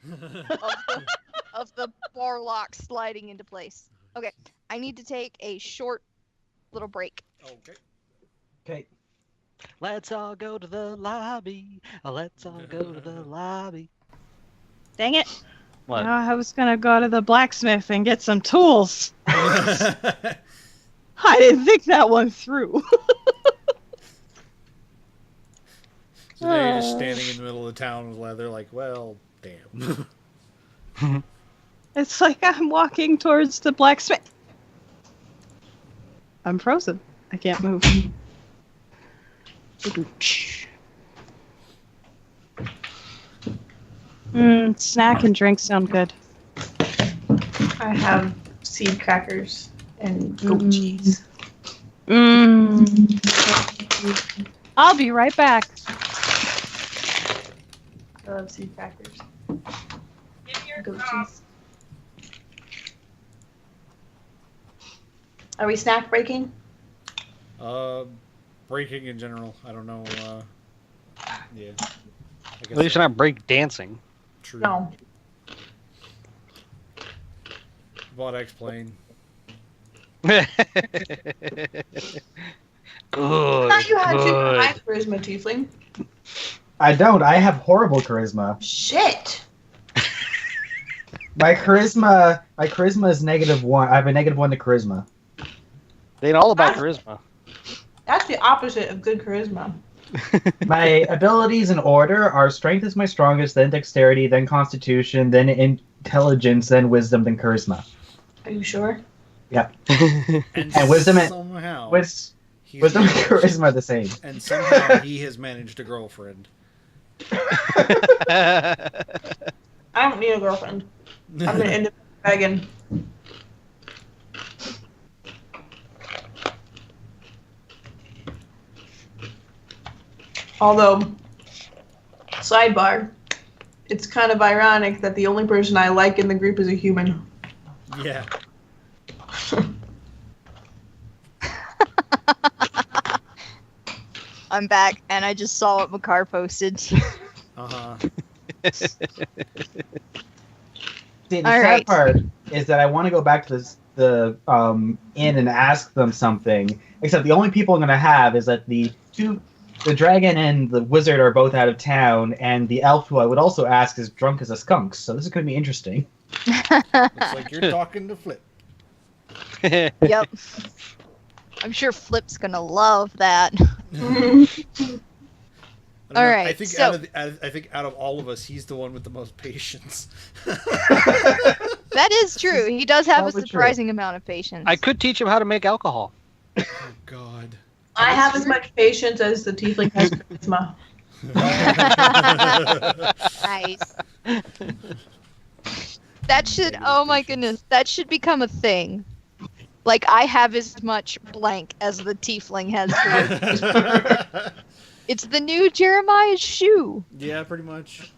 Speaker 1: of the bar lock sliding into place. Okay, I need to take a short little break.
Speaker 2: Okay.
Speaker 5: Okay.
Speaker 4: Let's all go to the lobby. Let's all go to the lobby.
Speaker 6: Dang it.
Speaker 4: What?
Speaker 6: No, I was gonna go to the blacksmith and get some tools. I didn't think that one through.
Speaker 2: So now you're just standing in the middle of the town with leather, like, well, damn.
Speaker 6: It's like I'm walking towards the blacksmith. I'm frozen. I can't move. Snack and drink sound good.
Speaker 3: I have seed crackers and goat cheese.
Speaker 6: I'll be right back.
Speaker 3: I love seed crackers. Goat cheese. Are we snack breaking?
Speaker 2: Breaking in general. I don't know. Yeah. I guess
Speaker 4: At least you're not break dancing.
Speaker 2: True.
Speaker 3: No.
Speaker 2: But explain.
Speaker 4: Good.
Speaker 3: thought you had super
Speaker 4: Good.
Speaker 3: high charisma, Tiefling.
Speaker 5: I don't. I have horrible charisma.
Speaker 3: Shit.
Speaker 5: My charisma is -1. I have a -1 to charisma.
Speaker 4: They ain't all about charisma.
Speaker 3: That's the opposite of good charisma.
Speaker 5: My abilities in order are strength is my strongest, then dexterity, then constitution, then intelligence, then wisdom, then charisma.
Speaker 3: Are you sure?
Speaker 5: And wisdom and-
Speaker 2: somehow
Speaker 5: Wis-
Speaker 2: he's
Speaker 5: Wisdom and
Speaker 2: managed-
Speaker 5: charisma are the same.
Speaker 2: and somehow he has managed a girlfriend.
Speaker 3: I don't need a girlfriend. I'm an independent dragon. Although, sidebar, it's kind of ironic that the only person I like in the group is a human.
Speaker 2: Yeah.
Speaker 1: I'm back, and I just saw what Makar posted.
Speaker 2: Uh-huh.
Speaker 5: See, the
Speaker 1: All
Speaker 5: sad
Speaker 1: right.
Speaker 5: part is that I want to go back to the inn and ask them something. Except the only people I'm gonna have is that the dragon and the wizard are both out of town, and the elf who I would also ask is drunk as a skunk. So this is gonna be interesting.
Speaker 2: Looks like you're talking to Flip.
Speaker 1: Yep. I'm sure Flip's gonna love that.
Speaker 2: I don't know, I
Speaker 1: Alright,
Speaker 2: think
Speaker 1: so-
Speaker 2: I think out of all of us, he's the one with the most patience.
Speaker 1: That is true. He does have a
Speaker 5: Probably true.
Speaker 1: surprising amount of patience.
Speaker 4: I could teach him how to make alcohol.
Speaker 2: Oh God.
Speaker 3: I have as much patience as the tiefling has charisma.
Speaker 1: Nice. That should. Oh my goodness. That should become a thing. Like I have as much blank as the tiefling has. charisma. It's the new Jeremiah's shoe.
Speaker 2: Yeah, pretty much.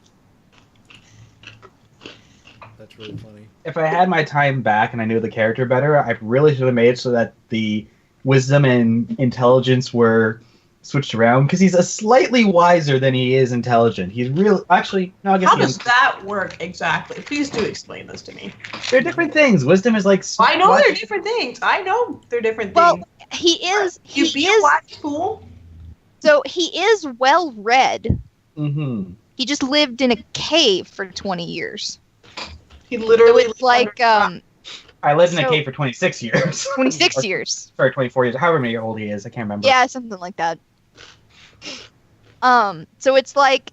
Speaker 2: That's really funny.
Speaker 5: If I had my time back and I knew the character better, I really should have made it so that the wisdom and intelligence were switched around, because he's a slightly wiser than he is intelligent. He's real. Actually, no, I guess
Speaker 3: How
Speaker 5: he
Speaker 3: does
Speaker 5: is.
Speaker 3: that work exactly? Please do explain this to me.
Speaker 5: They're different things. Wisdom is like.
Speaker 3: I know they're different things. I know they're different
Speaker 1: Well,
Speaker 3: things.
Speaker 1: he is.
Speaker 3: You
Speaker 1: He
Speaker 3: be a
Speaker 1: is.
Speaker 3: wise fool.
Speaker 1: So he is well read.
Speaker 5: Mm-hmm.
Speaker 1: He just lived in a cave for 20 years.
Speaker 3: He
Speaker 1: So
Speaker 3: literally.
Speaker 1: it's like
Speaker 5: I lived in a
Speaker 1: So-
Speaker 5: cave for 26 years.
Speaker 1: 26 years.
Speaker 5: Sorry, 24 years. However many old he is, I can't remember.
Speaker 1: Yeah, something like that. So it's like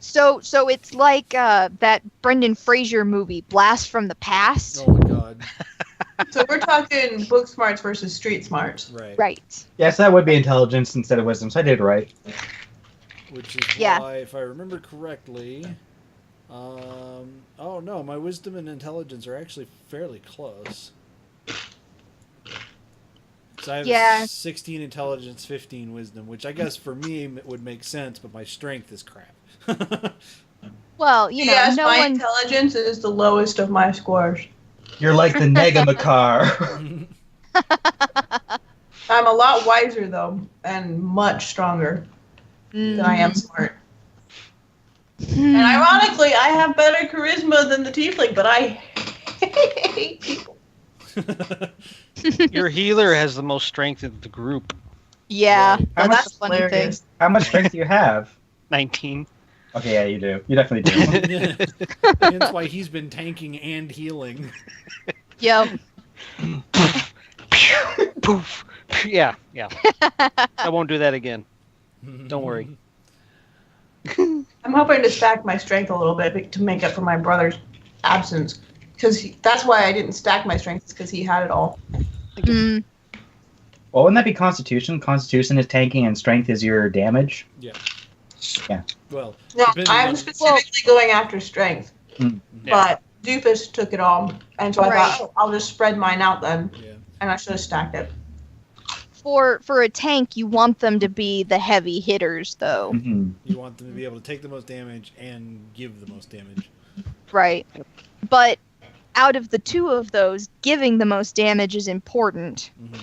Speaker 1: so it's like that Brendan Fraser movie, Blast from the Past.
Speaker 2: Oh my God.
Speaker 3: So we're talking book smarts versus street smarts.
Speaker 2: Right.
Speaker 1: Right.
Speaker 5: Yes, that would be intelligence instead of wisdom. So I did right.
Speaker 2: Which is
Speaker 1: Yeah.
Speaker 2: why, if I remember correctly, oh no, my wisdom and intelligence are actually fairly close. So I have
Speaker 1: Yeah.
Speaker 2: 16 intelligence, 15 wisdom, which I guess for me would make sense, but my strength is crap.
Speaker 1: Well, you know,
Speaker 3: Yes,
Speaker 1: no
Speaker 3: my
Speaker 1: one.
Speaker 3: intelligence is the lowest of my scores.
Speaker 5: You're like the Negamakar.
Speaker 3: I'm a lot wiser though, and much stronger than I am smart.
Speaker 1: Hmm.
Speaker 3: And ironically, I have better charisma than the tiefling, but I hate people.
Speaker 4: Your healer has the most strength in the group.
Speaker 1: Yeah,
Speaker 2: Right.
Speaker 5: How
Speaker 1: that's
Speaker 5: much
Speaker 1: the funny thing.
Speaker 3: hilarious.
Speaker 5: How much strength do you have?
Speaker 4: 19.
Speaker 5: Okay, yeah, you do. You definitely do.
Speaker 2: That's why he's been tanking and healing.
Speaker 1: Yep.
Speaker 4: Poof. Yeah. I won't do that again. Don't worry.
Speaker 3: I'm hoping to stack my strength a little bit to make up for my brother's absence. Because that's why I didn't stack my strength, because he had it all.
Speaker 1: Mm,
Speaker 5: Well, wouldn't that be Constitution? Constitution is tanking and strength is your damage.
Speaker 2: Well,
Speaker 3: No,
Speaker 2: depending
Speaker 3: I'm
Speaker 2: on-
Speaker 3: specifically going after strength.
Speaker 4: Yeah.
Speaker 3: But Doofus took it all. And so I
Speaker 1: Right.
Speaker 3: thought, oh, I'll just spread mine out then.
Speaker 2: yeah.
Speaker 3: And I should have stacked it.
Speaker 1: for a tank, you want them to be the heavy hitters, though.
Speaker 5: Mm-hmm.
Speaker 2: You want them to be able to take the most damage and give the most damage.
Speaker 1: Right. But out of the two of those, giving the most damage is important
Speaker 2: Mhm.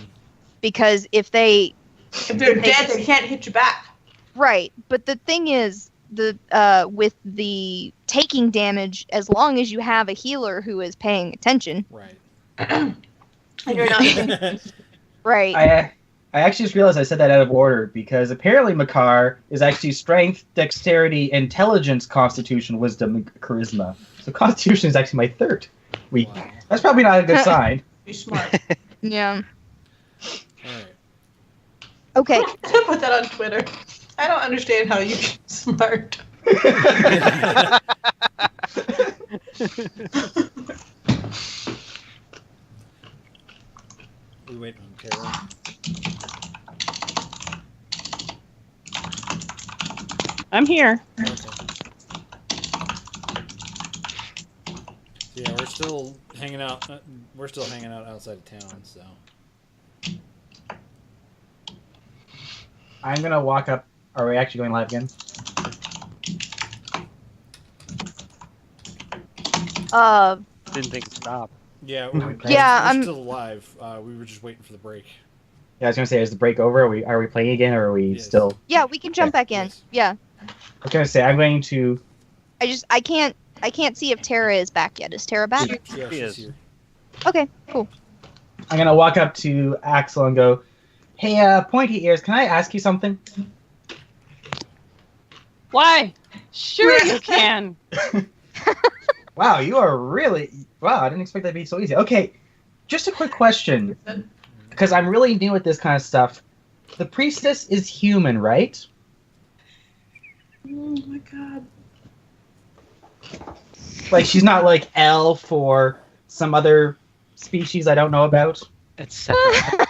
Speaker 1: because if they
Speaker 3: If they're dead, they can't hit you back.
Speaker 1: right, but the thing is the with the taking damage, as long as you have a healer who is paying attention,
Speaker 2: Right.
Speaker 3: And you're not.
Speaker 1: right?
Speaker 5: I actually just realized I said that out of order because apparently Makar is actually strength, dexterity, intelligence, constitution, wisdom, charisma. So constitution is actually my third weak.
Speaker 2: Wow.
Speaker 5: That's probably not a good sign.
Speaker 3: Be smart.
Speaker 1: Yeah.
Speaker 2: All right.
Speaker 1: Okay.
Speaker 3: Put that on Twitter. I don't understand how you get smart.
Speaker 2: We wait on Tara.
Speaker 6: I'm here.
Speaker 2: Okay. Yeah, we're still hanging out. We're still hanging out outside of town. So.
Speaker 5: I'm gonna walk up. Are we actually going live again?
Speaker 4: Didn't think it stopped.
Speaker 2: Yeah.
Speaker 1: Yeah,
Speaker 2: we're
Speaker 1: I'm-
Speaker 2: still alive. We were just waiting for the break.
Speaker 5: Yeah, I was gonna say, is the break over? Are we playing again, or are we
Speaker 2: Yes.
Speaker 5: still?
Speaker 1: Yeah, we can jump back in.
Speaker 2: Yes.
Speaker 1: Yeah.
Speaker 5: I was gonna say I'm going to.
Speaker 1: I can't see if Tara is back yet. Is Tara back?
Speaker 2: Yeah,
Speaker 4: She
Speaker 2: she's
Speaker 4: is.
Speaker 2: here.
Speaker 1: Okay, cool.
Speaker 5: I'm gonna walk up to Axel and go, "Hey, pointy ears, can I ask you something?"
Speaker 6: Why? Sure you can.
Speaker 5: Wow, you are really. Wow, I didn't expect that to be so easy. Okay, just a quick question, because I'm really new at this kind of stuff. The priestess is human, right?
Speaker 3: Oh my god.
Speaker 5: Like she's not like elf or some other species I don't know about.
Speaker 4: It's separate.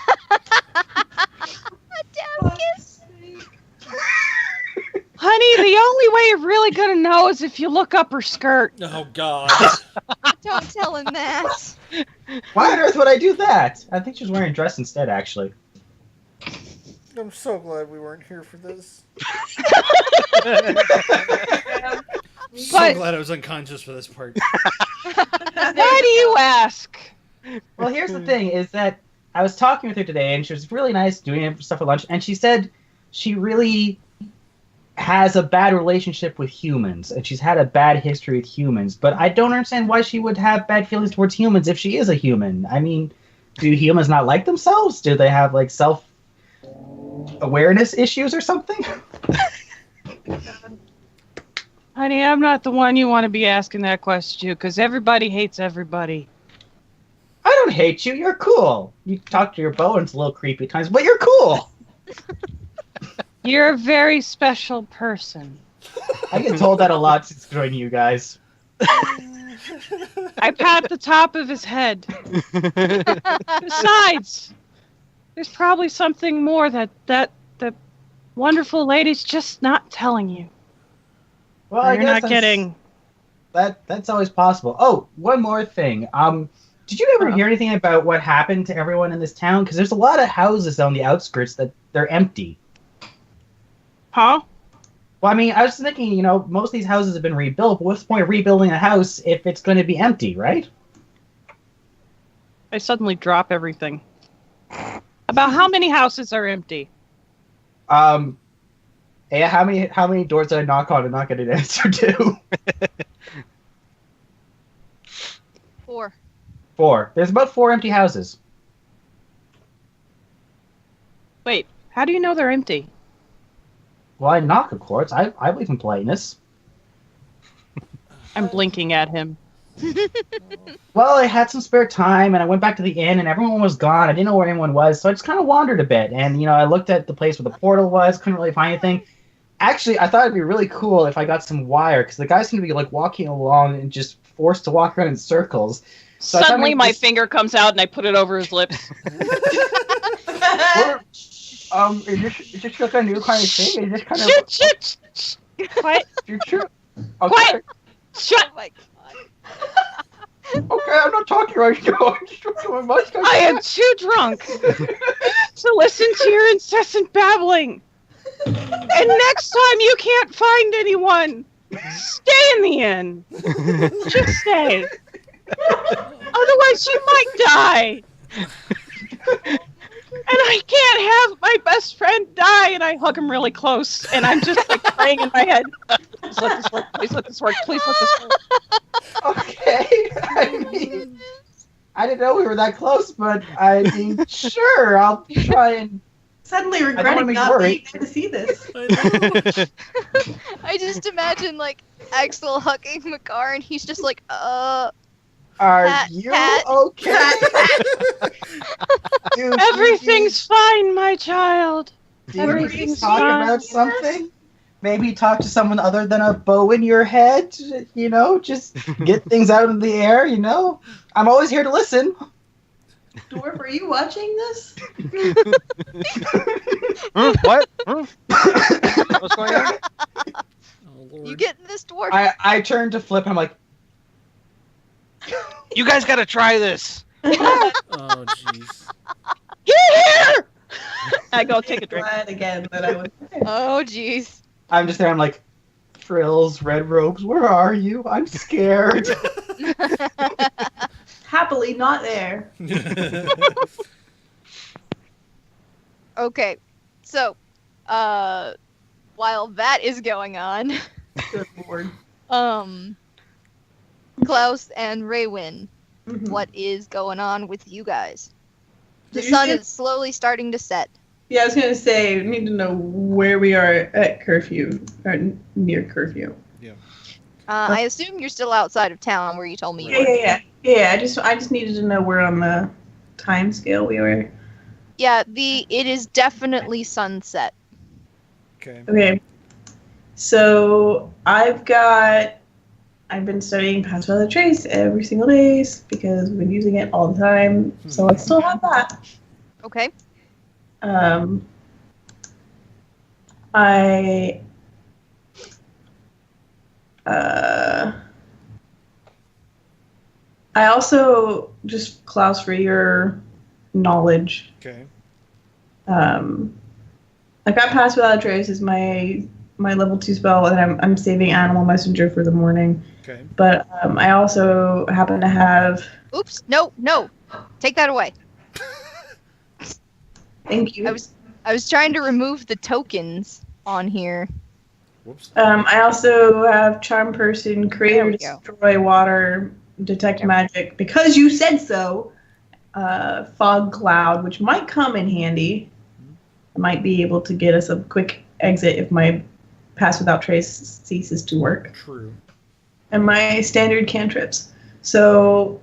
Speaker 6: Honey, the only way you're really gonna know is if you look up her skirt.
Speaker 2: Oh God.
Speaker 1: Don't tell him that.
Speaker 5: Why on earth would I do that? I think she was wearing a dress instead, actually.
Speaker 2: I'm so glad we weren't here for this. So
Speaker 6: But-
Speaker 2: glad I was unconscious for this part.
Speaker 6: Why do you ask?
Speaker 5: Well, here's the thing: is that I was talking with her today, and she was really nice doing stuff at lunch, and she said she really has a bad relationship with humans, and she's had a bad history with humans. But I don't understand why she would have bad feelings towards humans if she is a human. I mean, do humans not like themselves? Do they have like self-awareness issues or something?
Speaker 6: Honey, I'm not the one you want to be asking that question to, because everybody hates everybody.
Speaker 5: I don't hate you. You're cool. You talk to your bow, and it's a little creepy at times, but you're cool.
Speaker 6: You're a very special person.
Speaker 5: I get told that a lot since joining you guys.
Speaker 6: I pat the top of his head. Besides, there's probably something more that wonderful lady's just not telling you.
Speaker 5: Well,
Speaker 6: Or
Speaker 5: I
Speaker 6: you're
Speaker 5: guess
Speaker 6: not getting.
Speaker 5: that's always possible. Oh, one more thing. Did you ever hear anything about what happened to everyone in this town? Because there's a lot of houses on the outskirts that they're empty.
Speaker 6: Huh?
Speaker 5: Well, I mean, I was thinking, most of these houses have been rebuilt, but what's the point of rebuilding a house if it's going to be empty, right?
Speaker 6: I suddenly drop everything. About how many houses are empty?
Speaker 5: Yeah, how many doors did I knock on and not get an answer to?
Speaker 1: 4.
Speaker 5: 4. There's about 4 empty houses.
Speaker 6: Wait, how do you know they're empty?
Speaker 5: Well, I knock, of course. I believe in politeness.
Speaker 6: I'm blinking at him.
Speaker 5: Well, I had some spare time, and I went back to the inn, and everyone was gone. I didn't know where anyone was, so I just kind of wandered a bit. And, I looked at the place where the portal was, couldn't really find anything. Actually, I thought it'd be really cool if I got some wire, because the guys seem to be, walking along and just forced to walk around in circles. So I thought
Speaker 6: Suddenly,
Speaker 5: maybe
Speaker 6: my
Speaker 5: just-
Speaker 6: finger comes out and I put it over his lips.
Speaker 5: Is this like a new kind of thing? Is this kind of...
Speaker 6: Shit! Quiet!
Speaker 5: You're true. Okay.
Speaker 6: Quiet! Shut!
Speaker 1: Oh my god.
Speaker 5: Okay, I'm not talking right now. I'm just doing my mustache.
Speaker 6: I am too drunk to listen to your incessant babbling. And next time you can't find anyone, stay in the inn. Just stay. Otherwise, you might die. And I can't have my best friend die. And I hug him really close. And I'm just praying in my head. Please let this work. Please let this work. Please let this work.
Speaker 5: Okay. I mean, I didn't know we were that close, but I mean, sure, I'll try and
Speaker 3: Suddenly
Speaker 5: wanna
Speaker 3: regretting
Speaker 5: make you
Speaker 3: not
Speaker 5: worry.
Speaker 3: being there to see this.
Speaker 2: I know.
Speaker 1: I just imagine like Axel hugging Makar, and he's just like,
Speaker 5: Are
Speaker 1: Pat,
Speaker 5: you
Speaker 1: Pat.
Speaker 5: okay? Do
Speaker 6: Everything's fine, my child.
Speaker 5: Do you need to
Speaker 6: everything's
Speaker 5: talk
Speaker 6: fine.
Speaker 5: about something? Maybe talk to someone other than a bow in your head. You know, just get things out in the air. You know, I'm always here to listen.
Speaker 3: Dwarf, are you watching this?
Speaker 4: What? What's going on?
Speaker 2: Oh, Lord.
Speaker 1: "You getting this, dwarf?"
Speaker 5: I turn to Flip. I'm like,
Speaker 4: You guys gotta try this.
Speaker 2: Oh, jeez.
Speaker 6: Get here! I go take a drink.
Speaker 3: Glad again that I was there.
Speaker 1: Oh, jeez.
Speaker 5: I'm just there. I'm like, Frills, Red Robes, where are you? I'm scared.
Speaker 3: Happily not there.
Speaker 1: Okay, so, while that is going on,
Speaker 3: Good lord.
Speaker 1: Klaus and Raywin,
Speaker 3: Mhm.
Speaker 1: what is going on with you guys? The
Speaker 3: Did you
Speaker 1: sun
Speaker 3: say-
Speaker 1: is slowly starting to set.
Speaker 3: Yeah, I was gonna say we need to know where we are at curfew or near curfew.
Speaker 1: I assume you're still outside of town where you told me you
Speaker 3: Yeah,
Speaker 1: were.
Speaker 3: yeah. I just needed to know where on the time scale we were.
Speaker 1: Yeah, it is definitely sunset.
Speaker 2: Okay.
Speaker 3: Okay. So I've been studying Pass Without a Trace every single day because we've been using it all the time. So I still have that.
Speaker 1: Okay.
Speaker 3: I also, just Klaus, for your knowledge,
Speaker 2: Okay.
Speaker 3: I've got Pass Without a Trace as my level 2 spell, and I'm saving Animal Messenger for the morning.
Speaker 2: Okay.
Speaker 3: But I also happen to have.
Speaker 1: Oops. No. Take that away.
Speaker 3: Thank you.
Speaker 1: I was trying to remove the tokens on here.
Speaker 2: Whoops.
Speaker 3: I also have Charm Person,
Speaker 1: There
Speaker 3: Creator,
Speaker 1: we go.
Speaker 3: Destroy Water, Detect
Speaker 1: There.
Speaker 3: Magic, because you said so. Fog Cloud, which might come in handy. Might be able to get us a quick exit if my Pass Without Trace ceases to work.
Speaker 2: True.
Speaker 3: And my standard cantrips. So,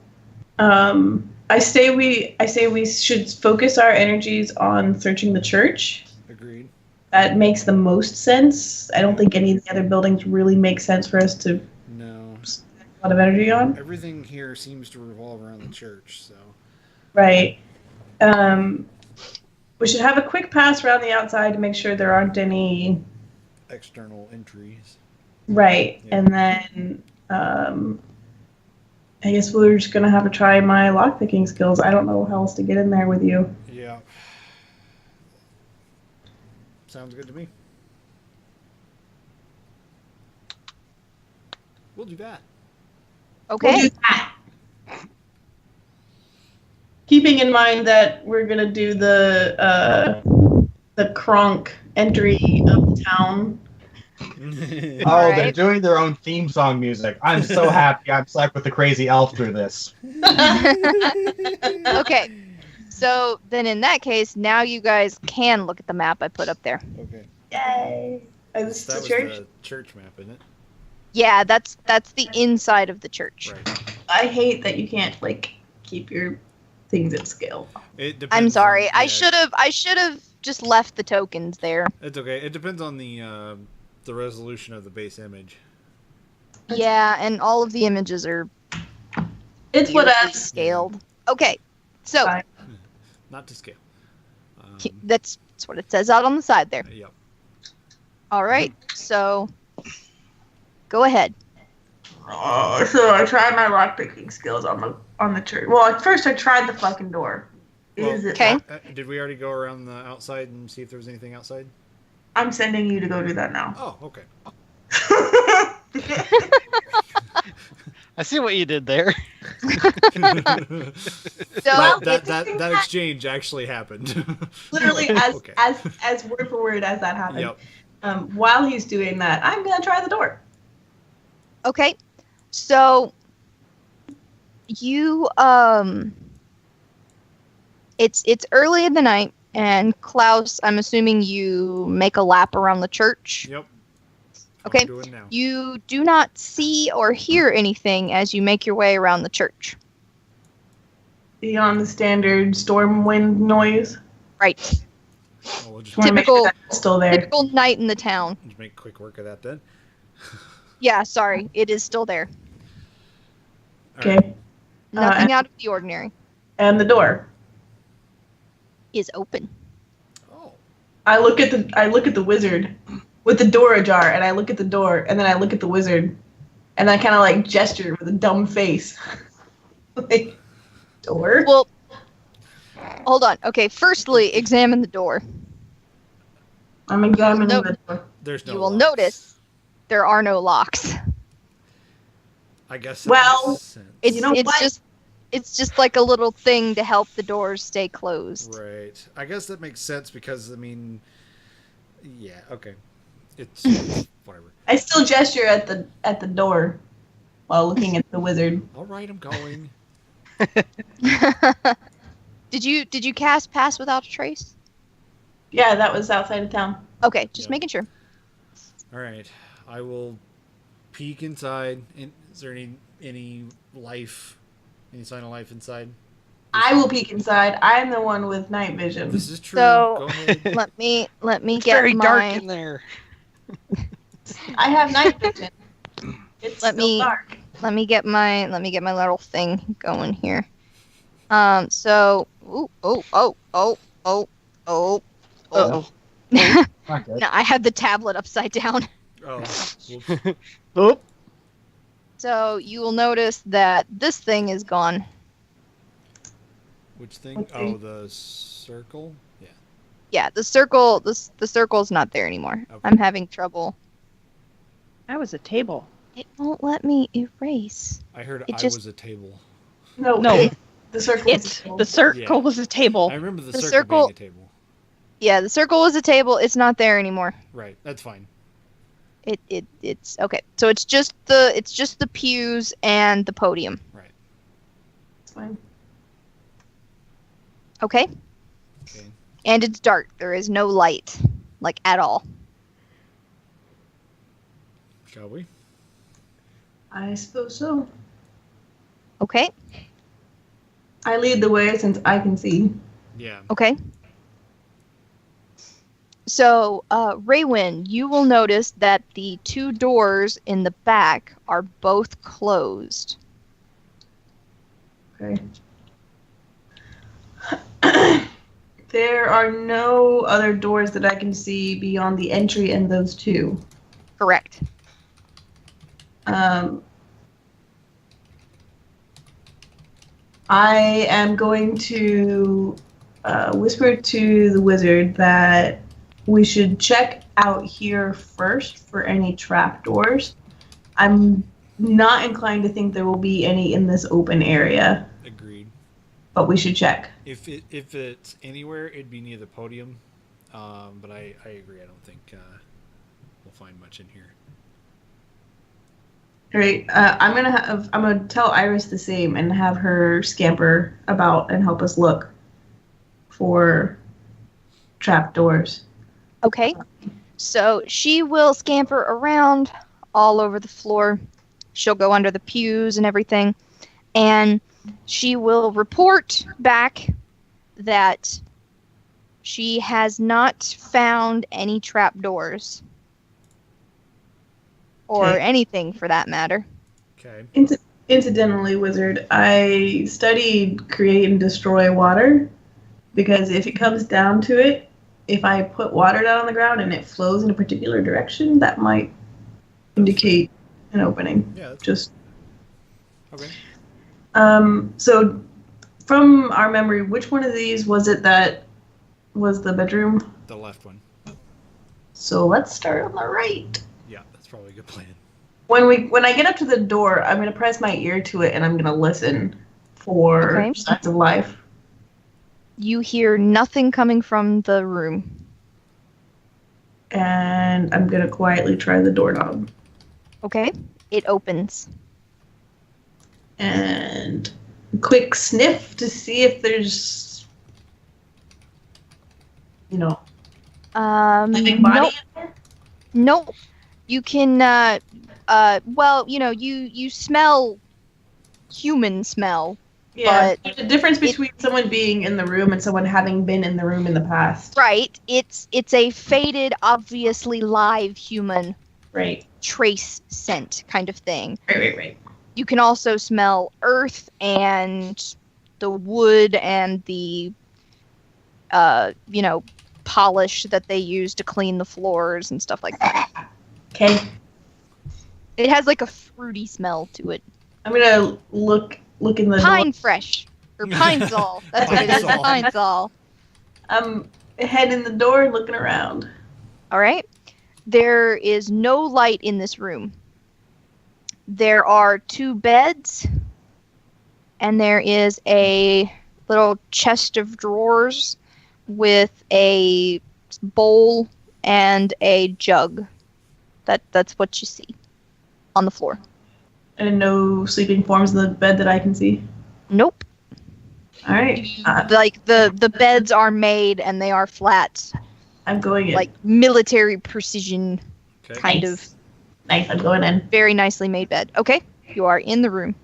Speaker 3: I say we should focus our energies on searching the church.
Speaker 2: Agreed.
Speaker 3: That makes the most sense. I don't think any of the other buildings really make sense for us to
Speaker 2: No.
Speaker 3: spend a lot of energy on.
Speaker 2: Everything here seems to revolve around the church, so.
Speaker 3: Right. We should have a quick pass around the outside to make sure there aren't any.
Speaker 2: External entries.
Speaker 3: Right.
Speaker 2: Yeah.
Speaker 3: And then I guess we're just gonna have to try my lockpicking skills. I don't know how else to get in there with you.
Speaker 2: Yeah. Sounds good to me. We'll do that.
Speaker 1: Okay.
Speaker 3: We'll do that. Keeping in mind that we're gonna do the Kronk entry of the town.
Speaker 5: oh,
Speaker 1: Alright.
Speaker 5: they're doing their own theme song music. I'm so happy I'm stuck with the crazy elf through this.
Speaker 1: Okay. So then in that case, now you guys can look at the map I put up there.
Speaker 2: Okay.
Speaker 3: Yay! Is
Speaker 2: That
Speaker 3: this
Speaker 2: was
Speaker 3: the church?
Speaker 2: the church map, isn't it?
Speaker 1: Yeah, that's the inside of the church.
Speaker 2: Right.
Speaker 3: I hate that you can't like keep your things at scale.
Speaker 2: It depends
Speaker 1: I'm sorry.
Speaker 2: on-
Speaker 1: I
Speaker 2: yeah,
Speaker 1: should have just left the tokens there.
Speaker 2: It's okay. It depends on the resolution of the base image.
Speaker 1: Yeah, and all of the images are
Speaker 3: It's what
Speaker 1: beautifully
Speaker 3: us.
Speaker 1: scaled. Okay. So
Speaker 3: Fine.
Speaker 2: Not to scale.
Speaker 1: that's what it says out on the side there.
Speaker 2: Yep.
Speaker 1: All right. So go ahead.
Speaker 3: So I tried my lockpicking skills on the church. Well, at first I tried the fucking door.
Speaker 2: Well,
Speaker 3: Is it?
Speaker 1: Okay.
Speaker 2: Did we already go around the outside and see if there was anything outside?
Speaker 3: I'm sending you to go do that now.
Speaker 2: Oh, okay.
Speaker 4: I see what you did there.
Speaker 1: So
Speaker 2: that exchange actually happened.
Speaker 3: Literally, as
Speaker 2: Okay.
Speaker 3: as word for word as that happened.
Speaker 2: Yep.
Speaker 3: While he's doing that, I'm gonna try the door.
Speaker 1: okay. So you it's early in the night. And Klaus, I'm assuming you make a lap around the church.
Speaker 2: Yep.
Speaker 1: Okay.
Speaker 2: I'm doing now.
Speaker 1: You do not see or hear anything as you make your way around the church.
Speaker 3: Beyond the standard storm wind noise.
Speaker 1: Right.
Speaker 2: Well, we'll just,
Speaker 3: Just want to make sure
Speaker 1: Typical-
Speaker 3: that's still there.
Speaker 1: Typical night in the town.
Speaker 2: just make quick work of that then.
Speaker 1: Yeah, sorry. It is still there.
Speaker 2: All
Speaker 3: Okay.
Speaker 2: right.
Speaker 1: Nothing out of the ordinary.
Speaker 3: And the door.
Speaker 1: Is open.
Speaker 2: Oh.
Speaker 3: I look at the wizard with the door ajar, and I look at the door, and then I look at the wizard, and I kind of like gesture with a dumb face. Like, door?
Speaker 1: Well, hold on. Okay, firstly, examine the door.
Speaker 3: I'm examining
Speaker 1: No.
Speaker 3: the door.
Speaker 2: There's no
Speaker 1: You will
Speaker 2: locks.
Speaker 1: notice there are no locks.
Speaker 2: I guess that
Speaker 3: Well,
Speaker 2: makes sense.
Speaker 1: It's
Speaker 3: You know
Speaker 1: it's
Speaker 3: what?
Speaker 1: just like a little thing to help the doors stay closed.
Speaker 2: Right. I guess that makes sense because, I mean, yeah, okay. It's whatever.
Speaker 3: I still gesture at the door while looking at the wizard.
Speaker 2: All right, I'm going.
Speaker 1: Did you cast Pass Without a Trace?
Speaker 3: Yeah, that was outside of town.
Speaker 1: Okay, just
Speaker 2: Yeah.
Speaker 1: making sure.
Speaker 2: All right. I will peek inside. Is there any life? Any sign of life inside?
Speaker 3: I will peek inside. I'm the one with night vision.
Speaker 2: This is true.
Speaker 1: So-
Speaker 2: Go ahead.
Speaker 1: Let me
Speaker 4: It's
Speaker 1: get
Speaker 4: very
Speaker 1: my
Speaker 4: dark in there.
Speaker 3: I have night vision. It's
Speaker 1: Let
Speaker 3: still
Speaker 1: me-
Speaker 3: dark.
Speaker 1: let me get my little thing going here. So oh.
Speaker 5: Uh-oh. Not good.
Speaker 1: No, I had the tablet upside down.
Speaker 2: Oh. Whoops.
Speaker 4: Oop.
Speaker 1: So you will notice that this thing is gone.
Speaker 2: Which thing?
Speaker 3: What
Speaker 2: Oh,
Speaker 3: thing?
Speaker 2: the circle? Yeah.
Speaker 1: Yeah, the circle's not there anymore.
Speaker 2: Okay.
Speaker 1: I'm having trouble.
Speaker 6: That was a table.
Speaker 1: It won't let me erase.
Speaker 2: I heard
Speaker 1: It
Speaker 2: I
Speaker 1: just-
Speaker 2: was a table.
Speaker 3: No,
Speaker 6: No.
Speaker 3: the circle. is
Speaker 6: It's
Speaker 3: the
Speaker 6: the circle
Speaker 2: Yeah.
Speaker 6: was a table.
Speaker 2: I remember the
Speaker 1: The
Speaker 2: circle,
Speaker 1: circle-
Speaker 2: being a table.
Speaker 1: Yeah, the circle was a table. It's not there anymore.
Speaker 2: Right. That's fine.
Speaker 1: It's okay. So it's just the pews and the podium.
Speaker 2: Right.
Speaker 3: It's fine.
Speaker 1: Okay?
Speaker 2: Okay.
Speaker 1: And it's dark. There is no light, like at all.
Speaker 2: Shall we?
Speaker 3: I suppose so.
Speaker 1: Okay?
Speaker 3: I lead the way since I can see.
Speaker 2: Yeah.
Speaker 1: Okay. So, Raywin, you will notice that the two doors in the back are both closed.
Speaker 3: Okay. There are no other doors that I can see beyond the entry and those two.
Speaker 1: Correct.
Speaker 3: I am going to whisper to the wizard that we should check out here first for any trapdoors. I'm not inclined to think there will be any in this open area,
Speaker 2: Agreed.
Speaker 3: but we should check.
Speaker 2: If it's anywhere, it'd be near the podium. But I agree. I don't think we'll find much in here.
Speaker 3: All right, I'm gonna tell Iris the same and have her scamper about and help us look for trapdoors.
Speaker 1: Okay. So she will scamper around all over the floor. She'll go under the pews and everything. And she will report back that she has not found any trapdoors. Or
Speaker 3: Okay.
Speaker 1: anything for that matter.
Speaker 2: Okay.
Speaker 3: Incidentally, wizard, I studied create and destroy water because if it comes down to it, if I put water down on the ground and it flows in a particular direction, that might indicate an opening.
Speaker 2: Yeah. That's
Speaker 3: Just
Speaker 2: okay.
Speaker 3: so from our memory, which one of these was it that was the bedroom?
Speaker 2: The left one.
Speaker 3: So let's start on the right.
Speaker 2: Yeah, that's probably a good plan.
Speaker 3: When I get up to the door, I'm gonna press my ear to it and I'm gonna listen for
Speaker 1: Okay.
Speaker 3: signs of life.
Speaker 1: You hear nothing coming from the room.
Speaker 3: And I'm gonna quietly try the doorknob.
Speaker 1: Okay? It opens.
Speaker 3: And quick sniff to see if there's you know, living body
Speaker 1: Nope.
Speaker 3: in there?
Speaker 1: Nope. You can well, you smell human smell.
Speaker 3: Yeah,
Speaker 1: But
Speaker 3: there's a difference between someone being in the room and someone having been in the room in the past.
Speaker 1: right, it's a faded, obviously live human
Speaker 3: Right.
Speaker 1: trace scent kind of thing.
Speaker 3: Right.
Speaker 1: You can also smell earth and the wood and the polish that they use to clean the floors and stuff like that.
Speaker 3: Okay.
Speaker 1: It has like a fruity smell to it.
Speaker 3: I'm gonna look in the
Speaker 1: Pine fresh. Or pine sol. That's what it is.
Speaker 2: Pine-Sol.
Speaker 1: Pine sol.
Speaker 3: door. I'm head in the door and looking around.
Speaker 1: All right. There is no light in this room. There are 2 beds, and there is a little chest of drawers with a bowl and a jug. That's what you see on the floor.
Speaker 3: And no sleeping forms in the bed that I can see.
Speaker 1: Nope.
Speaker 3: All right.
Speaker 1: Like the beds are made and they are flat,
Speaker 3: I'm going in.
Speaker 1: like military precision
Speaker 2: Okay.
Speaker 1: kind
Speaker 3: Nice.
Speaker 1: of
Speaker 3: Nice. I'm going in.
Speaker 1: very nicely made bed. Okay, you are in the room.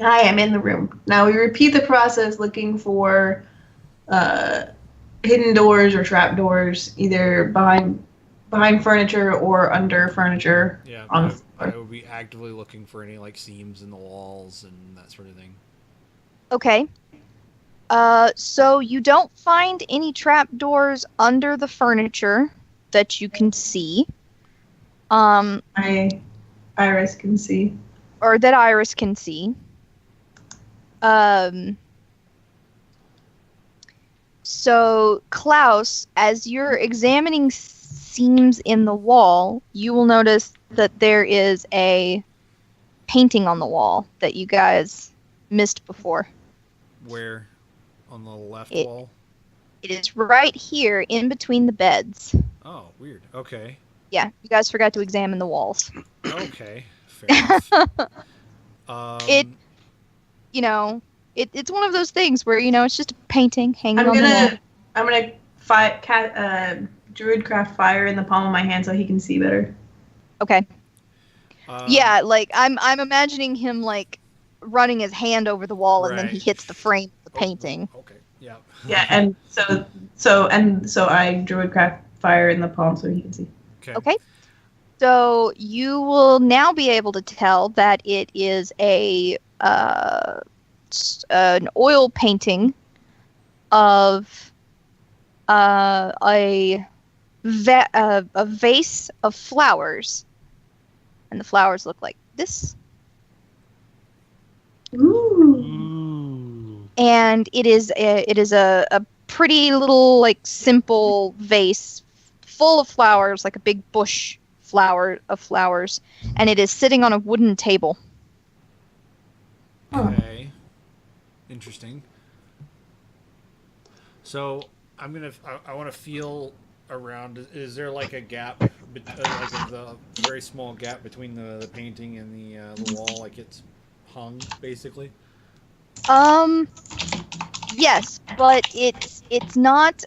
Speaker 3: I am in the room. Now we repeat the process looking for hidden doors or trap doors, either behind furniture or under furniture.
Speaker 2: Yeah,
Speaker 3: On
Speaker 2: I,
Speaker 3: the
Speaker 2: I
Speaker 3: floor.
Speaker 2: would be actively looking for any like seams in the walls and that sort of thing.
Speaker 1: Okay. So you don't find any trap doors under the furniture that you can see.
Speaker 3: Iris can see.
Speaker 1: Or that Iris can see. So Klaus, as you're examining seams in the wall, you will notice that there is a painting on the wall that you guys missed before.
Speaker 2: Where? On the left
Speaker 1: It-
Speaker 2: wall?
Speaker 1: It is right here in between the beds.
Speaker 2: Oh, weird. Okay.
Speaker 1: Yeah, you guys forgot to examine the walls.
Speaker 2: Okay. Fair enough.
Speaker 1: It- It's one of those things where, it's just a painting hanging
Speaker 3: I'm
Speaker 1: on the wall.
Speaker 3: gonna druid craft fire in the palm of my hand so he can see better.
Speaker 1: Okay.
Speaker 2: um,
Speaker 1: Yeah, like I'm imagining him like running his hand over the wall and then he
Speaker 2: Right.
Speaker 1: hits the frame of the
Speaker 2: oh,
Speaker 1: painting.
Speaker 2: Okay. Yeah.
Speaker 3: Yeah, and so I druid craft fire in the palm so he can see.
Speaker 1: Okay. So you will now be able to tell that it is an oil painting of a vase of flowers, and the flowers look like this.
Speaker 3: Ooh.
Speaker 1: And it is a pretty little like simple vase full of flowers, like a big bush of flowers, and it is sitting on a wooden table.
Speaker 3: Oh.
Speaker 2: Okay. Interesting. So I'm gonna. I want to feel around. Is there like a gap, like a very small gap between the painting and the wall, like it's hung basically?
Speaker 1: Yes, but it's not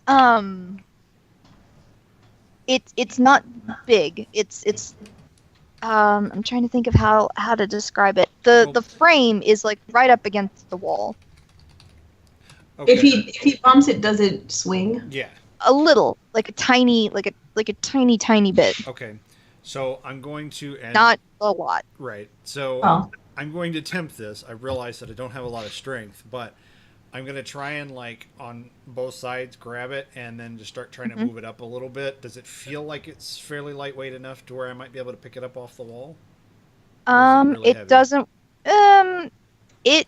Speaker 1: it's not big. It's I'm trying to think of how to describe it. The frame is like right up against the wall.
Speaker 2: Okay.
Speaker 3: If he bumps it, does it swing?
Speaker 2: Yeah.
Speaker 1: A little, like a tiny tiny bit.
Speaker 2: Okay. So I'm going to end.
Speaker 1: Not a lot.
Speaker 2: Right. So
Speaker 3: Oh.
Speaker 2: I'm going to attempt this. I realize that I don't have a lot of strength, but I'm going to try and like on both sides grab it and then just start trying to move it up a little bit. Does it feel like it's fairly lightweight enough to where I might be able to pick it up off the wall? Or is it really
Speaker 1: It
Speaker 2: heavy?
Speaker 1: doesn't it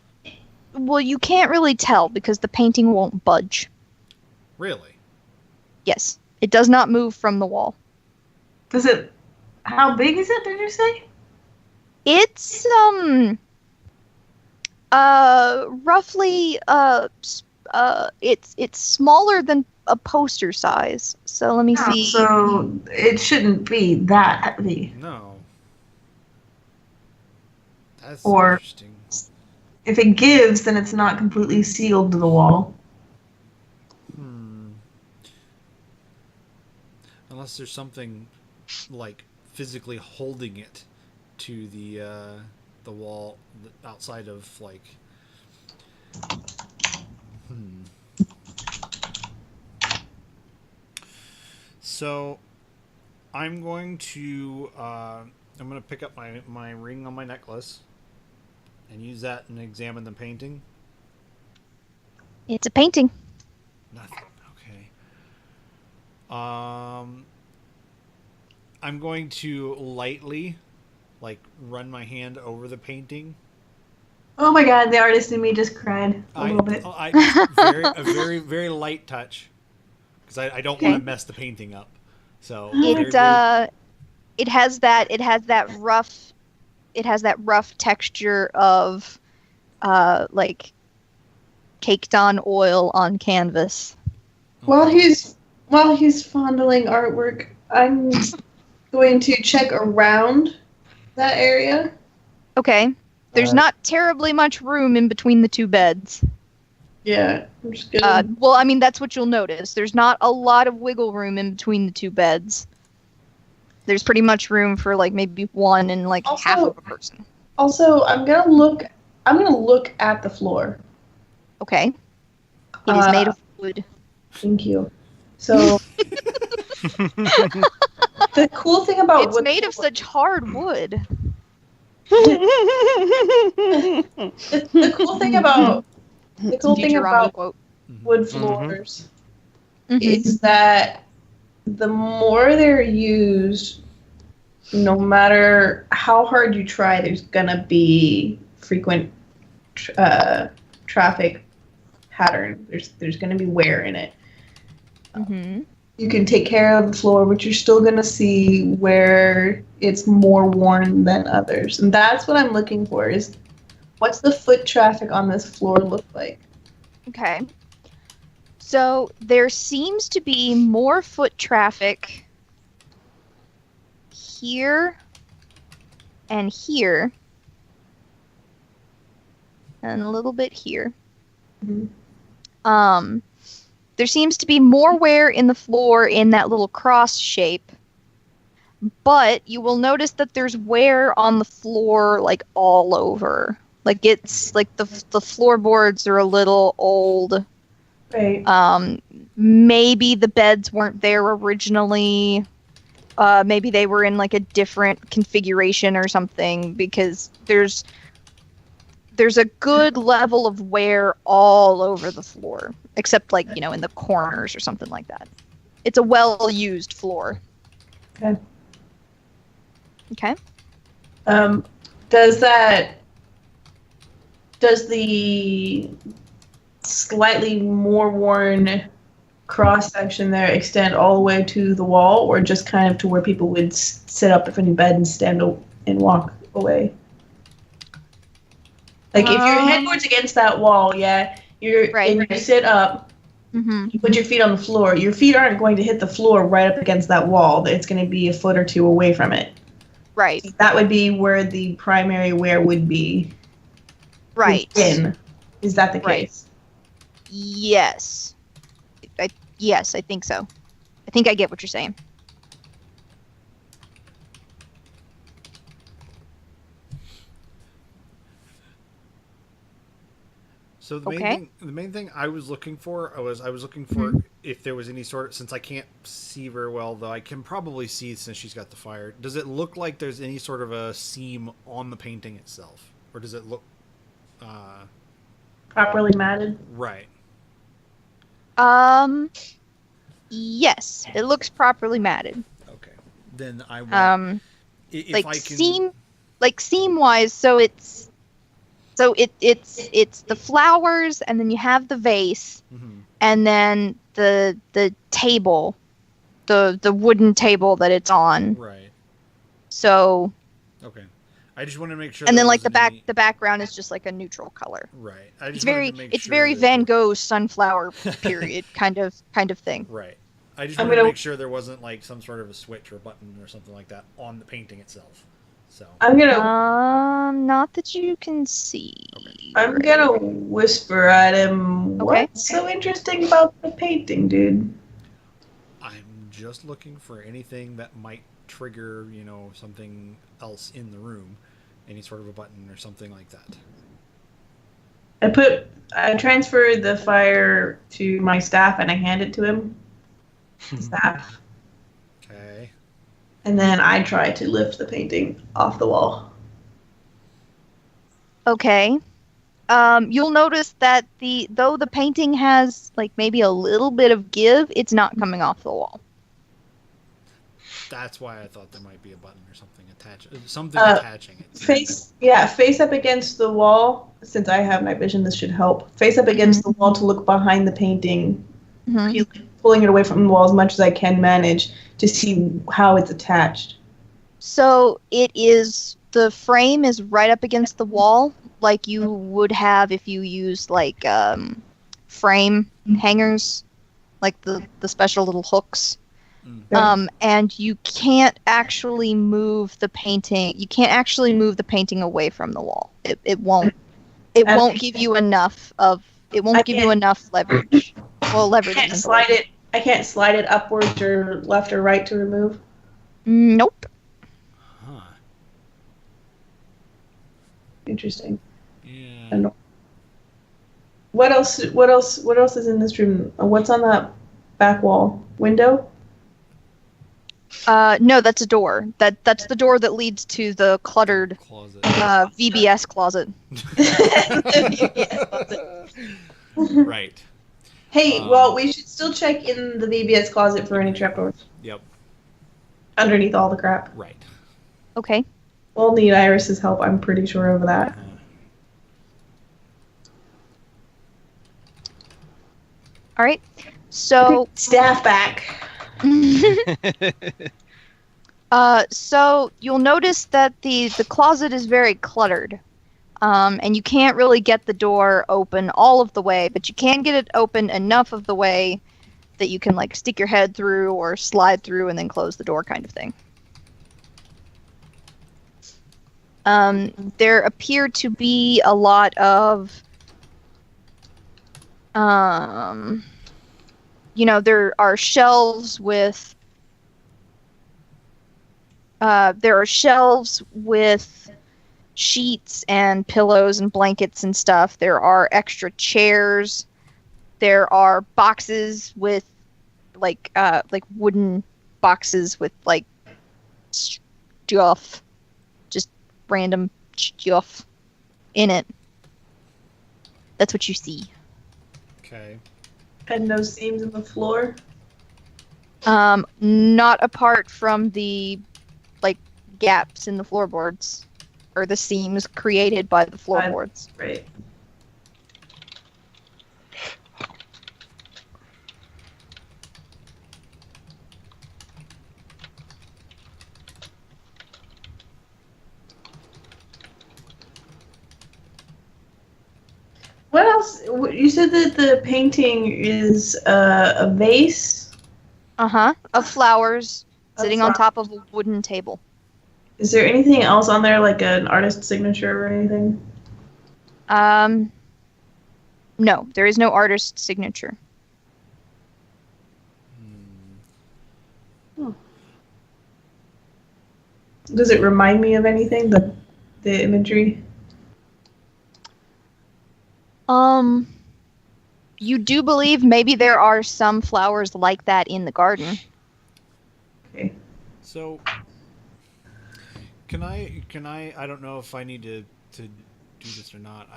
Speaker 1: well, you can't really tell because the painting won't budge.
Speaker 2: Really?
Speaker 1: Yes. It does not move from the wall.
Speaker 3: Does it? How big is it? Did you say?
Speaker 1: It's roughly it's smaller than a poster size. So let me
Speaker 3: Oh,
Speaker 1: see.
Speaker 3: so it shouldn't be that heavy.
Speaker 2: No. That's
Speaker 3: Or-
Speaker 2: interesting.
Speaker 3: If it gives, then it's not completely sealed to the wall.
Speaker 2: unless there's something like physically holding it to the wall outside of like. So, I'm going to pick up my ring on my necklace and use that and examine the painting.
Speaker 1: It's a painting.
Speaker 2: Nothing. Okay. I'm going to lightly, like, run my hand over the painting.
Speaker 3: Oh my god, the artist in me just cried a little bit.
Speaker 2: A very, very light touch, because I don't want to mess the painting up. So
Speaker 1: it has that rough texture of like caked on oil on canvas.
Speaker 3: While he's fondling artwork, I'm going to check around that area.
Speaker 1: Okay. There's not terribly much room in between the two beds.
Speaker 3: Yeah, I'm just gonna...
Speaker 1: well, I mean, that's what you'll notice. There's not a lot of wiggle room in between the two beds. There's pretty much room for like maybe one and like half of a person.
Speaker 3: Also, I'm gonna look at the floor.
Speaker 1: Okay. It is made of wood.
Speaker 3: Thank you. So the cool thing about
Speaker 1: it's made of such hard wood.
Speaker 3: The cool thing about wood floors is that the more they're used, no matter how hard you try, there's gonna be frequent traffic pattern. There's gonna be wear in it. You can take care of the floor, but you're still gonna see where it's more worn than others, and that's what I'm looking for. Is what's the foot traffic on this floor look like?
Speaker 1: Okay. So there seems to be more foot traffic here and here, and a little bit here. There seems to be more wear in the floor in that little cross shape, but you will notice that there's wear on the floor like all over. Like it's like the floorboards are a little old.
Speaker 3: Right.
Speaker 1: Maybe the beds weren't there originally. Maybe they were in like a different configuration or something, because there's a good level of wear all over the floor, except like, you know, in the corners or something like that. It's a well-used floor.
Speaker 3: Okay.
Speaker 1: Okay.
Speaker 3: Does the slightly more worn cross section there extend all the way to the wall, or just kind of to where people would sit up in bed and stand and walk away? Like if your headboard's against that wall, you sit up, you put your feet on the floor. Your feet aren't going to hit the floor right up against that wall. It's going to be a foot or two away from it.
Speaker 1: Right.
Speaker 3: So that would be where the primary wear would be.
Speaker 1: Right.
Speaker 3: Is that the case?
Speaker 1: Right. Yes. Yes, I think so. I think I get what you're saying.
Speaker 2: So the main thing I was looking for if there was any sort of, since I can't see very well, though I can probably see since she's got the fire. Does it look like there's any sort of a seam on the painting itself, or does it look
Speaker 3: properly matted?
Speaker 2: Right.
Speaker 1: Yes, it looks properly matted.
Speaker 2: Okay. Then I will, if
Speaker 1: like
Speaker 2: I can...
Speaker 1: seam wise, so it's the flowers, and then you have the vase, and then the table, the wooden table that it's on.
Speaker 2: Right.
Speaker 1: So.
Speaker 2: Okay. I just want to make sure.
Speaker 1: And then like the background is just like a neutral color.
Speaker 2: Right. I just
Speaker 1: it's very Van Gogh sunflower period kind of thing.
Speaker 2: Right. I just wanted to make sure there wasn't like some sort of a switch or a button or something like that on the painting itself. So
Speaker 3: I'm gonna
Speaker 1: not that you can see.
Speaker 2: Okay.
Speaker 3: I'm gonna whisper at him. What's so interesting about the painting, dude?
Speaker 2: I'm just looking for anything that might trigger, something else in the room, any sort of a button or something like that.
Speaker 3: I transferred the fire to my staff and I hand it to him. The staff.
Speaker 2: Okay.
Speaker 3: And then I try to lift the painting off the wall.
Speaker 1: Okay. You'll notice that though the painting has like maybe a little bit of give, it's not coming off the wall.
Speaker 2: That's why I thought there might be a button or something attaching it.
Speaker 3: Face up against the wall. Since I have night vision, this should help. Face up against the wall to look behind the painting, pulling it away from the wall as much as I can manage to see how it's attached.
Speaker 1: So the frame is right up against the wall, like you would have if you used like frame hangers, like the special little hooks. And you can't actually move the painting. You can't actually move the painting away from the wall. It won't give you enough of. It won't give you enough leverage. Well, leverage.
Speaker 3: I can't slide it upwards or left or right to remove.
Speaker 1: Nope.
Speaker 2: Huh.
Speaker 3: Interesting.
Speaker 2: Yeah.
Speaker 3: What else is in this room? What's on that back wall? Window?
Speaker 1: No, that's a door. That's the door that leads to the cluttered VBS closet.
Speaker 2: Right.
Speaker 3: Hey, well, we should still check in the VBS closet for any trapdoors.
Speaker 2: Yep.
Speaker 3: Underneath all the crap.
Speaker 2: Right.
Speaker 1: Okay.
Speaker 3: We'll need Iris's help, I'm pretty sure of that.
Speaker 1: All right. So
Speaker 3: staff back.
Speaker 1: So you'll notice that the closet is very cluttered. And you can't really get the door open all of the way, but you can get it open enough of the way that you can like stick your head through or slide through and then close the door kind of thing. There appear to be a lot of there are shelves with sheets and pillows and blankets and stuff. There are extra chairs. There are boxes with like wooden boxes with like stuff, just random stuff in it. That's what you see.
Speaker 2: Okay.
Speaker 3: And no seams in the floor?
Speaker 1: Not apart from the like gaps in the floorboards or the seams created by the floorboards.
Speaker 3: Right. What else? You said that the painting is a vase?
Speaker 1: Of flowers sitting on top of a wooden table.
Speaker 3: Is there anything else on there, like an artist's signature or anything?
Speaker 1: No, there is no artist's signature.
Speaker 3: Does it remind me of anything, the imagery?
Speaker 1: You do believe maybe there are some flowers like that in the garden.
Speaker 3: Okay.
Speaker 2: So, can I don't know if I need to do this or not.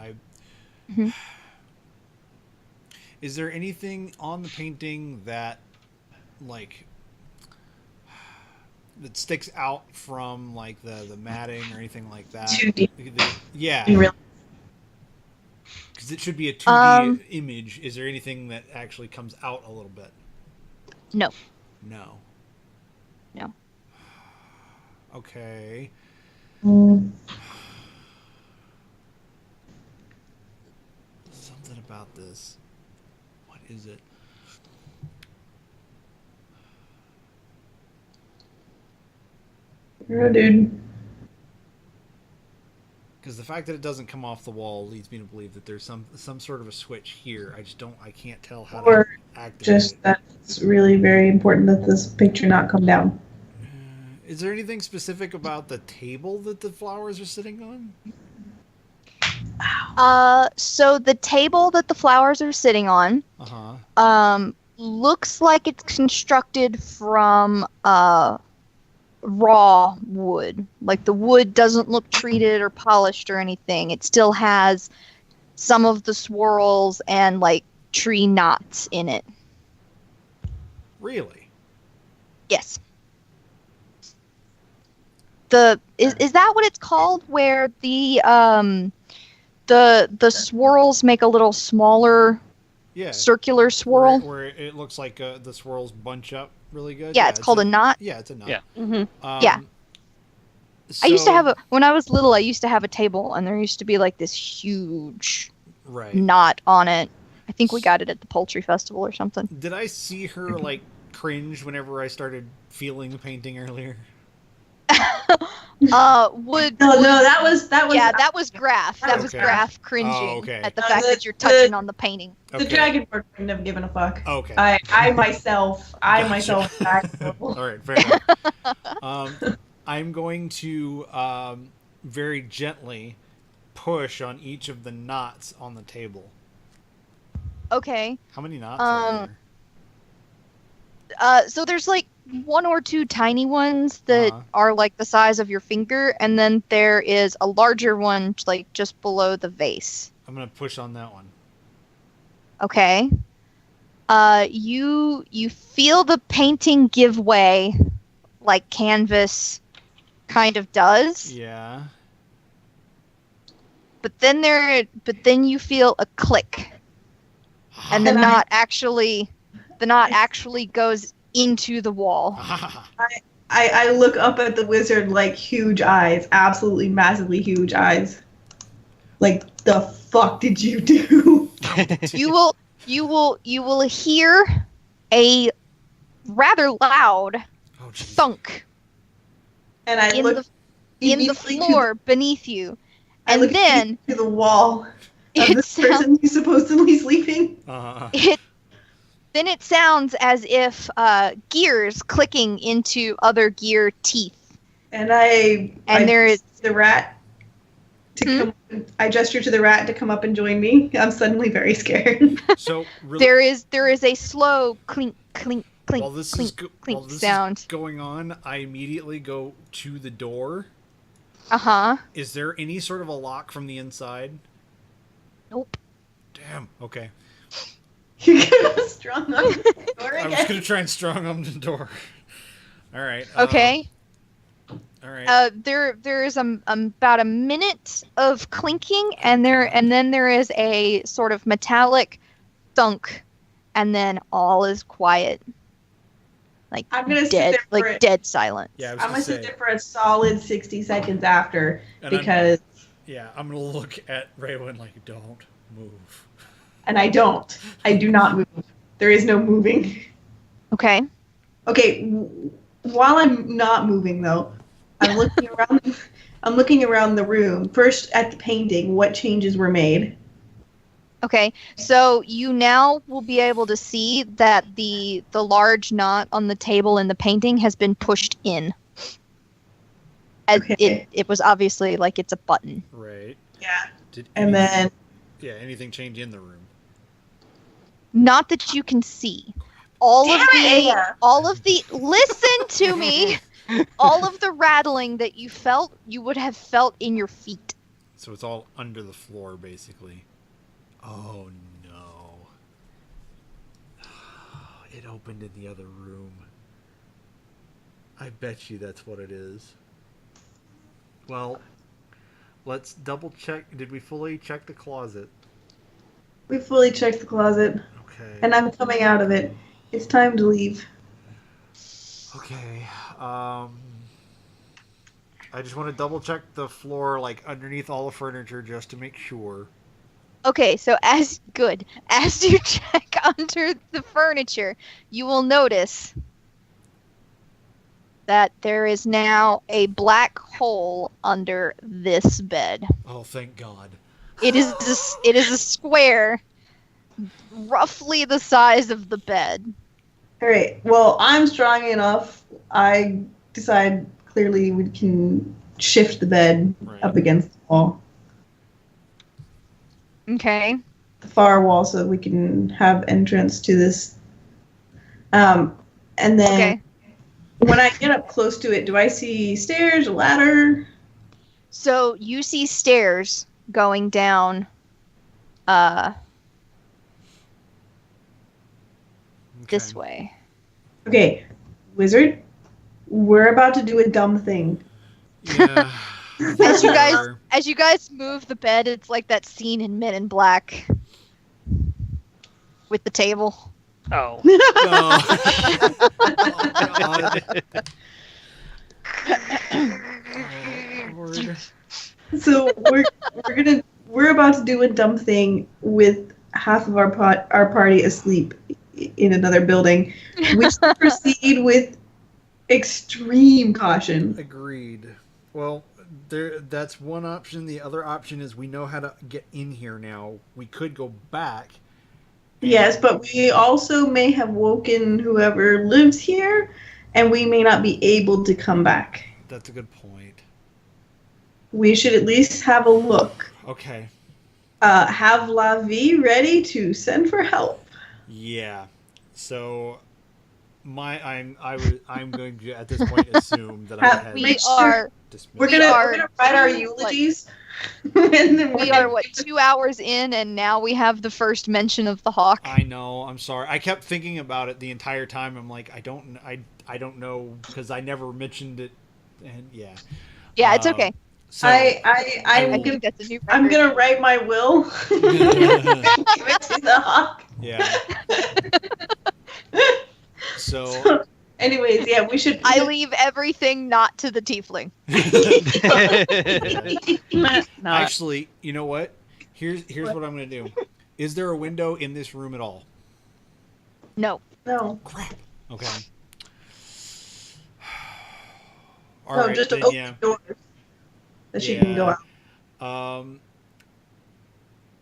Speaker 2: Is there anything on the painting that that sticks out from like the matting or anything like that?
Speaker 3: 2D.
Speaker 2: Yeah.
Speaker 3: Really?
Speaker 2: Because it should be a 2D image. Is there anything that actually comes out a little bit?
Speaker 1: No.
Speaker 2: No.
Speaker 1: No.
Speaker 2: Okay. Something about this. What is it?
Speaker 3: Yeah, dude.
Speaker 2: Because the fact that it doesn't come off the wall leads me to believe that there's some sort of a switch here. I can't tell how
Speaker 3: Or
Speaker 2: to activate
Speaker 3: just
Speaker 2: it.
Speaker 3: that It's really very important that this picture not come down.
Speaker 2: Is there anything specific about the table that the flowers are sitting on?
Speaker 1: So the table that the flowers are sitting on, looks like it's constructed from raw wood. Like the wood doesn't look treated or polished or anything. It still has some of the swirls and like tree knots in it.
Speaker 2: Really?
Speaker 1: Yes. Is that what it's called? Where the swirls make a little smaller, circular swirl.
Speaker 2: Where it looks like the swirls bunch up really good.
Speaker 1: Yeah, it's called a knot.
Speaker 2: Yeah, it's a knot.
Speaker 4: Yeah.
Speaker 1: Yeah.
Speaker 2: So,
Speaker 1: I used to have when I was little, I used to have a table, and there used to be like this huge knot on it. I think we got it at the poultry festival or something.
Speaker 2: Did I see her like cringe whenever I started feeling the painting earlier?
Speaker 3: No, that was
Speaker 1: yeah, that was Graph. That was
Speaker 2: Okay.
Speaker 1: Graph cringing at the fact that you're touching on the painting.
Speaker 3: The dragon board couldn't have given a fuck.
Speaker 2: Okay.
Speaker 3: I myself.
Speaker 2: All right, fair enough. I'm going to very gently push on each of the knots on the table.
Speaker 1: Okay.
Speaker 2: How many knots are there?
Speaker 1: So there's like one or two tiny ones that are like the size of your finger, and then there is a larger one like just below the vase.
Speaker 2: I'm gonna push on that one.
Speaker 1: Okay. You feel the painting give way, like canvas kind of does.
Speaker 2: Yeah.
Speaker 1: But then you feel a click, and the knot actually goes into the wall.
Speaker 3: I look up at the wizard like huge eyes, absolutely massively huge eyes. Like, the fuck did you do?
Speaker 1: You will hear a rather loud thunk.
Speaker 3: And I look
Speaker 1: in the floor beneath you. And then
Speaker 3: to the wall of this person who's supposedly sleeping.
Speaker 1: Then it sounds as if gears clicking into other gear teeth.
Speaker 3: And I
Speaker 1: there is
Speaker 3: the rat to come. I gesture to the rat to come up and join me. I'm suddenly very scared.
Speaker 2: So really,
Speaker 1: there is a slow clink clink clink
Speaker 2: while this
Speaker 1: clink
Speaker 2: is
Speaker 1: clink
Speaker 2: while this
Speaker 1: sound
Speaker 2: is going on, I immediately go to the door. Is there any sort of a lock from the inside?
Speaker 1: Nope.
Speaker 2: Damn. Okay.
Speaker 3: You're gonna strong on the door again?
Speaker 2: I was gonna try and strong arm the door. All right.
Speaker 1: Okay.
Speaker 2: All right.
Speaker 1: There is about a minute of clinking, and then there is a sort of metallic thunk, and then all is quiet. Like
Speaker 3: I'm gonna sit
Speaker 1: dead,
Speaker 3: there for
Speaker 1: like dead silence.
Speaker 2: Yeah,
Speaker 3: I'm gonna sit there for a solid 60 seconds after, because
Speaker 2: I'm gonna look at Raywin like, don't move.
Speaker 3: And I do not move. There is no moving.
Speaker 1: Okay.
Speaker 3: Okay. While I'm not moving though, I'm looking around. I'm looking around the room. First at the painting. What changes were made?
Speaker 1: Okay, so you now will be able to see that the large knot on the table in the painting has been pushed in. As it was obviously like it's a button.
Speaker 2: Right.
Speaker 3: Yeah. Then
Speaker 2: anything change in the room?
Speaker 1: Not that you can see. All of the listen to me. All of the rattling that you felt, you would have felt in your feet.
Speaker 2: So it's all under the floor, basically. Oh no. It opened in the other room. I bet you that's what it is. Well, let's double check. Did we fully check the closet?
Speaker 3: We fully checked the closet.
Speaker 2: Okay.
Speaker 3: And I'm coming out of it. It's time to leave.
Speaker 2: Okay. I just want to double check the floor, like underneath all the furniture, just to make sure.
Speaker 1: Okay, so as you check under the furniture, you will notice that there is now a black hole under this bed.
Speaker 2: Oh, thank God.
Speaker 1: It is a square, roughly the size of the bed.
Speaker 3: All right. Well, I'm strong enough. I decide clearly we can shift the bed
Speaker 2: Right.
Speaker 3: up against the wall,
Speaker 1: Okay.
Speaker 3: the far wall, so we can have entrance to this. And then
Speaker 1: Okay.
Speaker 3: when I get up close to it, do I see stairs, a ladder?
Speaker 1: So you see stairs going down. This
Speaker 2: Okay.
Speaker 1: way.
Speaker 3: Okay, wizard, we're about to do a dumb thing.
Speaker 2: Yeah.
Speaker 1: As you guys,
Speaker 2: Whatever.
Speaker 1: as you guys move the bed, it's like that scene in Men in Black with the table.
Speaker 4: Oh.
Speaker 2: Oh. Oh, God. Oh, Lord.
Speaker 3: So we're about to do a dumb thing with half of our party asleep in another building. We should proceed with extreme caution.
Speaker 2: Agreed. Well, that's one option. The other option is we know how to get in here now. We could go back.
Speaker 3: Yes, but we also may have woken whoever lives here, and we may not be able to come back.
Speaker 2: That's a good point.
Speaker 3: We should at least have a look.
Speaker 2: Okay.
Speaker 3: Have La Vie ready to send for help.
Speaker 2: Yeah. So I'm going to at this point assume that I had
Speaker 1: We
Speaker 3: Make sure-
Speaker 1: are
Speaker 2: dismissed.
Speaker 3: We're
Speaker 1: We
Speaker 3: gonna
Speaker 1: are
Speaker 3: write our
Speaker 1: two,
Speaker 3: eulogies. And then
Speaker 1: we are 2 hours in, and now we have the first mention of the hawk.
Speaker 2: I know. I'm sorry. I kept thinking about it the entire time. I'm like, I don't know because I never mentioned it. And yeah.
Speaker 1: Yeah, it's okay.
Speaker 2: So
Speaker 3: I'm
Speaker 1: I
Speaker 2: will-
Speaker 3: gonna
Speaker 1: think that's a new
Speaker 3: I'm
Speaker 1: record.
Speaker 3: gonna write my will. Give it to the hawk.
Speaker 2: yeah. So
Speaker 3: So, anyways, yeah, we should.
Speaker 1: I leave everything not to the tiefling.
Speaker 6: Not.
Speaker 2: actually, you know what? Here's what I'm gonna do. Is there a window in this room at all?
Speaker 1: No.
Speaker 3: No,
Speaker 2: Crap. Okay.
Speaker 3: no,
Speaker 2: Alright,
Speaker 3: just to
Speaker 2: then,
Speaker 3: open
Speaker 2: yeah.
Speaker 3: the doors that she can go
Speaker 2: Yeah.
Speaker 3: out.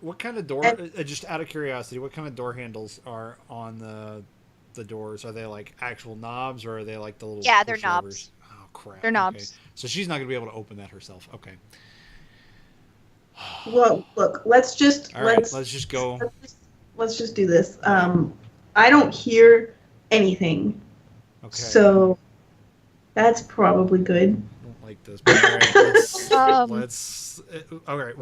Speaker 2: What kind of door?
Speaker 3: And-
Speaker 2: Just out of curiosity, what kind of door handles are on the doors? Are they like actual knobs, or are they like the little?
Speaker 1: Yeah, they're
Speaker 2: pushovers?
Speaker 1: knobs.
Speaker 2: Oh crap!
Speaker 1: They're
Speaker 2: Okay.
Speaker 1: knobs.
Speaker 2: So she's not gonna be able to open that herself. Okay.
Speaker 3: Well, look, let's just
Speaker 2: All right. Let's just go.
Speaker 3: let's just do this. I don't hear anything,
Speaker 2: Okay.
Speaker 3: so that's probably good.
Speaker 2: I don't like this. But all right. Let's.
Speaker 1: Um,
Speaker 2: All right.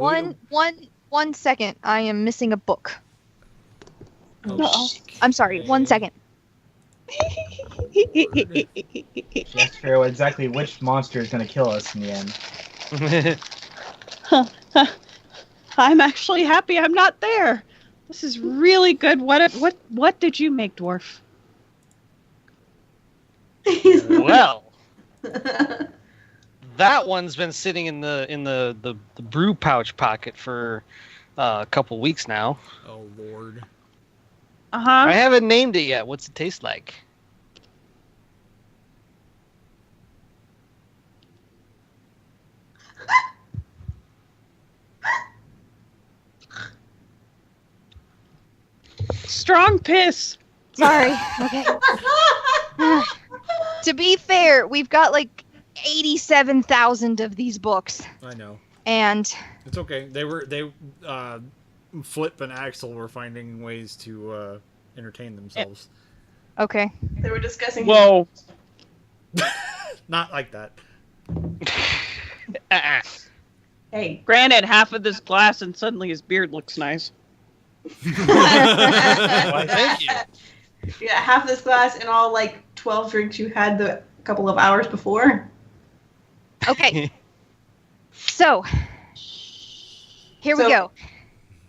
Speaker 1: One second. I am missing a book.
Speaker 3: Uh-oh.
Speaker 1: I'm sorry. 1 second.
Speaker 5: Just figure out exactly which monster is going to kill us in the end.
Speaker 6: I'm actually happy I'm not there. This is really good. What did you make, dwarf?
Speaker 4: Well, that one's been sitting in the brew pouch pocket for a couple weeks now.
Speaker 2: Oh Lord.
Speaker 6: Uh-huh.
Speaker 4: I haven't named it yet. What's it taste like?
Speaker 6: Strong piss.
Speaker 1: Sorry. Okay. To be fair, we've got like 87,000 of these books,
Speaker 2: I know.
Speaker 1: and
Speaker 2: It's okay. Flip and Axel were finding ways to entertain themselves.
Speaker 1: okay.
Speaker 3: They were discussing.
Speaker 6: Whoa.
Speaker 2: Not like that.
Speaker 4: Uh-uh.
Speaker 3: Hey.
Speaker 6: Granted, half of this glass and suddenly his beard looks nice.
Speaker 4: Why, thank you.
Speaker 3: Yeah, half this glass and all like 12 drinks you had the couple of hours before.
Speaker 1: Okay. So, here we
Speaker 3: So-
Speaker 1: go.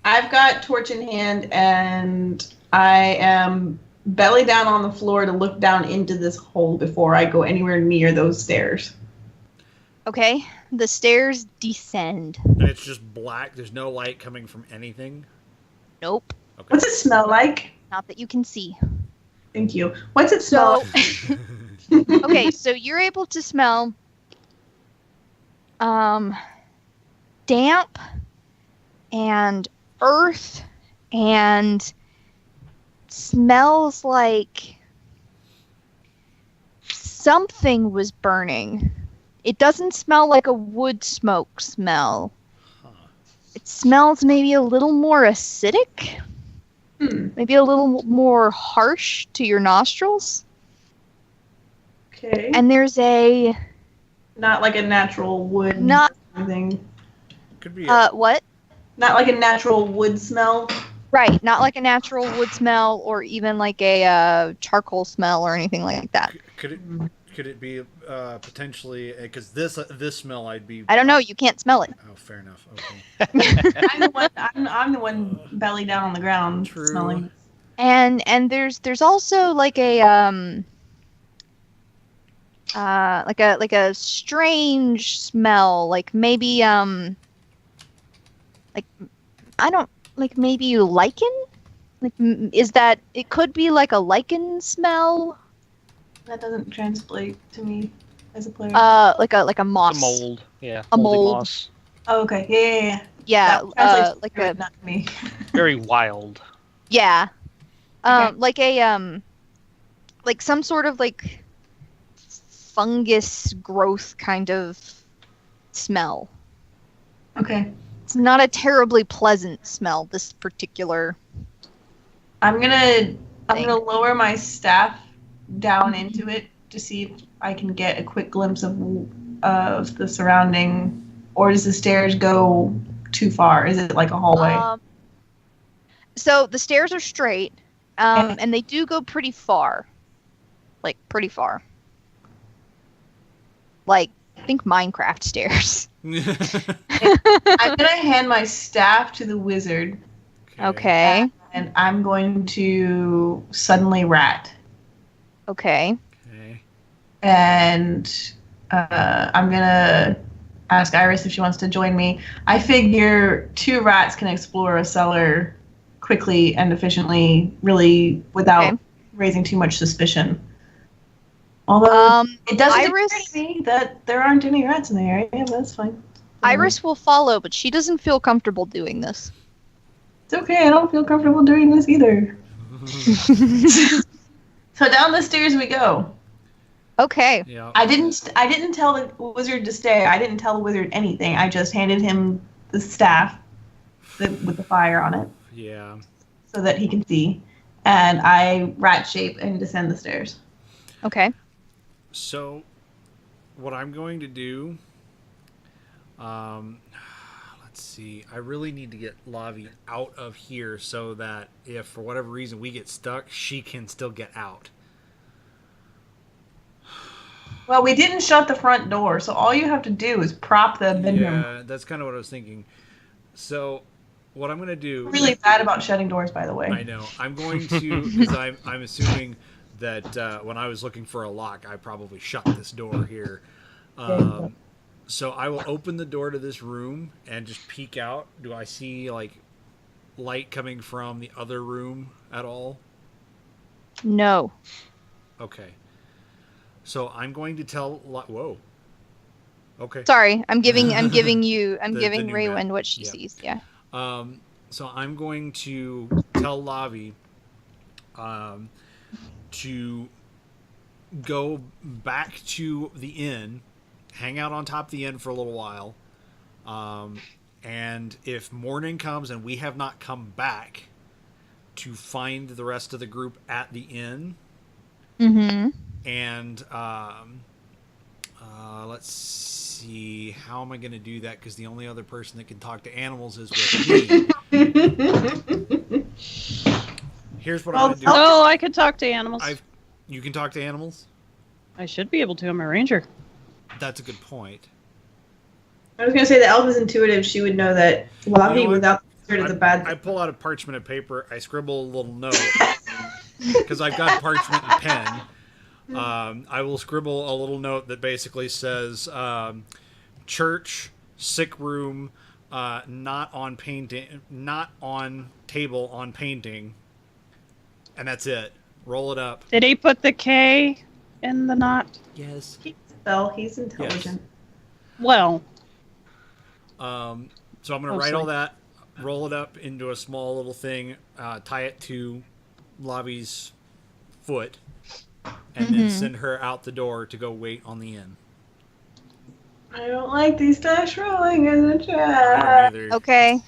Speaker 3: I've got torch in hand and I am belly down on the floor to look down into this hole before I go anywhere near those stairs.
Speaker 1: Okay. The stairs descend.
Speaker 2: And it's just black. There's no light coming from anything.
Speaker 1: Nope.
Speaker 2: Okay.
Speaker 3: What's it smell like?
Speaker 1: Not that you can see.
Speaker 3: Thank you. What's it smell
Speaker 1: So,
Speaker 3: like?
Speaker 1: okay, so you're able to smell damp and earth and smells like something was burning. It doesn't smell like a wood smoke smell.
Speaker 2: Huh.
Speaker 1: It smells maybe a little more acidic, maybe a little more harsh to your nostrils.
Speaker 3: Okay.
Speaker 1: And there's a
Speaker 3: Not like a natural wood.
Speaker 1: Not-
Speaker 3: Thing.
Speaker 2: Could be.
Speaker 1: what?
Speaker 3: Not like a natural wood smell.
Speaker 1: Right, not like a natural wood smell or even like a charcoal smell or anything like that.
Speaker 2: Could it be potentially because this smell I'd be.
Speaker 1: I don't know. You can't smell it.
Speaker 2: Oh, fair enough. Okay.
Speaker 3: I'm the one belly down on the ground
Speaker 2: True.
Speaker 3: smelling.
Speaker 1: And there's also like a like a strange smell, like maybe like I don't like maybe lichen. Like is that it could be like a lichen smell?
Speaker 3: That doesn't translate to me as a player.
Speaker 1: Like a moss.
Speaker 4: A mold. Yeah.
Speaker 1: A
Speaker 4: moldy
Speaker 1: mold.
Speaker 4: Moss.
Speaker 3: Oh, okay. Yeah.
Speaker 1: Yeah,
Speaker 3: That translates
Speaker 1: like
Speaker 3: to
Speaker 1: a
Speaker 3: not to me.
Speaker 4: Very wild.
Speaker 1: yeah.
Speaker 3: Okay.
Speaker 1: Like a like some sort of like fungus growth kind of smell.
Speaker 3: Okay.
Speaker 1: It's not a terribly pleasant smell, this particular.
Speaker 3: I'm gonna lower my staff down into it to see if I can get a quick glimpse of the surrounding, or does the stairs go too far? Is it like a hallway?
Speaker 1: So the stairs are straight,
Speaker 3: Okay.
Speaker 1: and they do go pretty far. Like pretty far. Like think Minecraft stairs.
Speaker 3: I'm gonna hand my staff to the wizard,
Speaker 1: Okay.
Speaker 3: and I'm going to suddenly rat,
Speaker 1: Okay.
Speaker 2: Okay.
Speaker 3: and I'm gonna ask Iris if she wants to join me. I figure 2 rats can explore a cellar quickly and efficiently, really without
Speaker 1: Okay.
Speaker 3: raising too much suspicion. Although it doesn't
Speaker 1: Iris-
Speaker 3: occur to me that there aren't any rats in the area, but that's fine.
Speaker 1: Iris will follow, but she doesn't feel comfortable doing this.
Speaker 3: It's okay. I don't feel comfortable doing this either. So down the stairs we go.
Speaker 1: Okay.
Speaker 2: Yeah.
Speaker 3: I didn't tell the wizard to stay. I didn't tell the wizard anything. I just handed him the staff with the fire on it
Speaker 2: Yeah.
Speaker 3: so that he can see. And I rat shape and descend the stairs.
Speaker 1: Okay.
Speaker 2: So, what I'm going to do, let's see. I really need to get Lavi out of here so that if for whatever reason we get stuck, she can still get out.
Speaker 3: Well, we didn't shut the front door, so all you have to do is prop the bedroom.
Speaker 2: Yeah, that's kind of what I was thinking. So, what I'm going to do.
Speaker 3: I'm really bad about shutting doors, by the way.
Speaker 2: I know. I'm going to because I'm assuming that when I was looking for a lock, I probably shut this door here. So I will open the door to this room and just peek out. Do I see like light coming from the other room at all?
Speaker 1: No.
Speaker 2: Okay. So I'm going to tell. Whoa. Okay.
Speaker 1: Sorry, I'm giving you, I'm
Speaker 2: The
Speaker 1: giving
Speaker 2: new
Speaker 1: Raywin
Speaker 2: map.
Speaker 1: what she
Speaker 2: Yeah.
Speaker 1: sees. Yeah.
Speaker 2: So I'm going to tell Lavi to go back to the inn, hang out on top of the inn for a little while, and if morning comes and we have not come back, to find the rest of the group at the inn.
Speaker 1: Mm-hmm.
Speaker 2: And let's see, how am I going to do that? Because the only other person that can talk to animals is with me. Here's what I'm going to do.
Speaker 6: Oh, I could talk to animals.
Speaker 2: You can talk to animals?
Speaker 6: I should be able to. I'm a ranger.
Speaker 2: That's a good point.
Speaker 3: I was gonna say the elf is intuitive. She would know that Lavi
Speaker 2: You know what?
Speaker 3: without the spirit is a bad
Speaker 2: I
Speaker 3: thing.
Speaker 2: pull out a parchment and paper. I scribble a little note because I've got parchment and pen. I will scribble a little note that basically says, "Church, sick room, not on painting, not on table on painting," and that's it. Roll it up.
Speaker 6: Did he put the K in the knot?
Speaker 2: Yes.
Speaker 3: He's a spell. He's intelligent.
Speaker 6: Well,
Speaker 2: So I'm going to write all that, roll it up into a small little thing, tie it to Lavi's foot, and then send her out the door to go wait on the inn.
Speaker 3: I don't like these dice rolling in the
Speaker 2: I
Speaker 3: chat.
Speaker 2: don't either.
Speaker 1: Okay.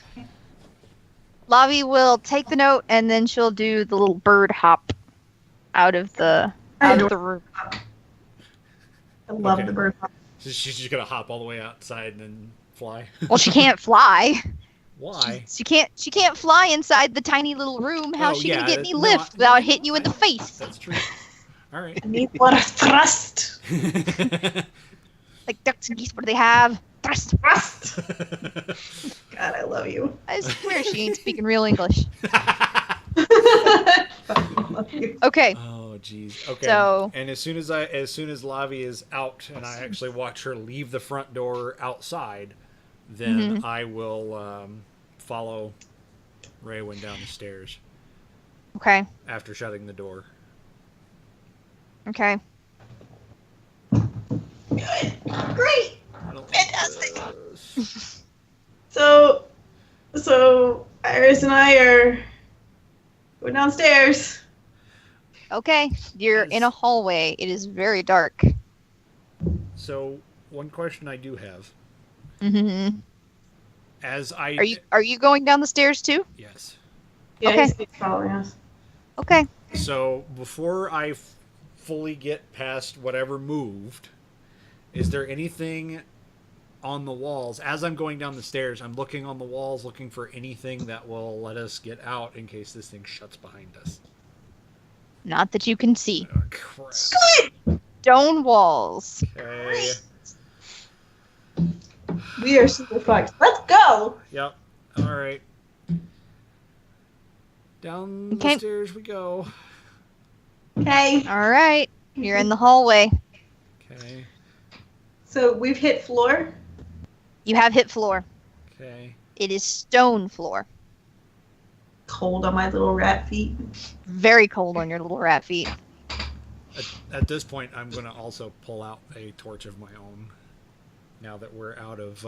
Speaker 1: Lavi will take the note and then she'll do the little bird hop out of the room.
Speaker 3: I love
Speaker 2: Okay.
Speaker 3: the bird.
Speaker 2: So she's just gonna hop all the way outside and then fly.
Speaker 1: Well, she can't fly.
Speaker 2: Why?
Speaker 1: She can't fly inside the tiny little room. How's she gonna get any lift without hitting you in the face?
Speaker 2: That's true. All right.
Speaker 3: I need what a thrust.
Speaker 1: Like ducks and geese, what do they have? Thrust.
Speaker 3: Thrust. God, I love you.
Speaker 1: I swear she ain't speaking real English.
Speaker 3: Fucking love you.
Speaker 1: Okay.
Speaker 2: Oh jeez. Okay.
Speaker 1: So-
Speaker 2: and as soon as Lavi is out and I actually watch her leave the front door outside, then I will follow Raywin down the stairs
Speaker 1: Okay.
Speaker 2: after shutting the door.
Speaker 1: Okay.
Speaker 3: Good. Great.
Speaker 2: I don't
Speaker 3: Fantastic.
Speaker 2: this.
Speaker 3: So Iris and I are going downstairs.
Speaker 1: Okay. You're in a hallway. It is very dark.
Speaker 2: So one question I do have,
Speaker 1: Mm-hmm.
Speaker 2: as I
Speaker 1: Are you going down the stairs too?
Speaker 2: yes.
Speaker 3: Yeah,
Speaker 1: Okay.
Speaker 3: he's following us.
Speaker 1: Okay.
Speaker 2: So before I fully get past whatever moved, is there anything on the walls? As I'm going down the stairs, I'm looking on the walls, looking for anything that will let us get out in case this thing shuts behind us.
Speaker 1: Not that you can see.
Speaker 2: Oh, crap.
Speaker 1: Stone walls.
Speaker 2: Okay.
Speaker 3: We are super fucked. Let's go.
Speaker 2: Yep. All right. Down
Speaker 1: Okay.
Speaker 2: the stairs we go.
Speaker 3: Okay.
Speaker 1: All right. You're in the hallway.
Speaker 2: Okay.
Speaker 3: So we've hit floor.
Speaker 1: You have hit floor.
Speaker 2: Okay.
Speaker 1: It is stone floor.
Speaker 3: Cold on my little rat feet.
Speaker 1: Very cold on your little rat feet.
Speaker 2: At this point, I'm going to also pull out a torch of my own. Now that we're out of.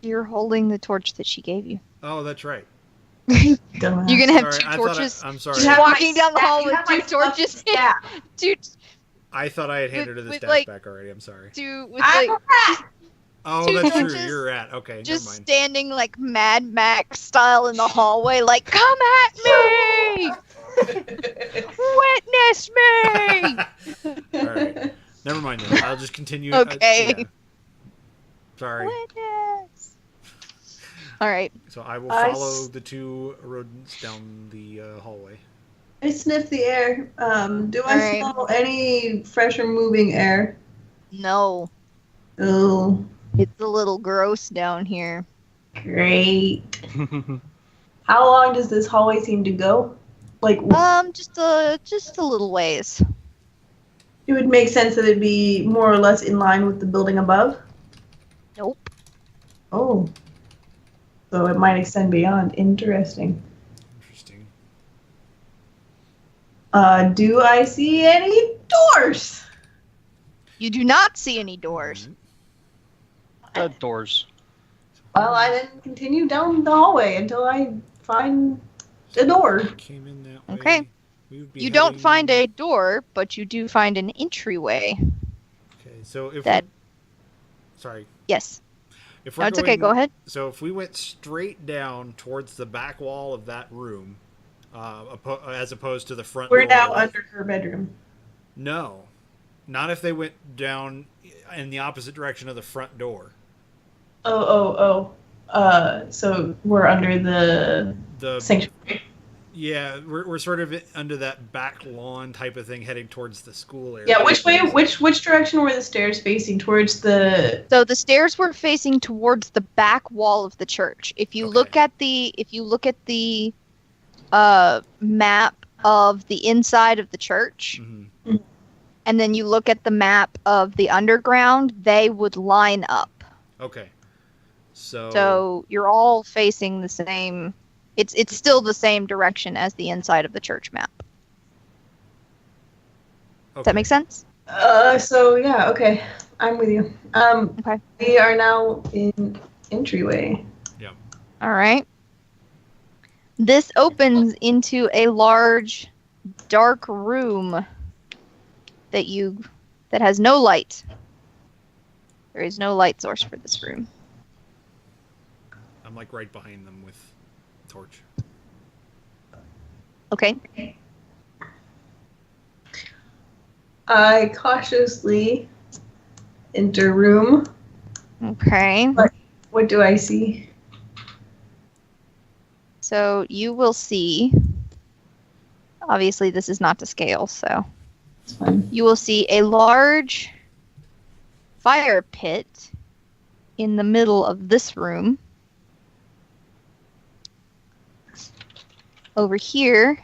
Speaker 1: You're holding the torch that she gave you.
Speaker 2: Oh, that's right.
Speaker 3: Dumbass.
Speaker 1: You're gonna have
Speaker 2: Sorry,
Speaker 1: two
Speaker 2: I thought
Speaker 1: torches.
Speaker 2: I'm sorry.
Speaker 3: You have
Speaker 1: walking
Speaker 3: my
Speaker 1: down the
Speaker 3: staff-
Speaker 1: hall
Speaker 3: you
Speaker 1: with
Speaker 3: have my
Speaker 1: two torches.
Speaker 3: fucking staff.
Speaker 1: Dude,
Speaker 2: I thought I had handed her the
Speaker 1: with,
Speaker 2: staff
Speaker 1: like-
Speaker 2: back already. I'm sorry.
Speaker 1: with
Speaker 3: I'm
Speaker 1: like
Speaker 3: a rat.
Speaker 2: Oh,
Speaker 1: two
Speaker 2: that's true.
Speaker 1: torches,
Speaker 2: You're a rat. Okay,
Speaker 1: just
Speaker 2: never mind.
Speaker 1: standing like Mad Max style in the hallway, like, come at me! Witness me!
Speaker 2: All right. Never mind then. I'll just continue.
Speaker 1: Okay.
Speaker 2: Yeah. Sorry.
Speaker 1: Witness! Alright.
Speaker 2: So I will
Speaker 3: I
Speaker 2: follow
Speaker 3: s-
Speaker 2: the two rodents down the hallway.
Speaker 3: I sniff the air. Do I
Speaker 1: Alright.
Speaker 3: smell any fresh or moving air?
Speaker 1: No.
Speaker 3: Oh,
Speaker 1: It's a little gross down here.
Speaker 3: great. How long does this hallway seem to go? Like,
Speaker 1: Just a little ways.
Speaker 3: it would make sense that it'd be more or less in line with the building above.
Speaker 1: Nope.
Speaker 3: Oh, so it might extend beyond. Interesting.
Speaker 2: Interesting.
Speaker 3: Do I see any doors?
Speaker 1: You do not see any doors.
Speaker 2: Mhm.
Speaker 4: Doors.
Speaker 3: Well, I then continue down the hallway until I find a door.
Speaker 2: Came in that way.
Speaker 1: Okay.
Speaker 2: We would be
Speaker 1: You don't
Speaker 2: heading-
Speaker 1: find a door, but you do find an entryway.
Speaker 2: Okay, so if
Speaker 1: that-
Speaker 2: sorry,
Speaker 1: Yes.
Speaker 2: if
Speaker 1: No,
Speaker 2: we're
Speaker 1: it's okay. Go
Speaker 2: going-
Speaker 1: ahead.
Speaker 2: So if we went straight down towards the back wall of that room, as opposed to the front
Speaker 3: We're
Speaker 2: door.
Speaker 3: now under her bedroom.
Speaker 2: No, not if they went down in the opposite direction of the front door.
Speaker 3: Oh. So we're under the
Speaker 2: The
Speaker 3: sanctuary.
Speaker 2: yeah, we're sort of under that back lawn type of thing, heading towards the school area.
Speaker 3: Yeah, which way? Which direction were the stairs facing? Towards the.
Speaker 1: So the stairs were facing towards the back wall of the church. If you look
Speaker 2: Okay.
Speaker 1: at the map of the inside of the church,
Speaker 2: Mhm.
Speaker 1: and then you look at the map of the underground, they would line up.
Speaker 2: Okay.
Speaker 1: So you're all facing the same. It's still the same direction as the inside of the church map. Does that make sense?
Speaker 3: So yeah, okay, I'm with you.
Speaker 1: Okay.
Speaker 3: We are now in entryway.
Speaker 1: All right. This opens into a large, dark room that has no light. There is no light source for this room.
Speaker 2: I'm like right behind them with torch.
Speaker 1: Okay.
Speaker 3: I cautiously enter room.
Speaker 1: Okay.
Speaker 3: What do I see?
Speaker 1: So you will see. Obviously, this is not to scale, so
Speaker 3: It's fine.
Speaker 1: you will see a large fire pit in the middle of this room. Over here,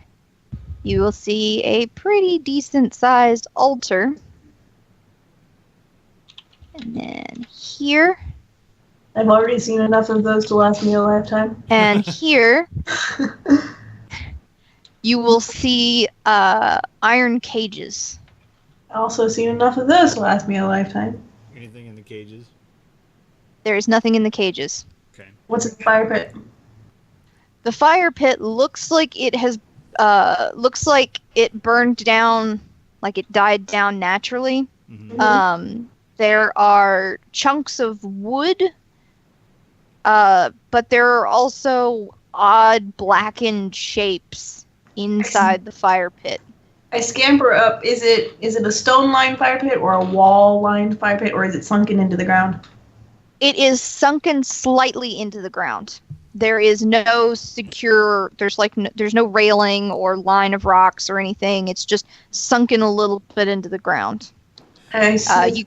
Speaker 1: you will see a pretty decent sized altar. And then here,
Speaker 3: I've already seen enough of those to last me a lifetime.
Speaker 1: and here, you will see iron cages.
Speaker 3: Also seen enough of those to last me a lifetime.
Speaker 2: Anything in the cages?
Speaker 1: There is nothing in the cages.
Speaker 2: Okay.
Speaker 3: What's in the fire pit?
Speaker 1: The fire pit looks like it has burned down, like it died down naturally.
Speaker 2: Mm-hmm.
Speaker 1: There are chunks of wood, but there are also odd blackened shapes inside the fire pit.
Speaker 3: I scamper up. Is it a stone-lined fire pit or a wall-lined fire pit, or is it sunken into the ground?
Speaker 1: It is sunken slightly into the ground. There is no secure. There's no railing or line of rocks or anything. It's just sunken a little bit into the ground.
Speaker 3: I see.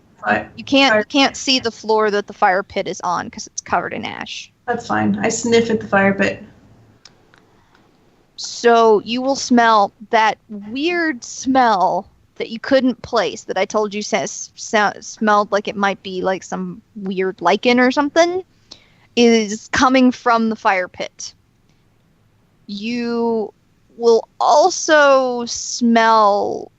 Speaker 1: You can't see the floor that the fire pit is on because it's covered in ash.
Speaker 3: That's fine. I sniff at the fire pit.
Speaker 1: So you will smell that weird smell that you couldn't place that I told you smelled like it might be like some weird lichen or something is coming from the fire pit. You will also smell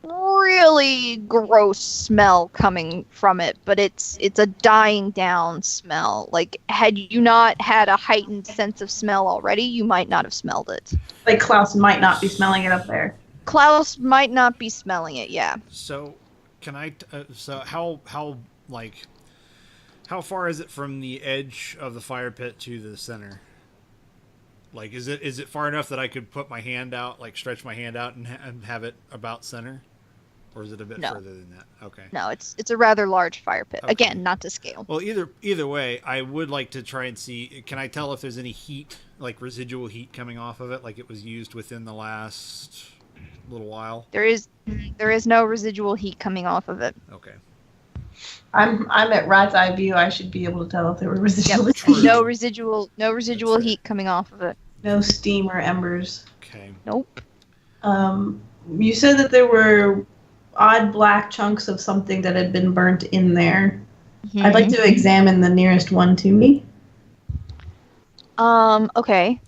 Speaker 1: really gross smell coming from it, but it's a dying down smell. Like, had you not had a heightened sense of smell already, you might not have smelled it.
Speaker 3: Like Klaus might not be smelling it up there.
Speaker 1: Klaus might not be smelling it, yeah.
Speaker 2: So, can I? So how far is it from the edge of the fire pit to the center? Like, is it far enough that I could put my hand out, like stretch my hand out and have it about center? Or is it a bit further than that? Okay.
Speaker 1: No, it's a rather large fire pit.
Speaker 2: Okay.
Speaker 1: Again, not to scale.
Speaker 2: Well, either way, I would like to try and see. Can I tell if there's any heat, like residual heat, coming off of it, like it was used within the last little while?
Speaker 1: There is no residual heat coming off of it.
Speaker 2: Okay.
Speaker 3: I'm at rat's eye view. I should be able to tell if there were residual
Speaker 1: Yep.
Speaker 3: heat.
Speaker 1: No residual heat coming off of it.
Speaker 3: No steam or embers.
Speaker 2: Okay.
Speaker 1: Nope.
Speaker 3: You said that there were odd black chunks of something that had been burnt in there.
Speaker 1: Mhm.
Speaker 3: I'd like to examine the nearest one to me.
Speaker 1: Okay.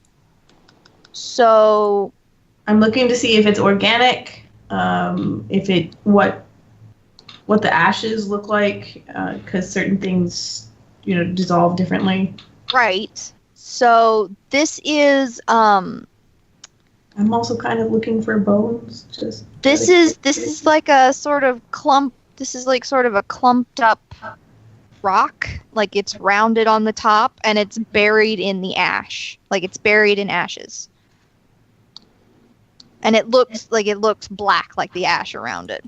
Speaker 1: So
Speaker 3: I'm looking to see if it's organic, what the ashes look like, because certain things, dissolve differently.
Speaker 1: right. So this is
Speaker 3: I'm also kind of looking for bones.
Speaker 1: this is like a sort of clump. This is like sort of a clumped up rock. Like it's rounded on the top and it's buried in the ash. Like it's buried in ashes. And it looks black, like the ash around it.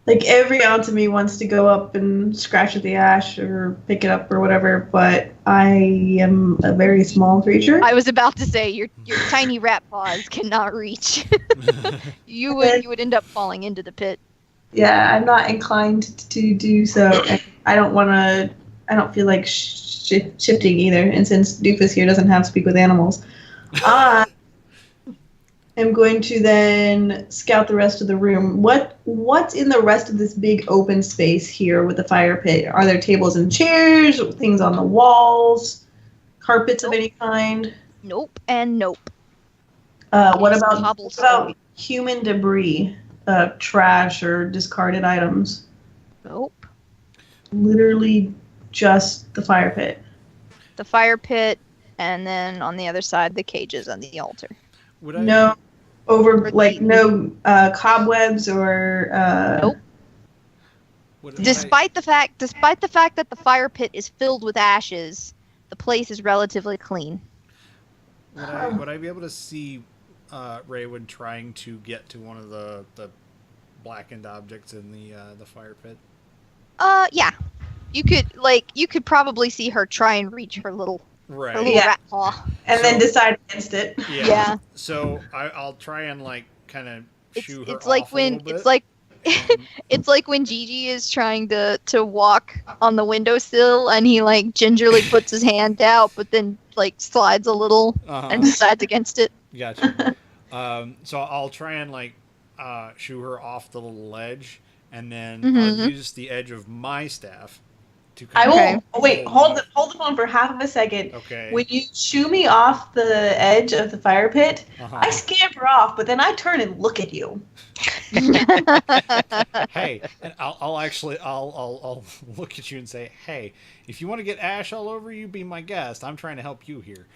Speaker 3: Like every ounce of me wants to go up and scratch at the ash or pick it up or whatever, but I am a very small creature.
Speaker 1: I was about to say your tiny rat paws cannot reach. You would end up falling into the pit.
Speaker 3: Yeah, I'm not inclined to do so. And I don't feel like shifting either. And since Doofus here doesn't have speak with animals, I am going to then scout the rest of the room. What's in the rest of this big open space here with the fire pit? Are there tables and chairs, things on the walls, carpets of any kind?
Speaker 1: Nope and nope.
Speaker 3: What about
Speaker 1: cobblestone.
Speaker 3: human debris, trash or discarded items?
Speaker 1: Nope.
Speaker 3: Literally just the fire pit.
Speaker 1: The fire pit, and then on the other side, the cages and the altar.
Speaker 2: Would I?
Speaker 3: No
Speaker 1: Or
Speaker 3: no cobwebs or
Speaker 1: Nope.
Speaker 2: Would I?
Speaker 1: Despite the fact that the fire pit is filled with ashes, the place is relatively clean.
Speaker 2: Would I be able to see Raywin trying to get to one of the blackened objects in the fire pit?
Speaker 1: Yeah. You could probably see her try and reach her little
Speaker 2: Right.
Speaker 3: Yeah.
Speaker 1: rat paw.
Speaker 3: and then
Speaker 2: So-
Speaker 3: decide against it.
Speaker 1: Yeah.
Speaker 2: So I'll try and kind of shoo her
Speaker 1: It's like
Speaker 2: off a
Speaker 1: when
Speaker 2: little bit.
Speaker 1: it's like
Speaker 2: and-
Speaker 1: it's like when Gigi is trying to walk on the windowsill and he like gingerly puts his hand out but then like slides a little
Speaker 2: uh-huh.
Speaker 1: and decides against it.
Speaker 2: Gotcha. So I'll try and shoo her off the little ledge, and then I'll
Speaker 1: Mhm.
Speaker 2: use the edge of my staff to
Speaker 3: I
Speaker 2: kind
Speaker 3: will.
Speaker 1: Okay.
Speaker 3: Oh, wait, hold the phone for half of a second.
Speaker 2: Okay.
Speaker 3: When you shoo me off the edge of the fire pit,
Speaker 2: Uh-huh.
Speaker 3: I scamper off, but then I turn and look at you.
Speaker 2: Hey, and I'll look at you and say, hey, if you want to get ash all over you, be my guest. I'm trying to help you here.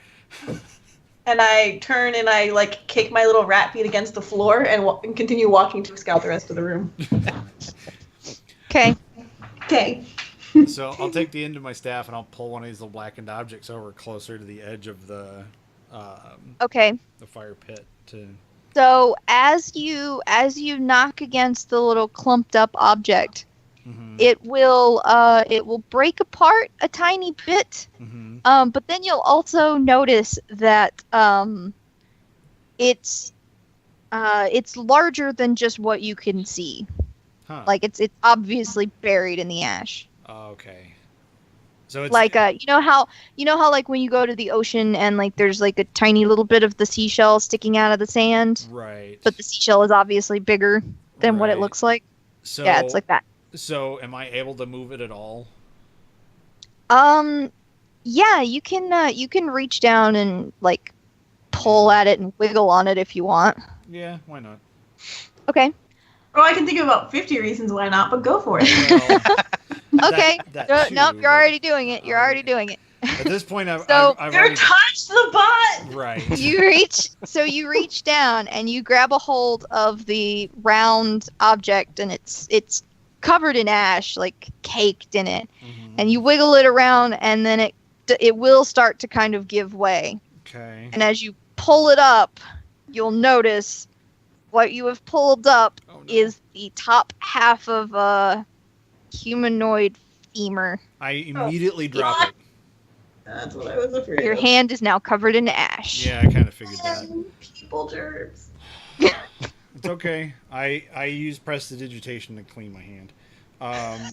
Speaker 3: And I turn and I kick my little rat feet against the floor and continue walking to scout the rest of the room.
Speaker 1: Okay.
Speaker 3: Okay.
Speaker 2: So I'll take the end of my staff and I'll pull one of these little blackened objects over closer to the edge of
Speaker 1: Okay.
Speaker 2: the fire pit to.
Speaker 1: So as you knock against the little clumped up object,
Speaker 2: Mhm.
Speaker 1: it will break apart a tiny bit.
Speaker 2: Mhm.
Speaker 1: But then you'll also notice that it's larger than just what you can see.
Speaker 2: Huh.
Speaker 1: Like it's obviously buried in the ash.
Speaker 2: Okay. So it's
Speaker 1: Like you know how like when you go to the ocean and like there's like a tiny little bit of the seashell sticking out of the sand,
Speaker 2: right.
Speaker 1: but the seashell is obviously bigger than what it
Speaker 2: Right.
Speaker 1: looks like.
Speaker 2: So
Speaker 1: Yeah, it's like that.
Speaker 2: So am I able to move it at all?
Speaker 1: Yeah, you can reach down and like pull at it and wiggle on it if you want.
Speaker 2: Yeah, why not?
Speaker 1: Okay.
Speaker 3: Well, I can think of about 50 reasons why not, but go for it.
Speaker 2: Well,
Speaker 1: Okay.
Speaker 2: that
Speaker 1: Nope,
Speaker 2: too,
Speaker 1: you're
Speaker 2: but
Speaker 1: already doing it. You're
Speaker 2: Alright.
Speaker 1: already doing it.
Speaker 2: At this point, I've
Speaker 1: So-
Speaker 2: I've
Speaker 3: You're
Speaker 2: already
Speaker 3: touched the butt!
Speaker 2: right.
Speaker 1: You reach down and you grab a hold of the round object and it's covered in ash, like caked in it.
Speaker 2: Mhm.
Speaker 1: And you wiggle it around and then it will start to kind of give way.
Speaker 2: Okay.
Speaker 1: And as you pull it up, you'll notice what you have pulled up
Speaker 2: Oh, no.
Speaker 1: is the top half of a humanoid femur.
Speaker 2: I immediately drop it.
Speaker 3: That's what I was afraid
Speaker 1: Your
Speaker 3: of.
Speaker 1: hand is now covered in ash.
Speaker 2: Yeah, I kind of figured that.
Speaker 3: People jerks.
Speaker 2: It's okay. I use prestidigitation to clean my hand. I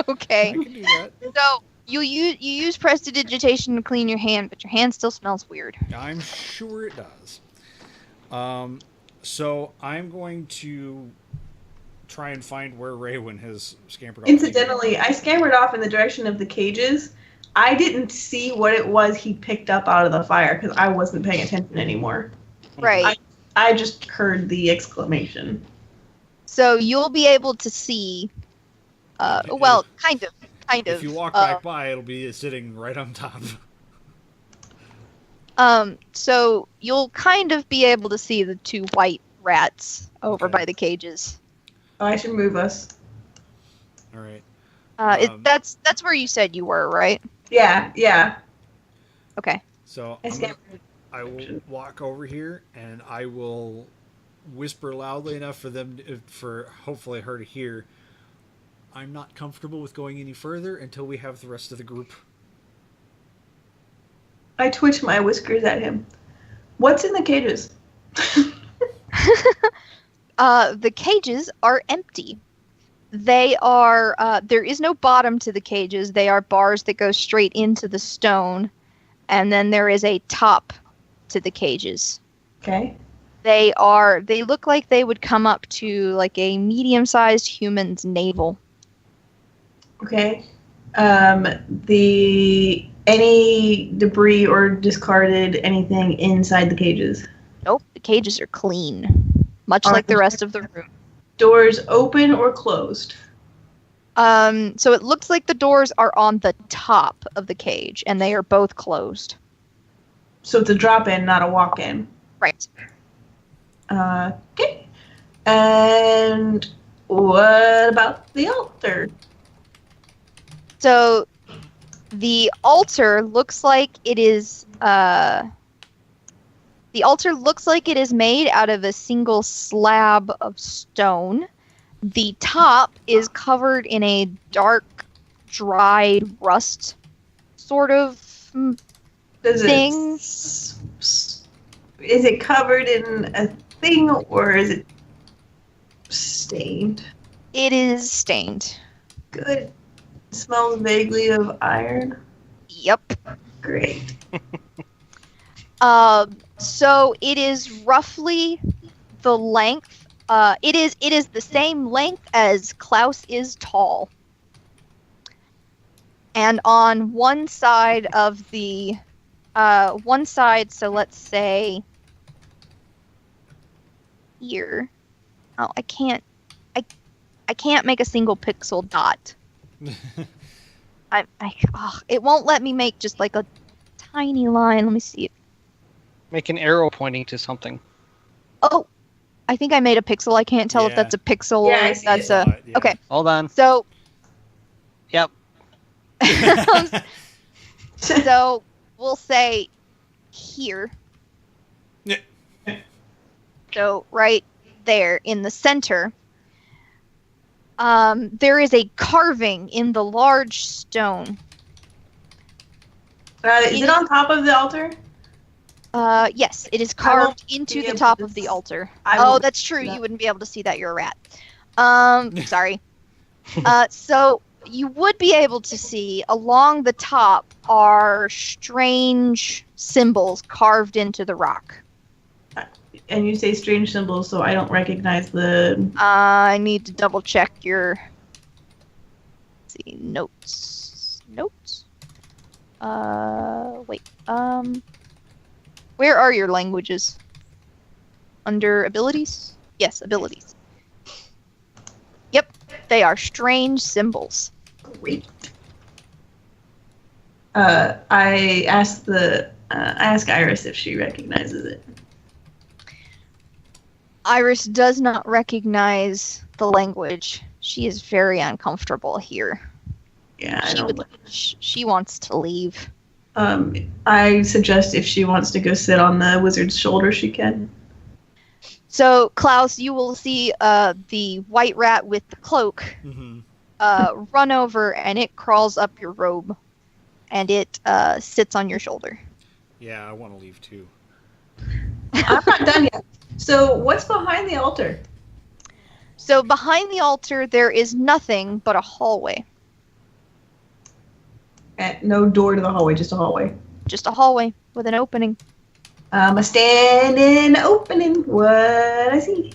Speaker 1: Okay.
Speaker 2: can do that.
Speaker 1: So you use prestidigitation to clean your hand, but your hand still smells weird.
Speaker 2: I'm sure it does. So I'm going to try and find where Raywin has scampered off.
Speaker 3: Incidentally, I scampered off in the direction of the cages. I didn't see what it was he picked up out of the fire because I wasn't paying attention anymore.
Speaker 1: Right.
Speaker 3: I just heard the exclamation.
Speaker 1: So you'll be able to see. Well, kind of.
Speaker 2: If you walk back by, it'll be sitting right on top.
Speaker 1: So you'll kind of be able to see the two white rats over
Speaker 2: Okay.
Speaker 1: by the cages.
Speaker 3: Oh, I should move us.
Speaker 2: All right.
Speaker 1: That's where you said you were, right?
Speaker 3: Yeah.
Speaker 1: Okay.
Speaker 2: So
Speaker 3: I
Speaker 2: I
Speaker 3: scampered.
Speaker 2: will walk over here and I will whisper loudly enough for them, for hopefully her to hear. I'm not comfortable with going any further until we have the rest of the group.
Speaker 3: I twitch my whiskers at him. What's in the cages?
Speaker 1: The cages are empty. They are. There is no bottom to the cages. They are bars that go straight into the stone, and then there is a top to the cages.
Speaker 3: Okay.
Speaker 1: They look like they would come up to like a medium-sized human's navel.
Speaker 3: Okay. Any debris or discarded anything inside the cages?
Speaker 1: Nope, the cages are clean, much
Speaker 3: Are
Speaker 1: like the
Speaker 3: they-
Speaker 1: rest of the room.
Speaker 3: Doors open or closed?
Speaker 1: So it looks like the doors are on the top of the cage, and they are both closed.
Speaker 3: So it's a drop in, not a walk in.
Speaker 1: Right.
Speaker 3: Okay. And what about the altar?
Speaker 1: So the altar looks like it is made out of a single slab of stone. The top is covered in a dark, dried rust sort of
Speaker 3: Does
Speaker 1: thing.
Speaker 3: Is it covered in a thing or is it stained?
Speaker 1: It is stained.
Speaker 3: Good. Smells vaguely of iron.
Speaker 1: Yep.
Speaker 3: Great.
Speaker 1: So it is roughly the length. It is the same length as Klaus is tall. And on one side of the so let's say here. Oh, I can't make a single pixel dot. It won't let me make just like a tiny line. Let me see it.
Speaker 4: Make an arrow pointing to something.
Speaker 1: Oh, I think I made a pixel. I can't tell if that's a pixel
Speaker 3: Yeah,
Speaker 1: or
Speaker 3: I
Speaker 1: if
Speaker 3: see
Speaker 1: that's
Speaker 3: it.
Speaker 1: a. Okay,
Speaker 4: Hold on.
Speaker 1: so.
Speaker 4: Yep.
Speaker 1: So we'll say here.
Speaker 2: Yeah.
Speaker 1: So right there in the center, there is a carving in the large stone.
Speaker 3: Is it on top of the altar?
Speaker 1: Yes, it is carved into the top of the altar. Oh, that's true. You wouldn't be able to see that. You're a rat. Sorry. So you would be able to see along the top are strange symbols carved into the rock.
Speaker 3: And you say strange symbols, so I don't recognize the.
Speaker 1: I need to double check your. Let's see, notes. Wait. Where are your languages? Under abilities? Yes, abilities. Yep, they are strange symbols.
Speaker 3: Great. I ask Iris if she recognizes it.
Speaker 1: Iris does not recognize the language. She is very uncomfortable here.
Speaker 3: Yeah,
Speaker 1: She wants to leave.
Speaker 3: I suggest if she wants to go sit on the wizard's shoulder, she can.
Speaker 1: So, Klaus, you will see the white rat with the cloak run over, and it crawls up your robe, and it sits on your shoulder.
Speaker 2: Yeah, I want to leave too.
Speaker 3: I'm not done yet. So, what's behind the altar?
Speaker 1: So, behind the altar, there is nothing but a hallway.
Speaker 3: No door to the hallway, just a hallway.
Speaker 1: Just a hallway with an opening.
Speaker 3: A standing opening. What I see.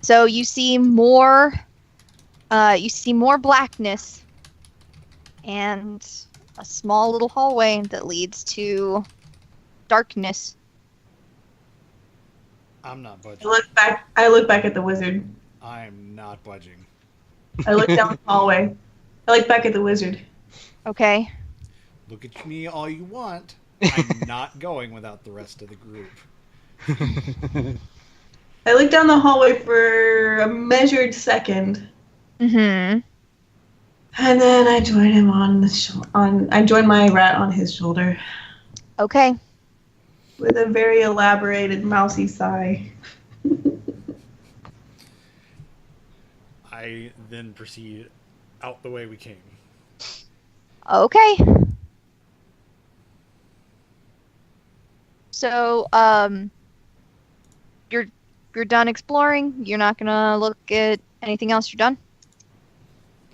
Speaker 1: So you see more. You see more blackness, and a small little hallway that leads to darkness.
Speaker 2: I'm not budging.
Speaker 3: I look back at the wizard.
Speaker 2: I'm not budging.
Speaker 3: I look down the hallway. I look back at the wizard.
Speaker 1: Okay.
Speaker 2: Look at me all you want. I'm not going without the rest of the group.
Speaker 3: I look down the hallway for a measured second.
Speaker 1: Mm-hmm.
Speaker 3: And then I join him I join my rat on his shoulder.
Speaker 1: Okay.
Speaker 3: With a very elaborated mousy sigh.
Speaker 2: I then proceed out the way we came.
Speaker 1: Okay. So, you're done exploring? You're not gonna look at anything else? You're done?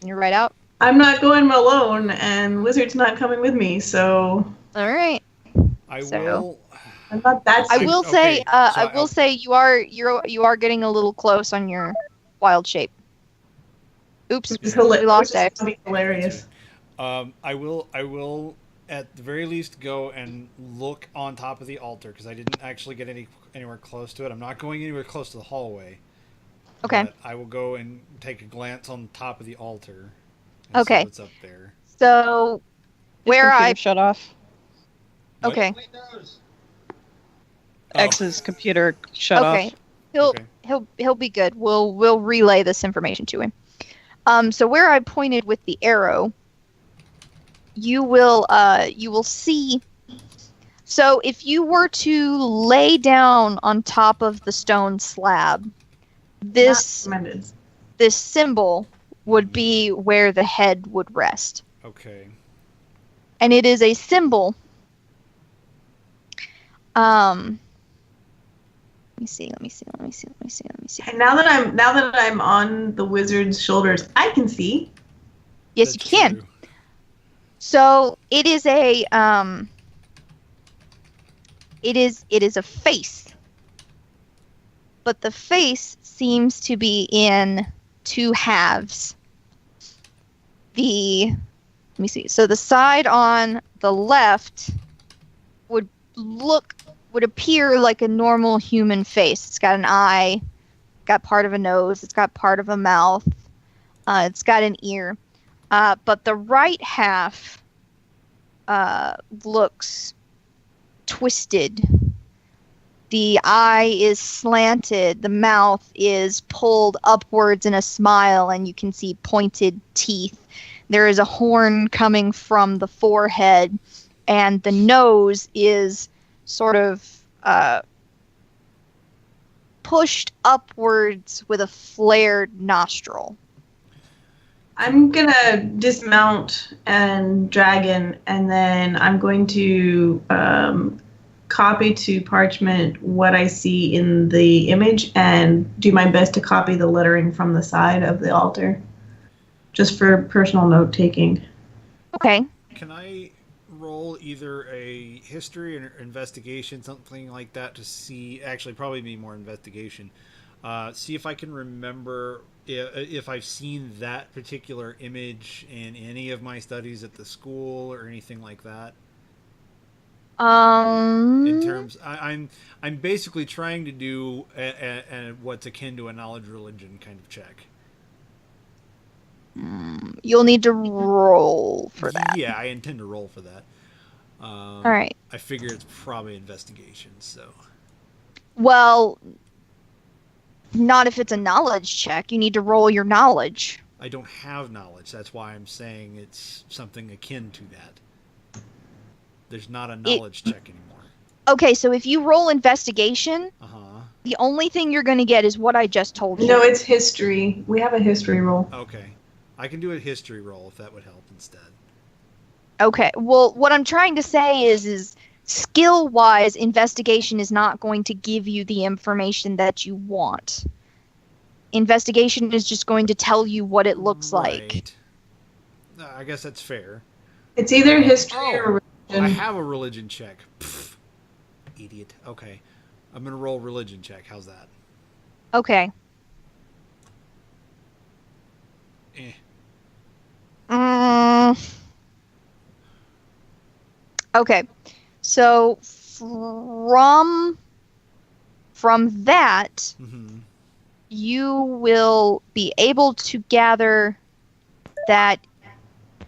Speaker 1: And you're right out?
Speaker 3: I'm not going alone, and Wizard's not coming with me, so...
Speaker 1: Alright.
Speaker 2: I will...
Speaker 3: I'm not that
Speaker 1: I
Speaker 3: stupid.
Speaker 1: will say, I will say you are getting a little close on your wild shape. Oops, we lost it.
Speaker 3: Hilarious.
Speaker 2: I will at the very least go and look on top of the altar because I didn't actually get anywhere close to it. I'm not going anywhere close to the hallway.
Speaker 1: Okay.
Speaker 2: But I will go and take a glance on top of the altar. And
Speaker 1: Okay.
Speaker 2: see what's up there.
Speaker 6: X's computer shut
Speaker 1: Okay.
Speaker 6: off.
Speaker 1: He'll
Speaker 2: Okay.
Speaker 1: he'll be good. We'll relay this information to him. So where I pointed with the arrow, you will see. So if you were to lay down on top of the stone slab, this
Speaker 3: Not recommended.
Speaker 1: this symbol would be where the head would rest.
Speaker 2: Okay.
Speaker 1: And it is a symbol. Let me see.
Speaker 3: And now that I'm on the wizard's shoulders, I can see.
Speaker 1: Yes,
Speaker 2: That's
Speaker 1: you can.
Speaker 2: true.
Speaker 1: So it is a it is a face. But the face seems to be in two halves. Let me see. So the side on the left would appear like a normal human face. It's got an eye, got part of a nose, it's got part of a mouth, it's got an ear. But the right half looks twisted. The eye is slanted, the mouth is pulled upwards in a smile, and you can see pointed teeth. There is a horn coming from the forehead, and the nose is sort of pushed upwards with a flared nostril.
Speaker 3: I'm gonna dismount and dragon, and then I'm going to copy to parchment what I see in the image and do my best to copy the lettering from the side of the altar, just for personal note taking.
Speaker 1: Okay.
Speaker 2: Can I roll either a history or investigation, something like that, to see? Actually, probably be more investigation. See if I can remember if I've seen that particular image in any of my studies at the school or anything like that. In terms, I'm basically trying to do what's akin to a knowledge religion kind of check.
Speaker 1: You'll need to roll for that.
Speaker 2: Yeah, I intend to roll for that.
Speaker 1: All right.
Speaker 2: I figure it's probably investigation, so.
Speaker 1: Well, not if it's a knowledge check. You need to roll your knowledge.
Speaker 2: I don't have knowledge. That's why I'm saying it's something akin to that. There's not a knowledge check anymore.
Speaker 1: Okay, so if you roll investigation,
Speaker 2: Uh-huh.
Speaker 1: the only thing you're going to get is what I just told you.
Speaker 3: No, it's history. We have a history roll.
Speaker 2: Okay. I can do a history roll if that would help instead.
Speaker 1: Okay. Well, what I'm trying to say is skill-wise, investigation is not going to give you the information that you want. Investigation is just going to tell you what it looks like.
Speaker 2: Right. I guess that's fair.
Speaker 3: It's either history or
Speaker 2: I
Speaker 3: religion.
Speaker 2: have a religion check. Pfft. Idiot. Okay. I'm going to roll religion check. How's that?
Speaker 1: Okay. Okay. So from that,
Speaker 2: Mm-hmm.
Speaker 1: you will be able to gather that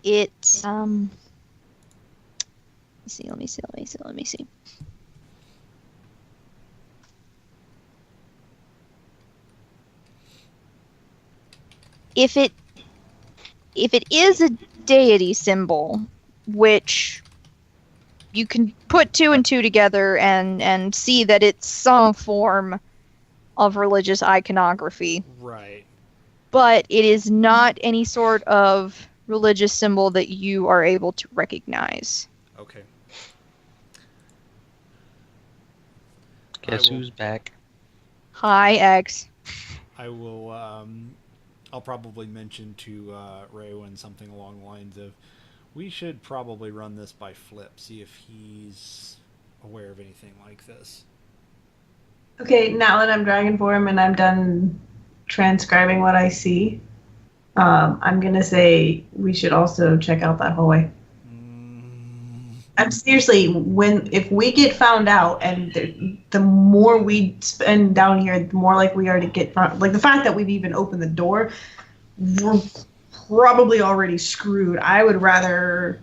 Speaker 1: it's let me see. If it is a deity symbol, which you can put two and two together and see that it's some form of religious iconography.
Speaker 2: Right.
Speaker 1: But it is not any sort of religious symbol that you are able to recognize.
Speaker 2: Okay.
Speaker 4: Guess
Speaker 2: will-
Speaker 4: who's back?
Speaker 1: Hi, X.
Speaker 2: I will, I'll probably mention to Raywin something along the lines of, we should probably run this by Flip, see if he's aware of anything like this.
Speaker 3: Okay, now that I'm dragon form and I'm done transcribing what I see, I'm gonna say we should also check out that hallway. I'm seriously, if we get found out, and the more we spend down here, the more like we are to get found. Like the fact that we've even opened the door, we're probably already screwed. I would rather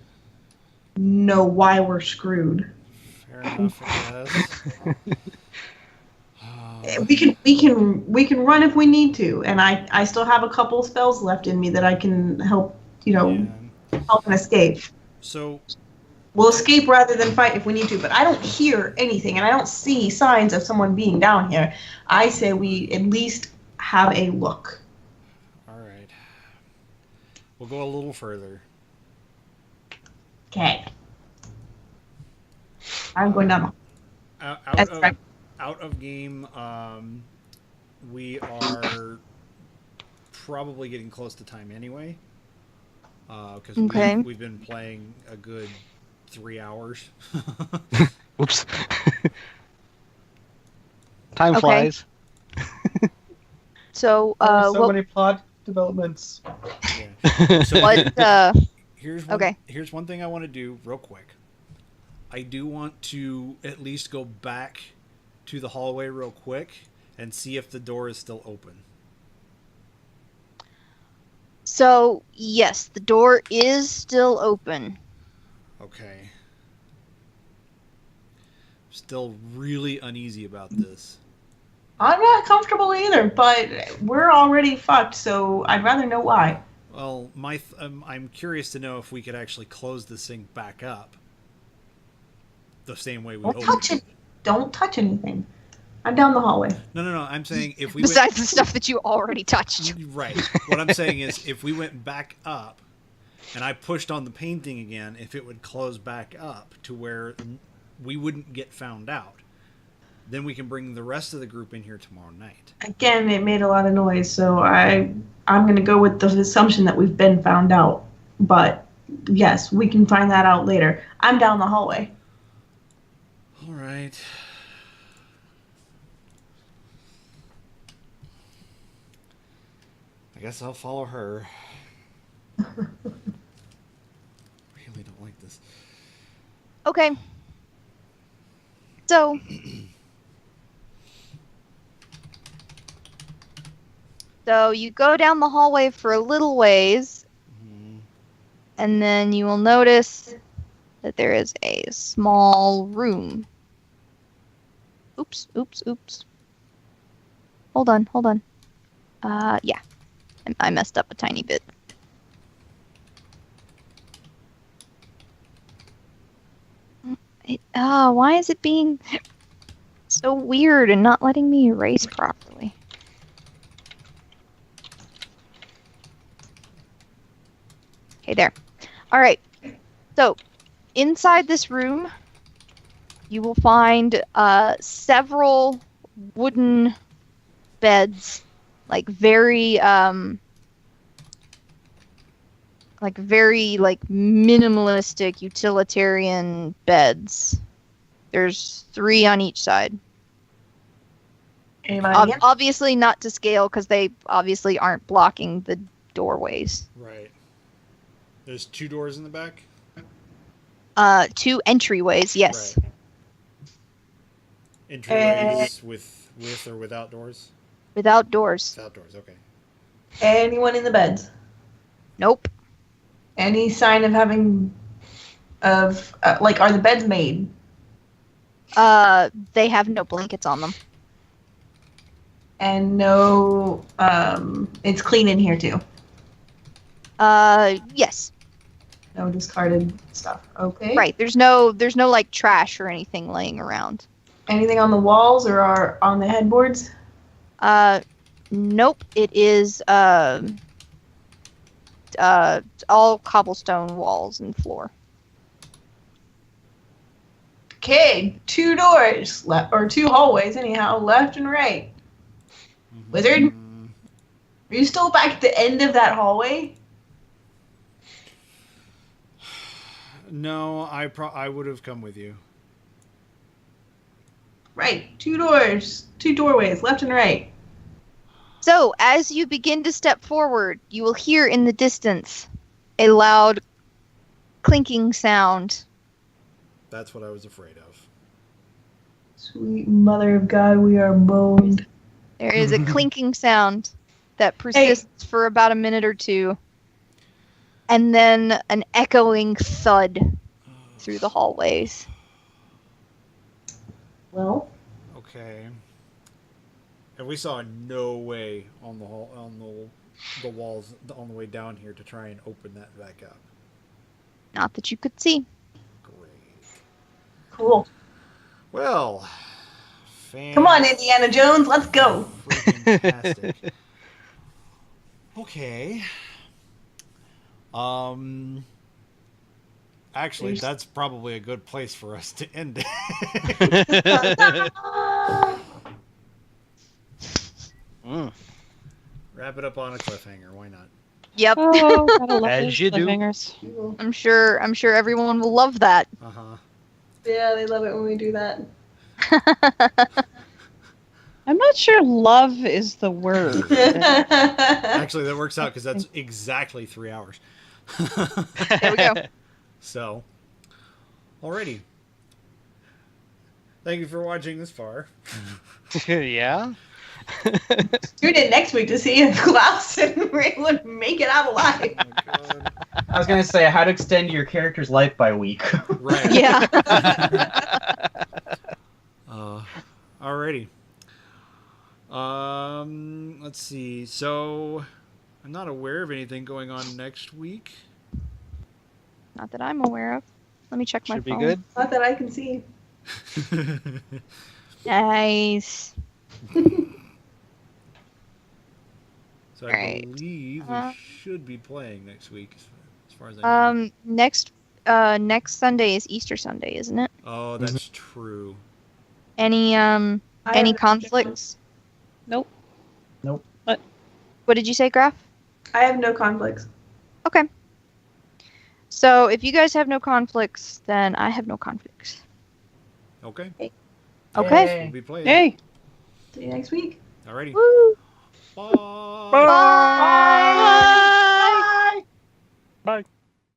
Speaker 3: know why we're screwed.
Speaker 2: Fair enough, I guess.
Speaker 3: we can run if we need to, and I still have a couple spells left in me that I can help help and escape.
Speaker 2: So
Speaker 3: We'll escape rather than fight if we need to, but I don't hear anything and I don't see signs of someone being down here. I say we at least have a look.
Speaker 2: all right, we'll go a little further.
Speaker 3: Okay. I'm going down.
Speaker 2: Out of game. We are probably getting close to time anyway. Because we've been playing a good 3 hours.
Speaker 4: Whoops. Time flies.
Speaker 1: So,
Speaker 5: so many plot developments.
Speaker 2: Yeah. So
Speaker 1: what?
Speaker 2: Here's one thing I want to do real quick. I do want to at least go back to the hallway real quick and see if the door is still open.
Speaker 1: So, yes, the door is still open.
Speaker 2: Okay. Still really uneasy about this.
Speaker 3: I'm not comfortable either, but we're already fucked, so I'd rather know why.
Speaker 2: Well, I'm curious to know if we could actually close this thing back up the same way we opened it.
Speaker 3: Don't touch anything. I'm down the hallway.
Speaker 2: No. I'm saying if we
Speaker 1: besides the stuff that you already touched.
Speaker 2: Right. What I'm saying is if we went back up and I pushed on the painting again, if it would close back up to where we wouldn't get found out, then we can bring the rest of the group in here tomorrow night.
Speaker 3: Again, it made a lot of noise, so I'm going to go with the assumption that we've been found out. But yes, we can find that out later. I'm down the hallway.
Speaker 2: All right. I guess I'll follow her. Really don't like this.
Speaker 1: Okay. So, you go down the hallway for a little ways, and then you will notice that there is a small room. Oops. Hold on. Yeah. I messed up a tiny bit. Why is it being so weird and not letting me erase properly? Okay, there. All right. So, inside this room, you will find several wooden beds, like very minimalistic utilitarian beds. There's 3 on each side. Obviously not to scale because they obviously aren't blocking the doorways.
Speaker 2: Right. There's 2 doors in the back?
Speaker 1: 2 entryways, yes.
Speaker 2: Right. Entryways with or without doors?
Speaker 1: Without doors.
Speaker 2: Without doors, okay.
Speaker 3: Anyone in the beds?
Speaker 1: Nope.
Speaker 3: Any sign of having, are the beds made?
Speaker 1: They have no blankets on them.
Speaker 3: And no, it's clean in here too.
Speaker 1: Yes.
Speaker 3: No discarded stuff. Okay.
Speaker 1: Right. There's no like trash or anything laying around.
Speaker 3: Anything on the walls or on the headboards?
Speaker 1: Nope. It is all cobblestone walls and floor.
Speaker 3: Okay, 2 doors or 2 hallways anyhow, left and right. Wizard, are you still back at the end of that hallway?
Speaker 2: No, I would have come with you.
Speaker 3: Right, 2 doors, 2 doorways, left and right.
Speaker 1: So, as you begin to step forward, you will hear in the distance a loud clinking sound.
Speaker 2: That's what I was afraid of.
Speaker 3: Sweet mother of God, we are boned.
Speaker 1: There is a clinking sound that persists for about a minute or 2. And then an echoing thud through the hallways.
Speaker 3: Well.
Speaker 2: Okay. And we saw no way on the walls on the way down here to try and open that back up.
Speaker 1: Not that you could see.
Speaker 2: Great.
Speaker 3: Cool.
Speaker 2: Well,
Speaker 3: Come on, Indiana Jones, let's go.
Speaker 2: Fantastic. Okay. Actually, that's probably a good place for us to end it. Wrap it up on a cliffhanger. Why not?
Speaker 1: Yep.
Speaker 6: Oh, gotta love
Speaker 4: As
Speaker 6: those
Speaker 4: you do.
Speaker 6: cliffhangers.
Speaker 1: I'm sure everyone will love that.
Speaker 2: Uh-huh.
Speaker 3: Yeah, they love it when we do that.
Speaker 6: I'm not sure love is the word.
Speaker 2: Actually, that works out because that's exactly 3 hours.
Speaker 1: There we go.
Speaker 2: So, alrighty. Thank you for watching this far.
Speaker 4: Yeah.
Speaker 3: Tune in next week to see if Klaus and Raylan make it out alive.
Speaker 2: Oh my God.
Speaker 5: I was gonna say how to extend your character's life by week.
Speaker 2: Right.
Speaker 1: Yeah.
Speaker 2: Alrighty. Let's see. So, I'm not aware of anything going on next week.
Speaker 1: Not that I'm aware of. Let me check my
Speaker 4: Should be
Speaker 1: phone.
Speaker 4: good.
Speaker 3: Not that I can see.
Speaker 1: Nice.
Speaker 2: So I
Speaker 1: Alright.
Speaker 2: believe we should be playing next week, as far as I know.
Speaker 1: Next Sunday is Easter Sunday, isn't it?
Speaker 2: Oh, that's true.
Speaker 1: Any
Speaker 3: I
Speaker 1: any
Speaker 3: have-
Speaker 1: conflicts?
Speaker 6: Nope.
Speaker 1: What did you say, Graf?
Speaker 3: I have no conflicts.
Speaker 1: Okay. So if you guys have no conflicts, then I have no conflicts.
Speaker 2: Okay.
Speaker 1: Okay.
Speaker 2: We'll be playing.
Speaker 6: Hey.
Speaker 3: See you next week.
Speaker 2: Alrighty.
Speaker 1: Woo.
Speaker 2: Bye.
Speaker 1: Bye.
Speaker 4: Bye.